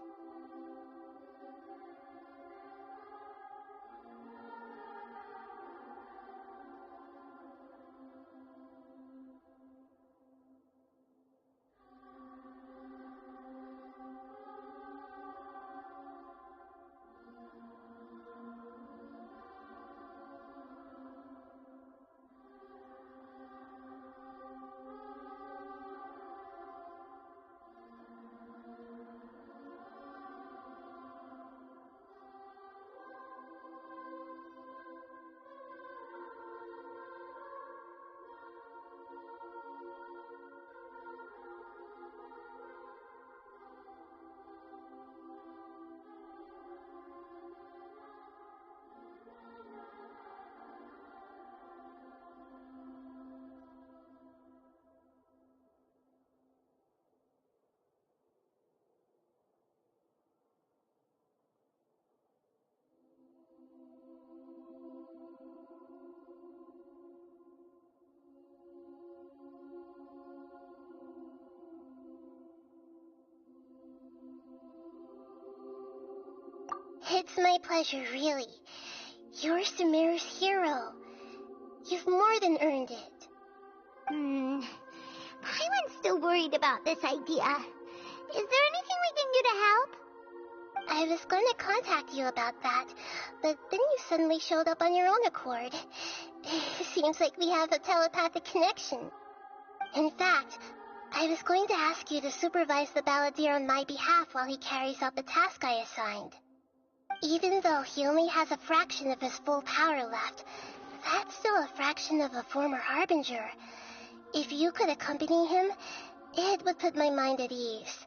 It's my pleasure, really. You're Sumeru's hero. You've more than earned it. Paimon's still worried about this idea. Is there anything we can do to help? I was going to contact you about that, but then you suddenly showed up on your own accord. Seems like we have a telepathic connection. In fact, I was going to ask you to supervise the Balladeer on my behalf while he carries out the task I assigned. Even though he only has a fraction of his full power left, that's still a fraction of a former Harbinger. If you could accompany him, it would put my mind at ease.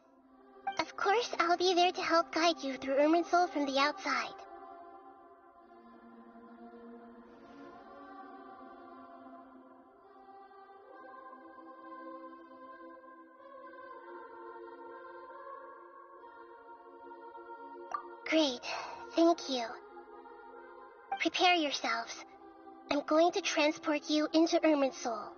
Of course, I'll be there to help guide you through Irminsul from the outside. Great. Thank you. Prepare yourselves. I'm going to transport you into Irminsul.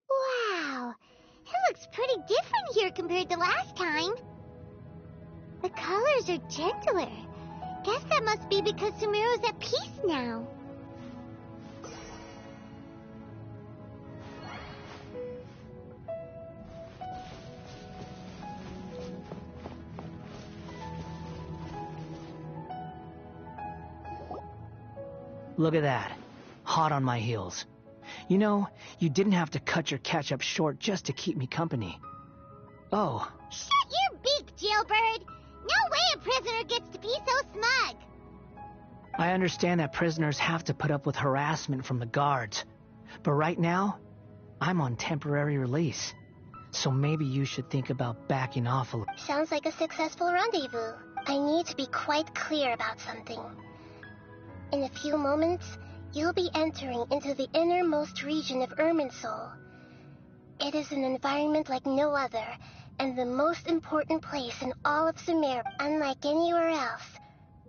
Wow, it looks pretty different here compared to last time. The colors are gentler. Guess that must be because Sumeru's at peace now. Look at that. Hot on my heels. You know, you didn't have to cut your catch-up short just to keep me company. Oh. Shut your beak, jailbird! No way a prisoner gets to be so smug! I understand that prisoners have to put up with harassment from the guards. But right now, I'm on temporary release. So maybe you should think about backing off a little. Sounds like a successful rendezvous. I need to be quite clear about something. In a few moments, you'll be entering into the innermost region of Irminsul. It is an environment like no other, and the most important place in all of Sumeru. Unlike anywhere else,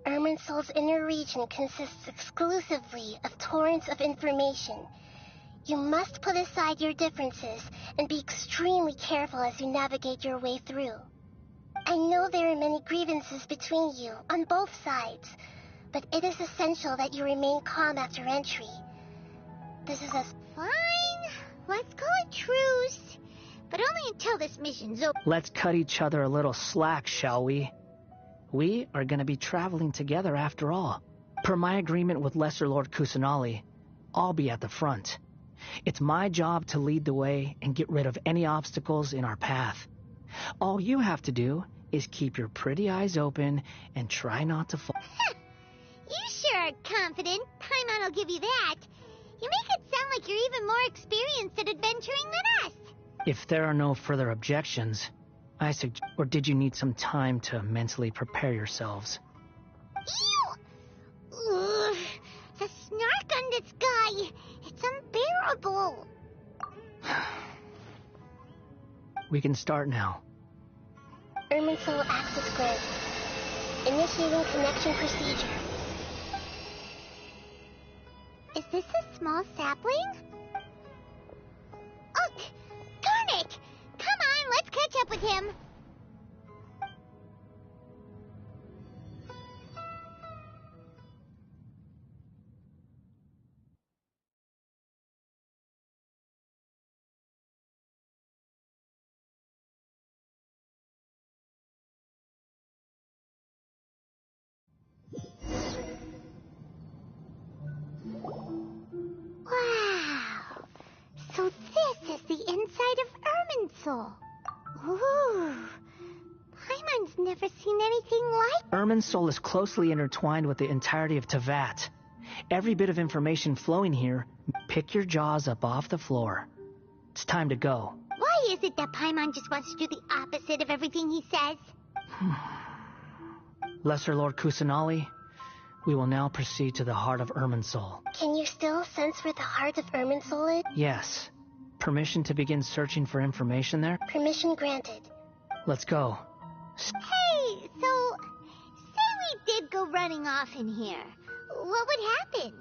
Irminsul's inner region consists exclusively of torrents of information. You must put aside your differences and be extremely careful as you navigate your way through. I know there are many grievances between you, on both sides, but it is essential that you remain calm after entry. This is a... Fine, let's call it truce. But only until this mission's over. Let's cut each other a little slack, shall we? We are going to be traveling together after all. Per my agreement with Lesser Lord Kusanali, I'll be at the front. It's my job to lead the way and get rid of any obstacles in our path. All you have to do is keep your pretty eyes open and try not to fall. You sure are confident. Paimon will give you that. You make it sound like you're even more experienced at adventuring than us. If there are no further objections, I suggest... Or did you need some time to mentally prepare yourselves? Ew! Ugh, the snark on this guy. It's unbearable. We can start now. Irminsul access granted. Initiating connection procedure. Is this a small sapling? Oh, darn it! Come on, let's catch up with him. Wow! So this is the inside of Irminsul. Ooh! Paimon's never seen anything like... Irminsul is closely intertwined with the entirety of Teyvat. Every bit of information flowing here, pick your jaws up off the floor. It's time to go. Why is it that Paimon just wants to do the opposite of everything he says? Lesser Lord Kusanali, we will now proceed to the heart of Irminsul. Can you still sense where the heart of Irminsul is? Yes. Permission to begin searching for information there? Permission granted. Let's go. Hey, so... say we did go running off in here. What would happen?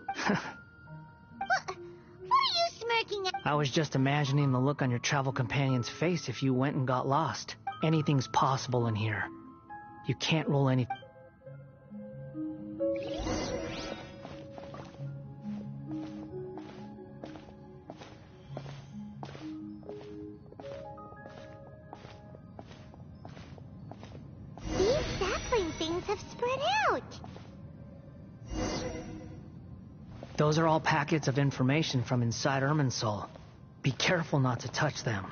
What are you smirking at? I was just imagining the look on your travel companion's face if you went and got lost. Anything's possible in here. You can't roll any... These sapling things have spread out. Those are all packets of information from inside Irminsul. Be careful not to touch them.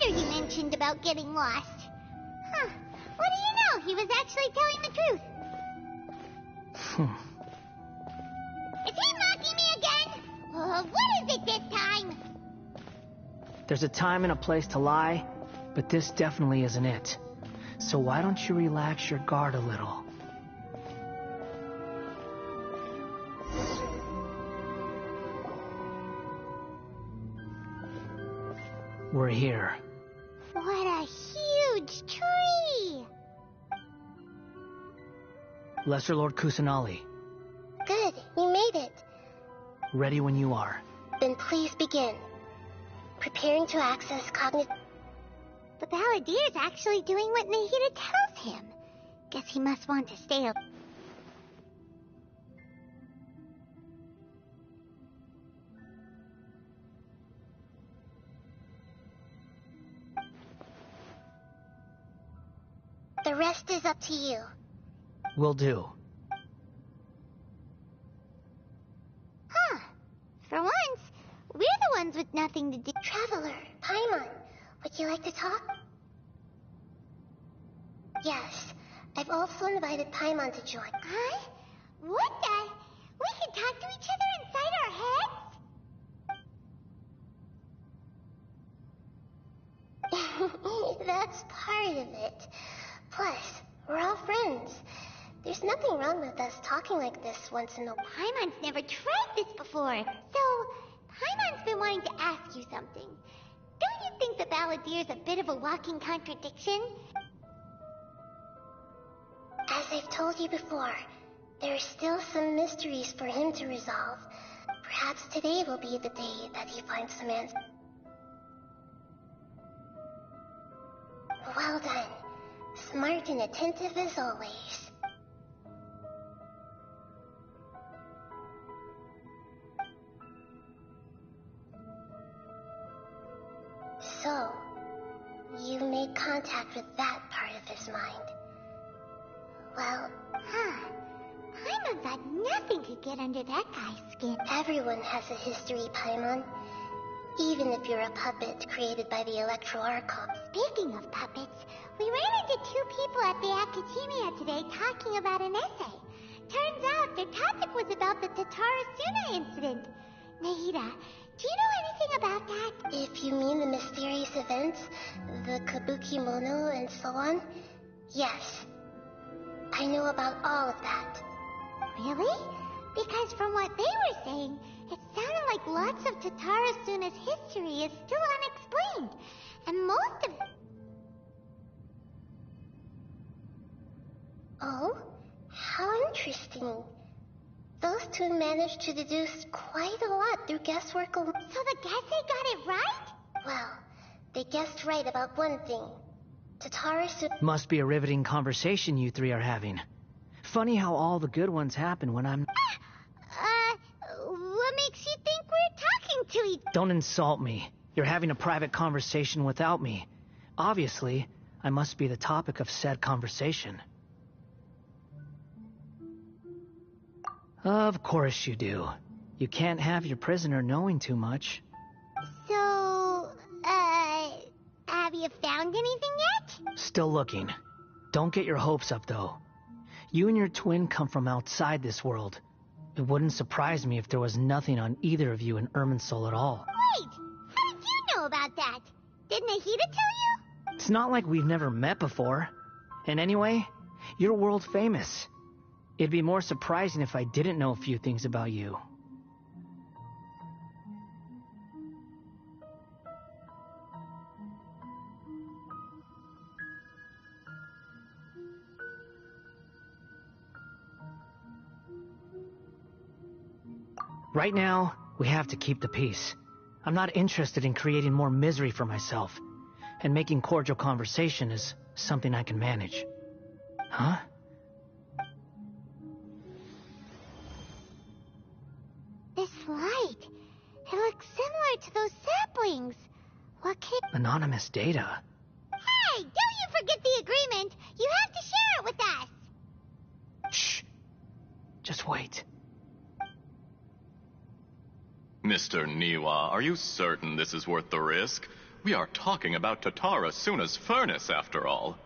wonder you mentioned about getting lost. Huh. What do you know? He was actually telling the truth. Is he mocking me again? What is it this time? There's a time and a place to lie, but this definitely isn't it. So why don't you relax your guard a little? We're here. What a huge tree! Lesser Lord Kusanali, Good, you made it. ready when you are. Then please begin. Preparing to access cognitive... The Balladeer's actually doing what Nahida tells him. Guess he must want to stay up. The rest is up to you. Will do. Huh. For once, we're the ones with nothing to do. Traveler, Paimon, would you like to talk? Yes, I've also invited Paimon to join. Huh? What the? We can talk to each other inside our heads? That's part of it. Plus, we're all friends. There's nothing wrong with us talking like this once in a while. Paimon's never tried this before. So, Paimon's been wanting to ask you something. Don't you think the Balladeer's a bit of a walking contradiction? As I've told you before, there are still some mysteries for him to resolve. Perhaps today will be the day that he finds some answers. Well done. Smart and attentive as always. So, you made contact with that part of his mind. Well, Paimon thought nothing could get under that guy's skin. Everyone has a history, Paimon. Even if you're a puppet created by the Electro Archon. Speaking of puppets, we ran into two people at the Academia today talking about an essay. Turns out their topic was about the Tatarasuna incident. Nahida, do you know anything about that? If you mean the mysterious events, the Kabuki Mono and so on, yes. I know about all of that. Really? Because from what they were saying, it sounded like lots of Tatarasuna's history is still unexplained. And most of... Oh? How interesting. Those two managed to deduce quite a lot through guesswork alone. So the Gesse got it right? Well, they guessed right about one thing. Tatarasuna... Must be a riveting conversation you three are having. Funny how all the good ones happen when I'm... What makes you think we're talking to each... Don't insult me. You're having a private conversation without me. Obviously, I must be the topic of said conversation. Of course you do. You can't have your prisoner knowing too much. So, have you found anything yet? Still looking. Don't get your hopes up, though. You and your twin come from outside this world. It wouldn't surprise me if there was nothing on either of you in Irminsul at all. Wait! How did you know about that? Did Nahida tell you? It's not like we've never met before. And anyway, you're world famous. It'd be more surprising if I didn't know a few things about you. Right now, we have to keep the peace. I'm not interested in creating more misery for myself. And making cordial conversation is something I can manage. Huh? This light. It looks similar to those saplings. What can... Anonymous data. Hey, don't you forget the agreement. You have to share it with us. Shh. Just wait. Mr. Niwa, are you certain this is worth the risk? We are talking about Tatara Suna's furnace, after all.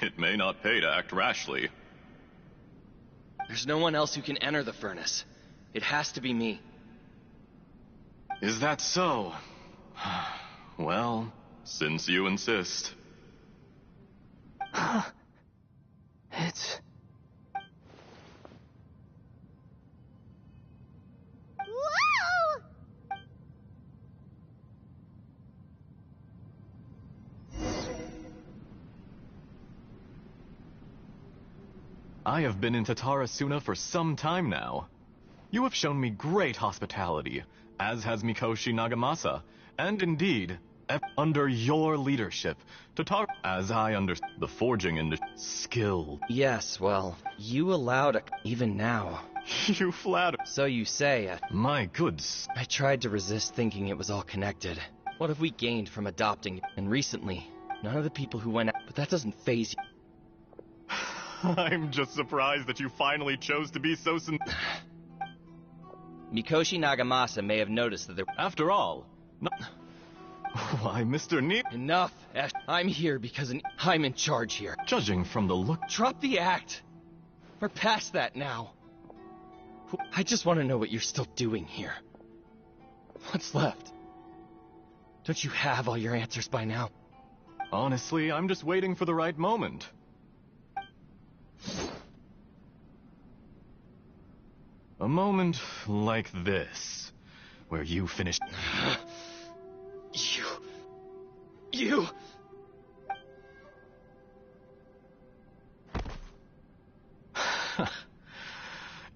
It may not pay to act rashly. There's no one else who can enter the furnace. It has to be me. Is that so? Well, since you insist. It's... Whoa! I have been in Tatara Suna for some time now. You have shown me great hospitality, as has Mikoshi Nagamasa, and indeed, under your leadership, Tatara, as I understand, the forging industry, skill. Yes, well, you allowed it, even now. You flatter. So you say. My goods. I tried to resist thinking it was all connected. What have we gained from adopting? And recently, none of the people who went out, but that doesn't faze you. I'm just surprised that you finally chose to be so Mikoshi Nagamasa may have noticed that there... After all, why, Mr. Ne... Enough, Ash. I'm here because I'm in charge here. Judging from the look... Drop the act. We're past that now. I just want to know what you're still doing here. What's left? Don't you have all your answers by now? Honestly, I'm just waiting for the right moment. A moment like this, where you finished... You...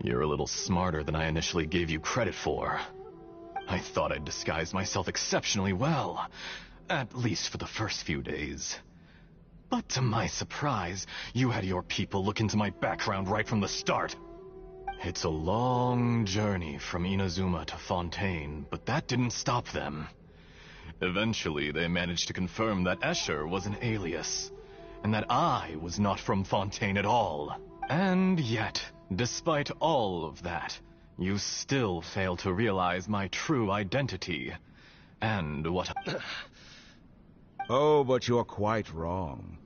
You're a little smarter than I initially gave you credit for. I thought I'd disguised myself exceptionally well, at least for the first few days. But to my surprise, you had your people look into my background right from the start. It's a long journey from Inazuma to Fontaine, but that didn't stop them. Eventually, they managed to confirm that Escher was an alias, and that I was not from Fontaine at all. And yet, despite all of that, you still fail to realize my true identity. And what... Oh, but you're quite wrong.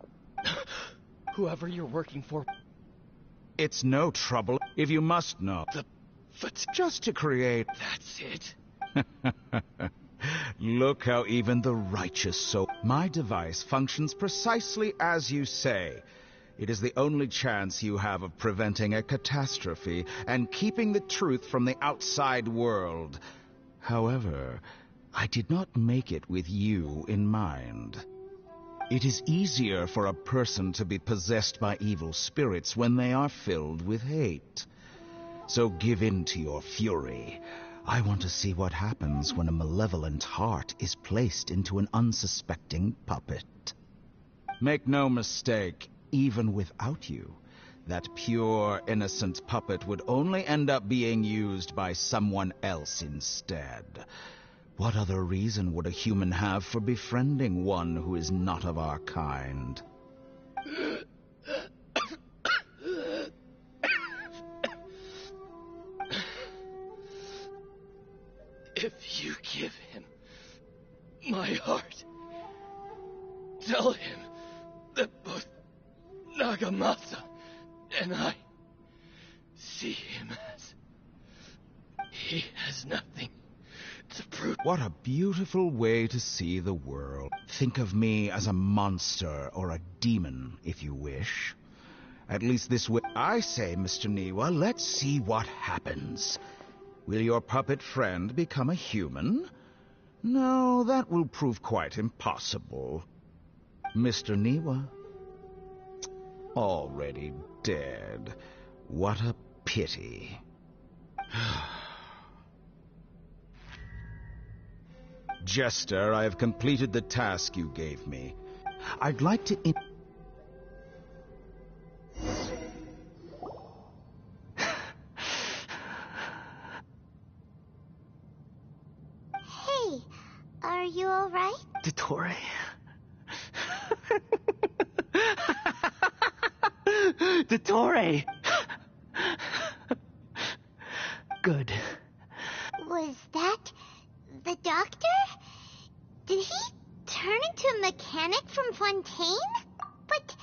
Whoever you're working for... It's no trouble if you must know. Just to create... That's it. Look how even the righteous so... My device functions precisely as you say. It is the only chance you have of preventing a catastrophe and keeping the truth from the outside world. However, I did not make it with you in mind. It is easier for a person to be possessed by evil spirits when they are filled with hate. So give in to your fury. I want to see what happens when a malevolent heart is placed into an unsuspecting puppet. Make no mistake, even without you, that pure, innocent puppet would only end up being used by someone else instead. What other reason would a human have for befriending one who is not of our kind? If you give him my heart, tell him that both Nagamasa and I see him as he has nothing to prove. What a beautiful way to see the world. Think of me as a monster or a demon, if you wish. At least this way. I say, Mr. Niwa, let's see what happens. Will your puppet friend become a human? No, that will prove quite impossible. Mr. Niwa? Already dead. What a pity. Jester, I have completed the task you gave me. I'd like to... Hey, are you alright? Dottore. Dottore! Good. Was that the doctor? Did he turn turn into a mechanic from Fontaine? But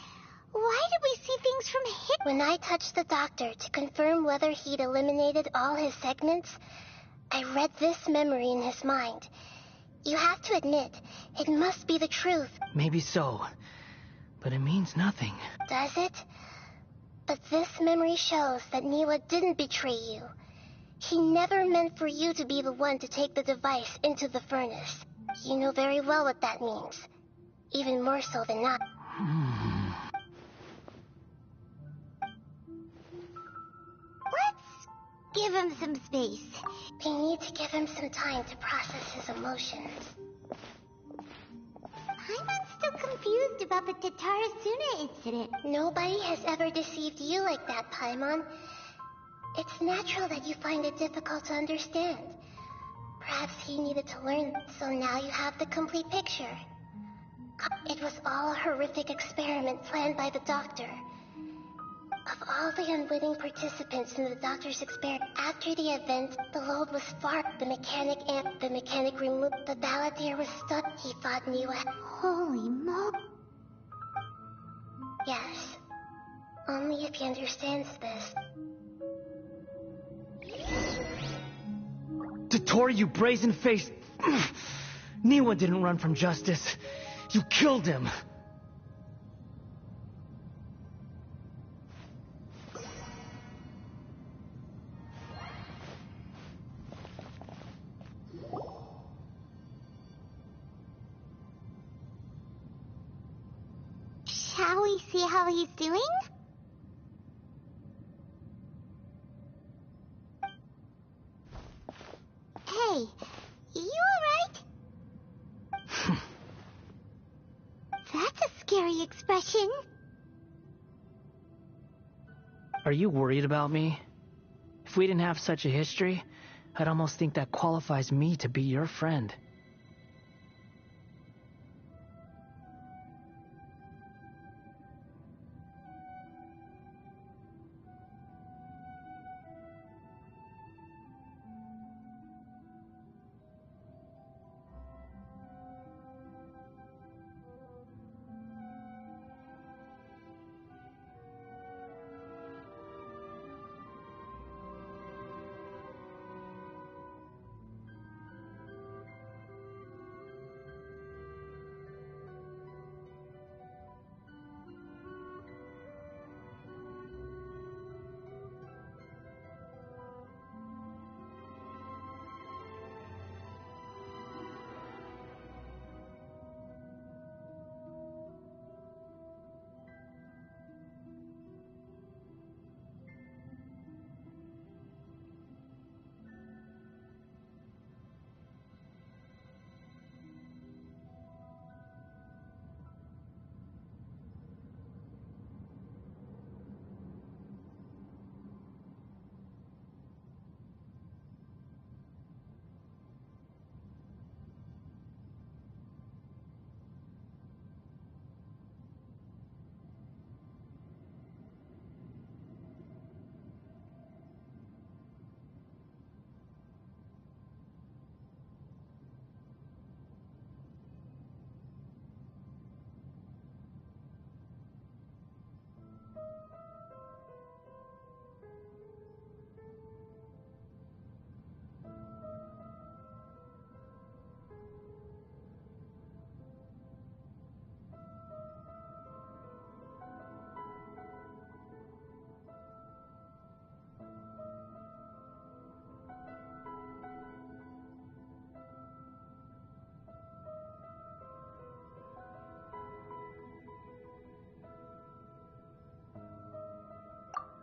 why did we see things from him? When I touched the doctor to confirm whether he'd eliminated all his segments, I read this memory in his mind. You have to admit, it must be the truth. Maybe so, but it means nothing. Does it? But this memory shows that Niwa didn't betray you. He never meant for you to be the one to take the device into the furnace. You know very well what that means. Even more so than I. Let's give him some space. We need to give him some time to process his emotions. I'm still confused about the Tatarasuna incident. Nobody has ever deceived you like that, Paimon. It's natural that you find it difficult to understand. Perhaps he needed to learn, so now you have the complete picture. It was all a horrific experiment planned by the doctor. Of all the unwitting participants in the doctor's experiment, after the event, the load was far. The mechanic removed. The balladeer was stuck. He fought Niwa. Holy mo... Yes. Only if he understands this. Tottori, you brazen-faced... Niwa didn't run from justice. You killed him. Shall we see how he's doing? Hey, you alright? That's a scary expression. Are you worried about me? If we didn't have such a history, I'd almost think that qualifies me to be your friend.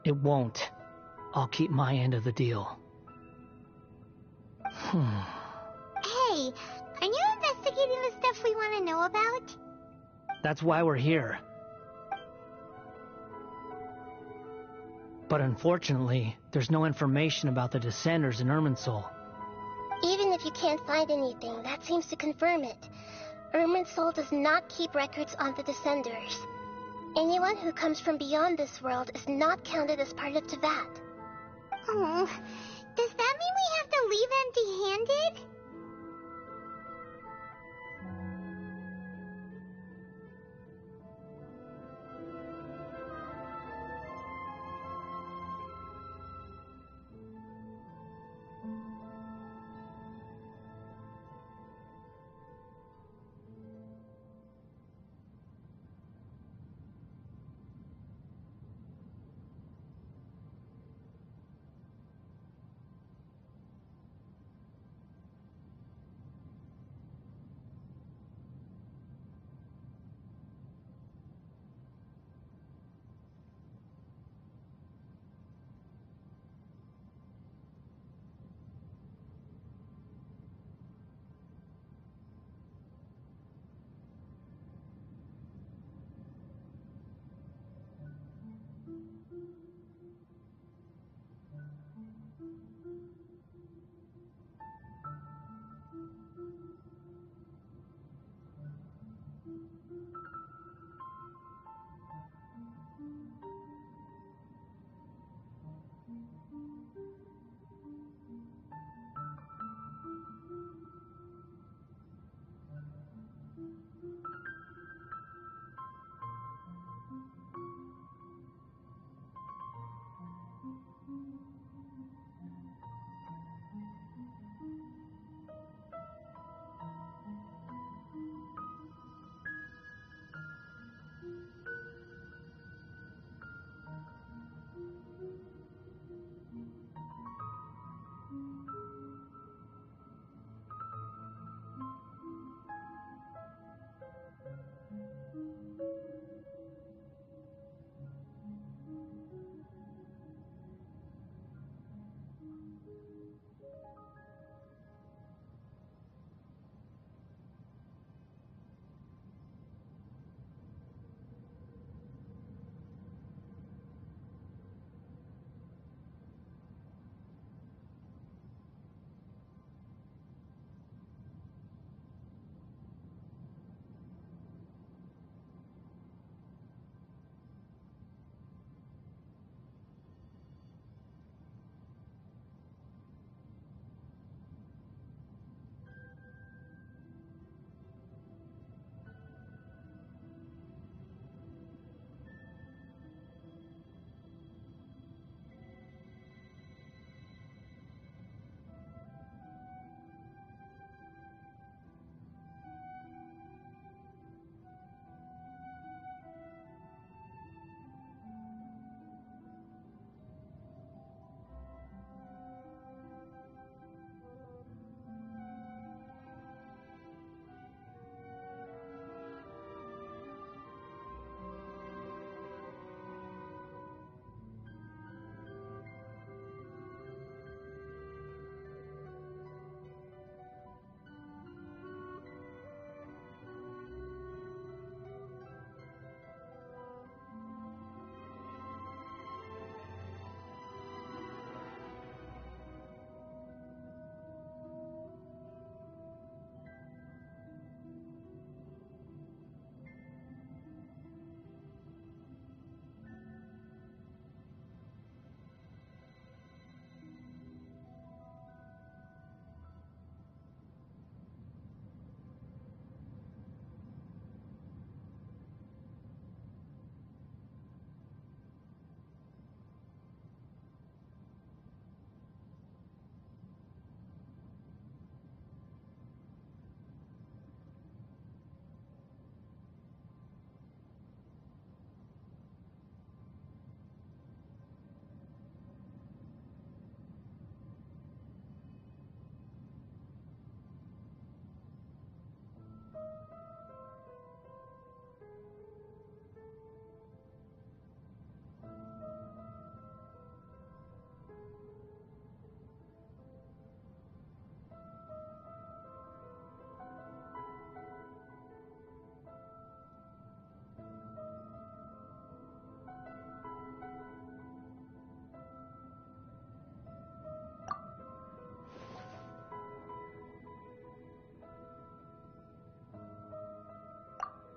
It won't. I'll keep my end of the deal. Hey, are you investigating the stuff we want to know about? That's why we're here. But unfortunately, there's no information about the Descenders in Irminsul. Even if you can't find anything, that seems to confirm it. Irminsul does not keep records on the Descenders. Anyone who comes from beyond this world is not counted as part of Teyvat. Oh, does that mean we have to leave empty-handed?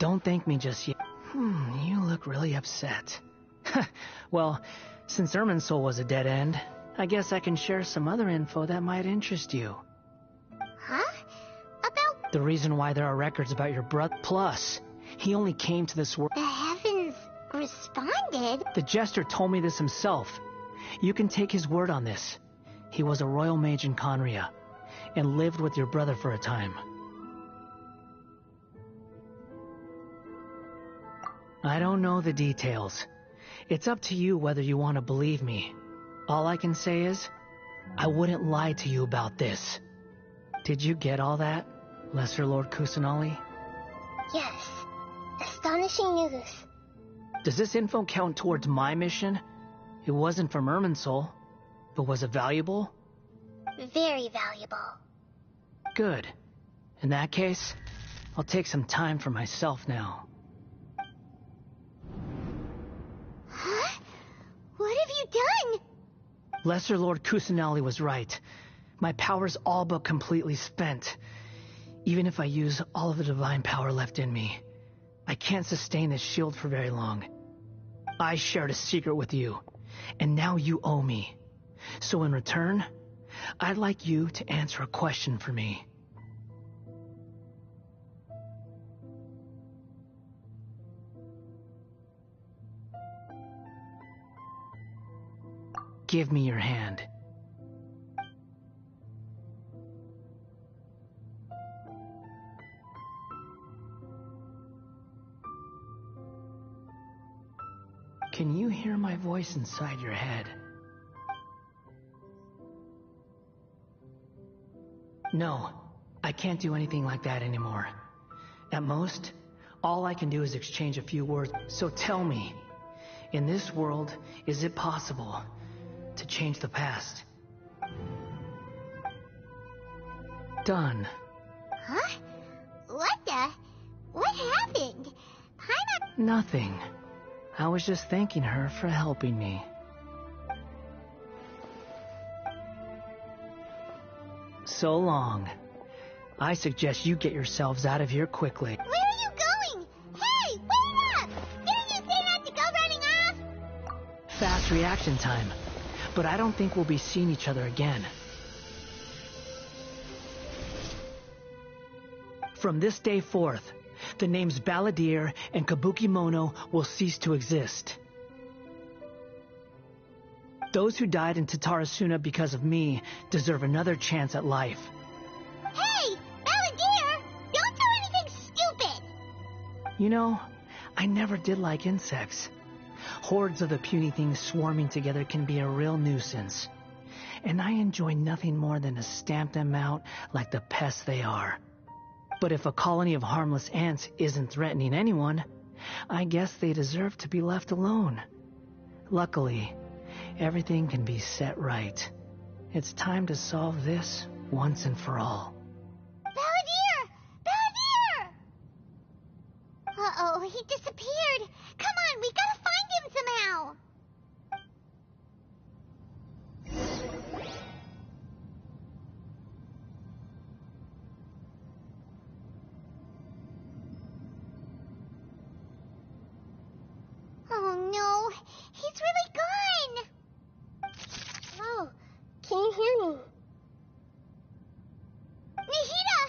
Don't thank me just yet. You look really upset. Well, since Irminsul was a dead end, I guess I can share some other info that might interest you. Huh? About... The reason why there are records about your brother. Plus, he only came to this world... The heavens responded? The Jester told me this himself. You can take his word on this. He was a royal mage in Conria, and lived with your brother for a time. I don't know the details. It's up to you whether you want to believe me. All I can say is, I wouldn't lie to you about this. Did you get all that, Lesser Lord Kusanali? Yes. Astonishing news. Does this info count towards my mission? It wasn't from Irminsul, but was it valuable? Very valuable. Good. In that case, I'll take some time for myself now. Huh? What have you done? Lesser Lord Kusanali was right. My power's all but completely spent. Even if I use all of the divine power left in me, I can't sustain this shield for very long. I shared a secret with you, and now you owe me. So in return, I'd like you to answer a question for me. Give me your hand. Can you hear my voice inside your head? No, I can't do anything like that anymore. At most, all I can do is exchange a few words. So tell me, in this world, is it possible to change the past? Done. Huh? What happened? Nothing. I was just thanking her for helping me. So long. I suggest you get yourselves out of here quickly. Where are you going? Hey, wait up! Didn't you say not to go running off? Fast reaction time. But I don't think we'll be seeing each other again. From this day forth, the names Balladeer and Kabukimono will cease to exist. Those who died in Tatarasuna because of me deserve another chance at life. Hey, Balladeer! Don't do anything stupid! You know, I never did like insects. Hordes of the puny things swarming together can be a real nuisance. And I enjoy nothing more than to stamp them out like the pests they are. But if a colony of harmless ants isn't threatening anyone, I guess they deserve to be left alone. Luckily, everything can be set right. It's time to solve this once and for all. Balladeer! Balladeer! Uh-oh, he disappeared. Come on, we gotta find him somehow. Oh no, he's really gone. Oh, can you hear me? Nahida!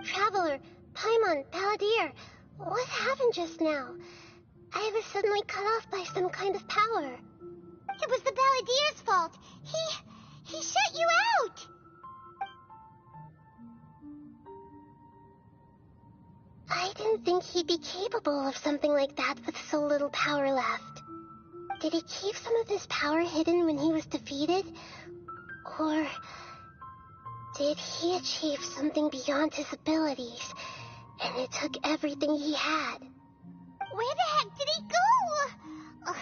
Traveler, Paimon, Balladeer, what happened just now? I was suddenly cut off by some kind of power. It was the Balladeer's fault. He shut you out. I didn't think he'd be capable of something like that with so little power left. Did he keep some of his power hidden when he was defeated? Or did he achieve something beyond his abilities, and it took everything he had? Where the heck did he go? Ugh,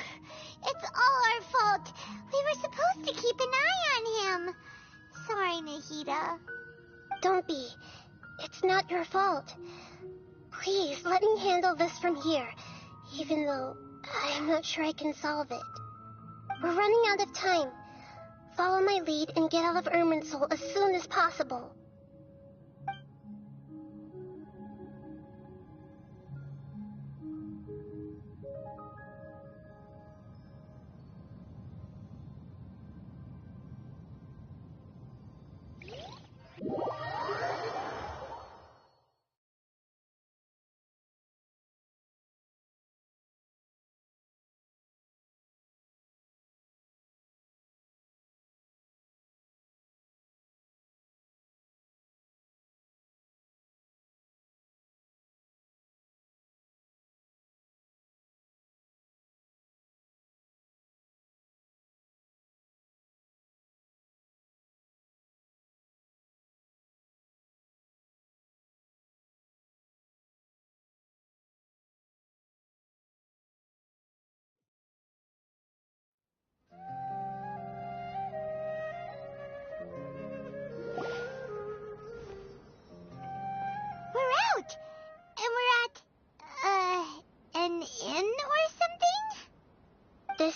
it's all our fault. We were supposed to keep an eye on him. Sorry, Nahida. Don't be. It's not your fault. Please, let me handle this from here, even though I'm not sure I can solve it. We're running out of time. Follow my lead and get out of Irminsul as soon as possible.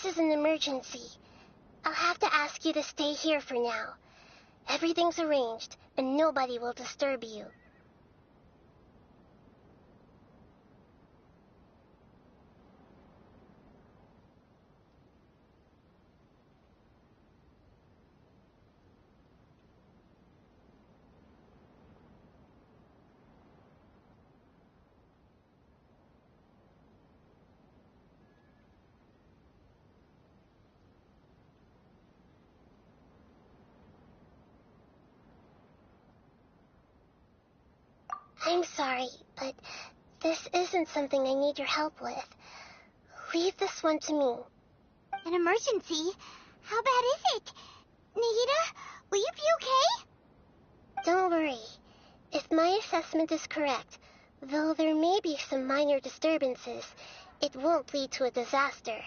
is an emergency. I'll have to ask you to stay here for now. Everything's arranged, and nobody will disturb you. I'm sorry, but this isn't something I need your help with. Leave this one to me. An emergency? How bad is it? Nahida, will you be okay? Don't worry. If my assessment is correct, though there may be some minor disturbances, it won't lead to a disaster.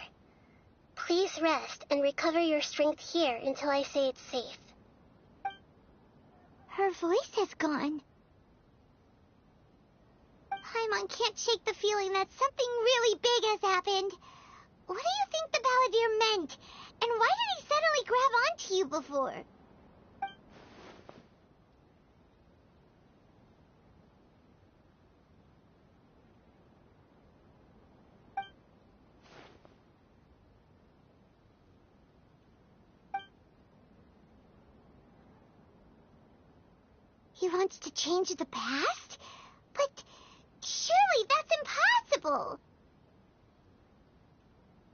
Please rest and recover your strength here until I say it's safe. Her voice has gone. Paimon can't shake the feeling that something really big has happened. What do you think the Balladeer meant? And why did he suddenly grab onto you before? He wants to change the past? But surely that's impossible.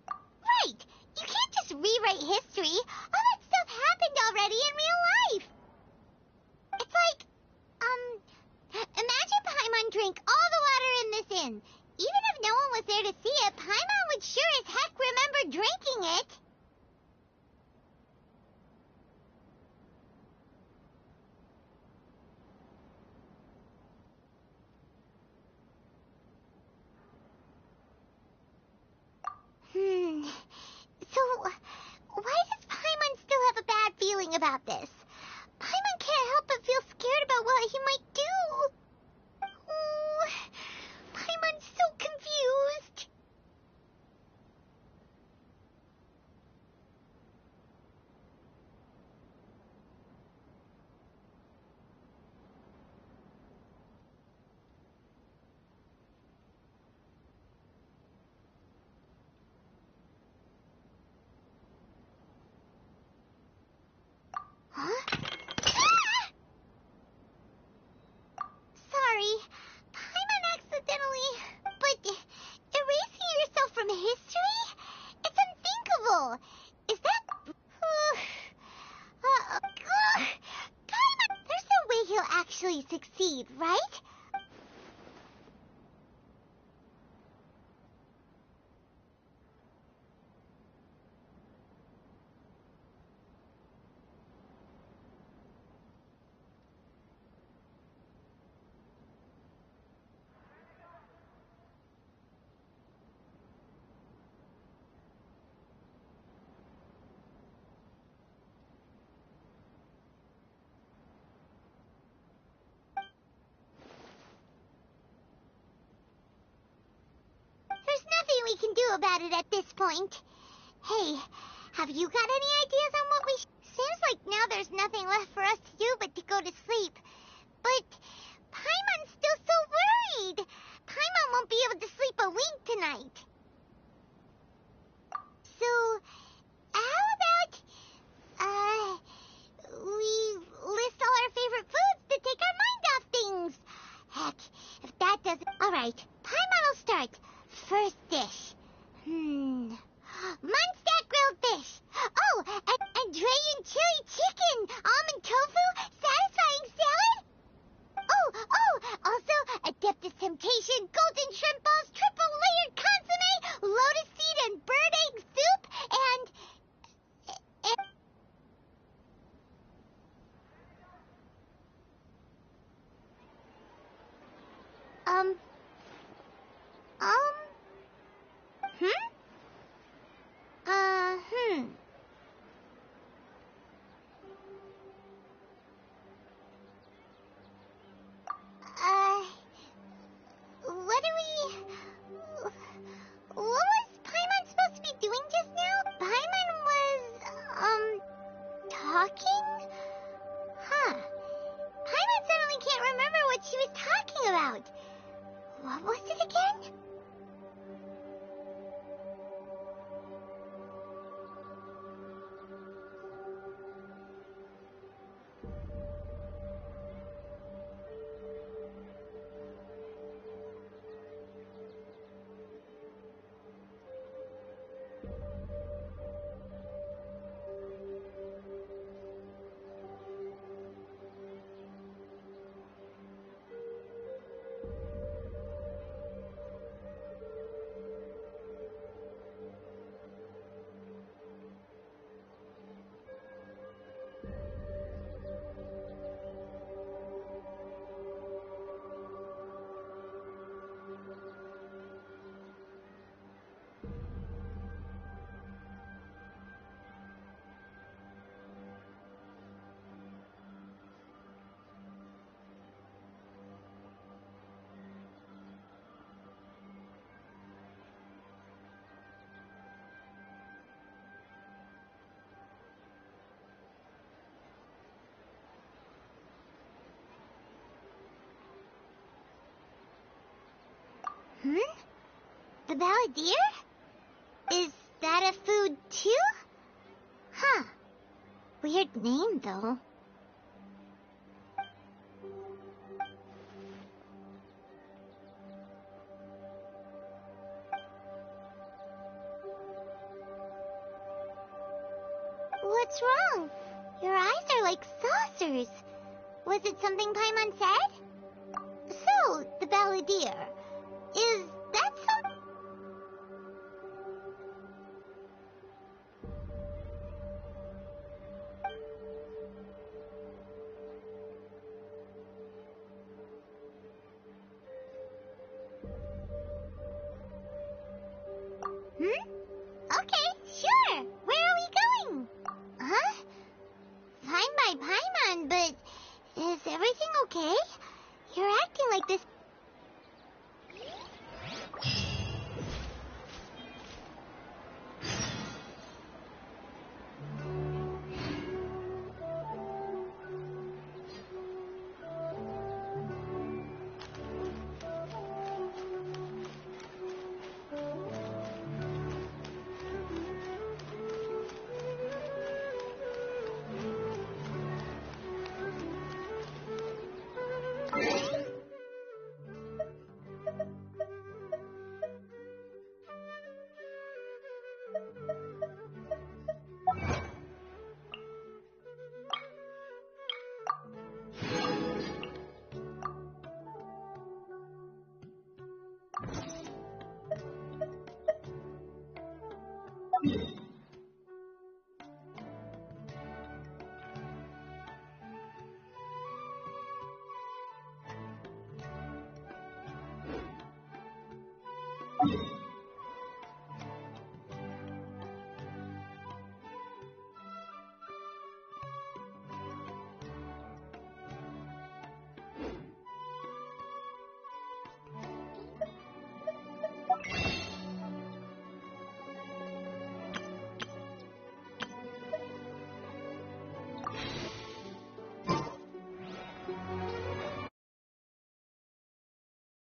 Right! You can't just rewrite history. All that stuff happened already in real life. It's like, imagine Paimon drank all the water in this inn. Even if no one was there to see it, Paimon would sure as heck remember drinking it. So, why does Paimon still have a bad feeling about this? Paimon can't help but feel scared about what he might do. Oh, Paimon's so confused. Huh? Sorry, Paimon accidentally... But erasing yourself from history? It's unthinkable. Is that... Paimon, there's no way he'll actually succeed, right? We can do about it at this point. Hey, have you got any ideas on what we Seems like now there's nothing left for us to do but to go to sleep. But Paimon's still so worried. Paimon won't be able to sleep a wink tonight. So, how about, we list all our favorite foods to take our mind off things? Heck, if that doesn't... Alright, Paimon will start. First dish. Munstack grilled fish. Oh, and Dragon chili chicken. Almond tofu. Satisfying salad. Oh, also Adeptus Temptation, golden shrimp balls, triple layered consomme, lotus seed and bird egg soup, and... What was Paimon supposed to be doing just now? balladeer? Is that a food too? Huh. Weird name, though. What's wrong? Your eyes are like saucers. Was it something Paimon said? So, the balladeer. Is that some... Okay, sure. Where are we going? Huh? Fine by Paimon, but is everything okay? You're acting like this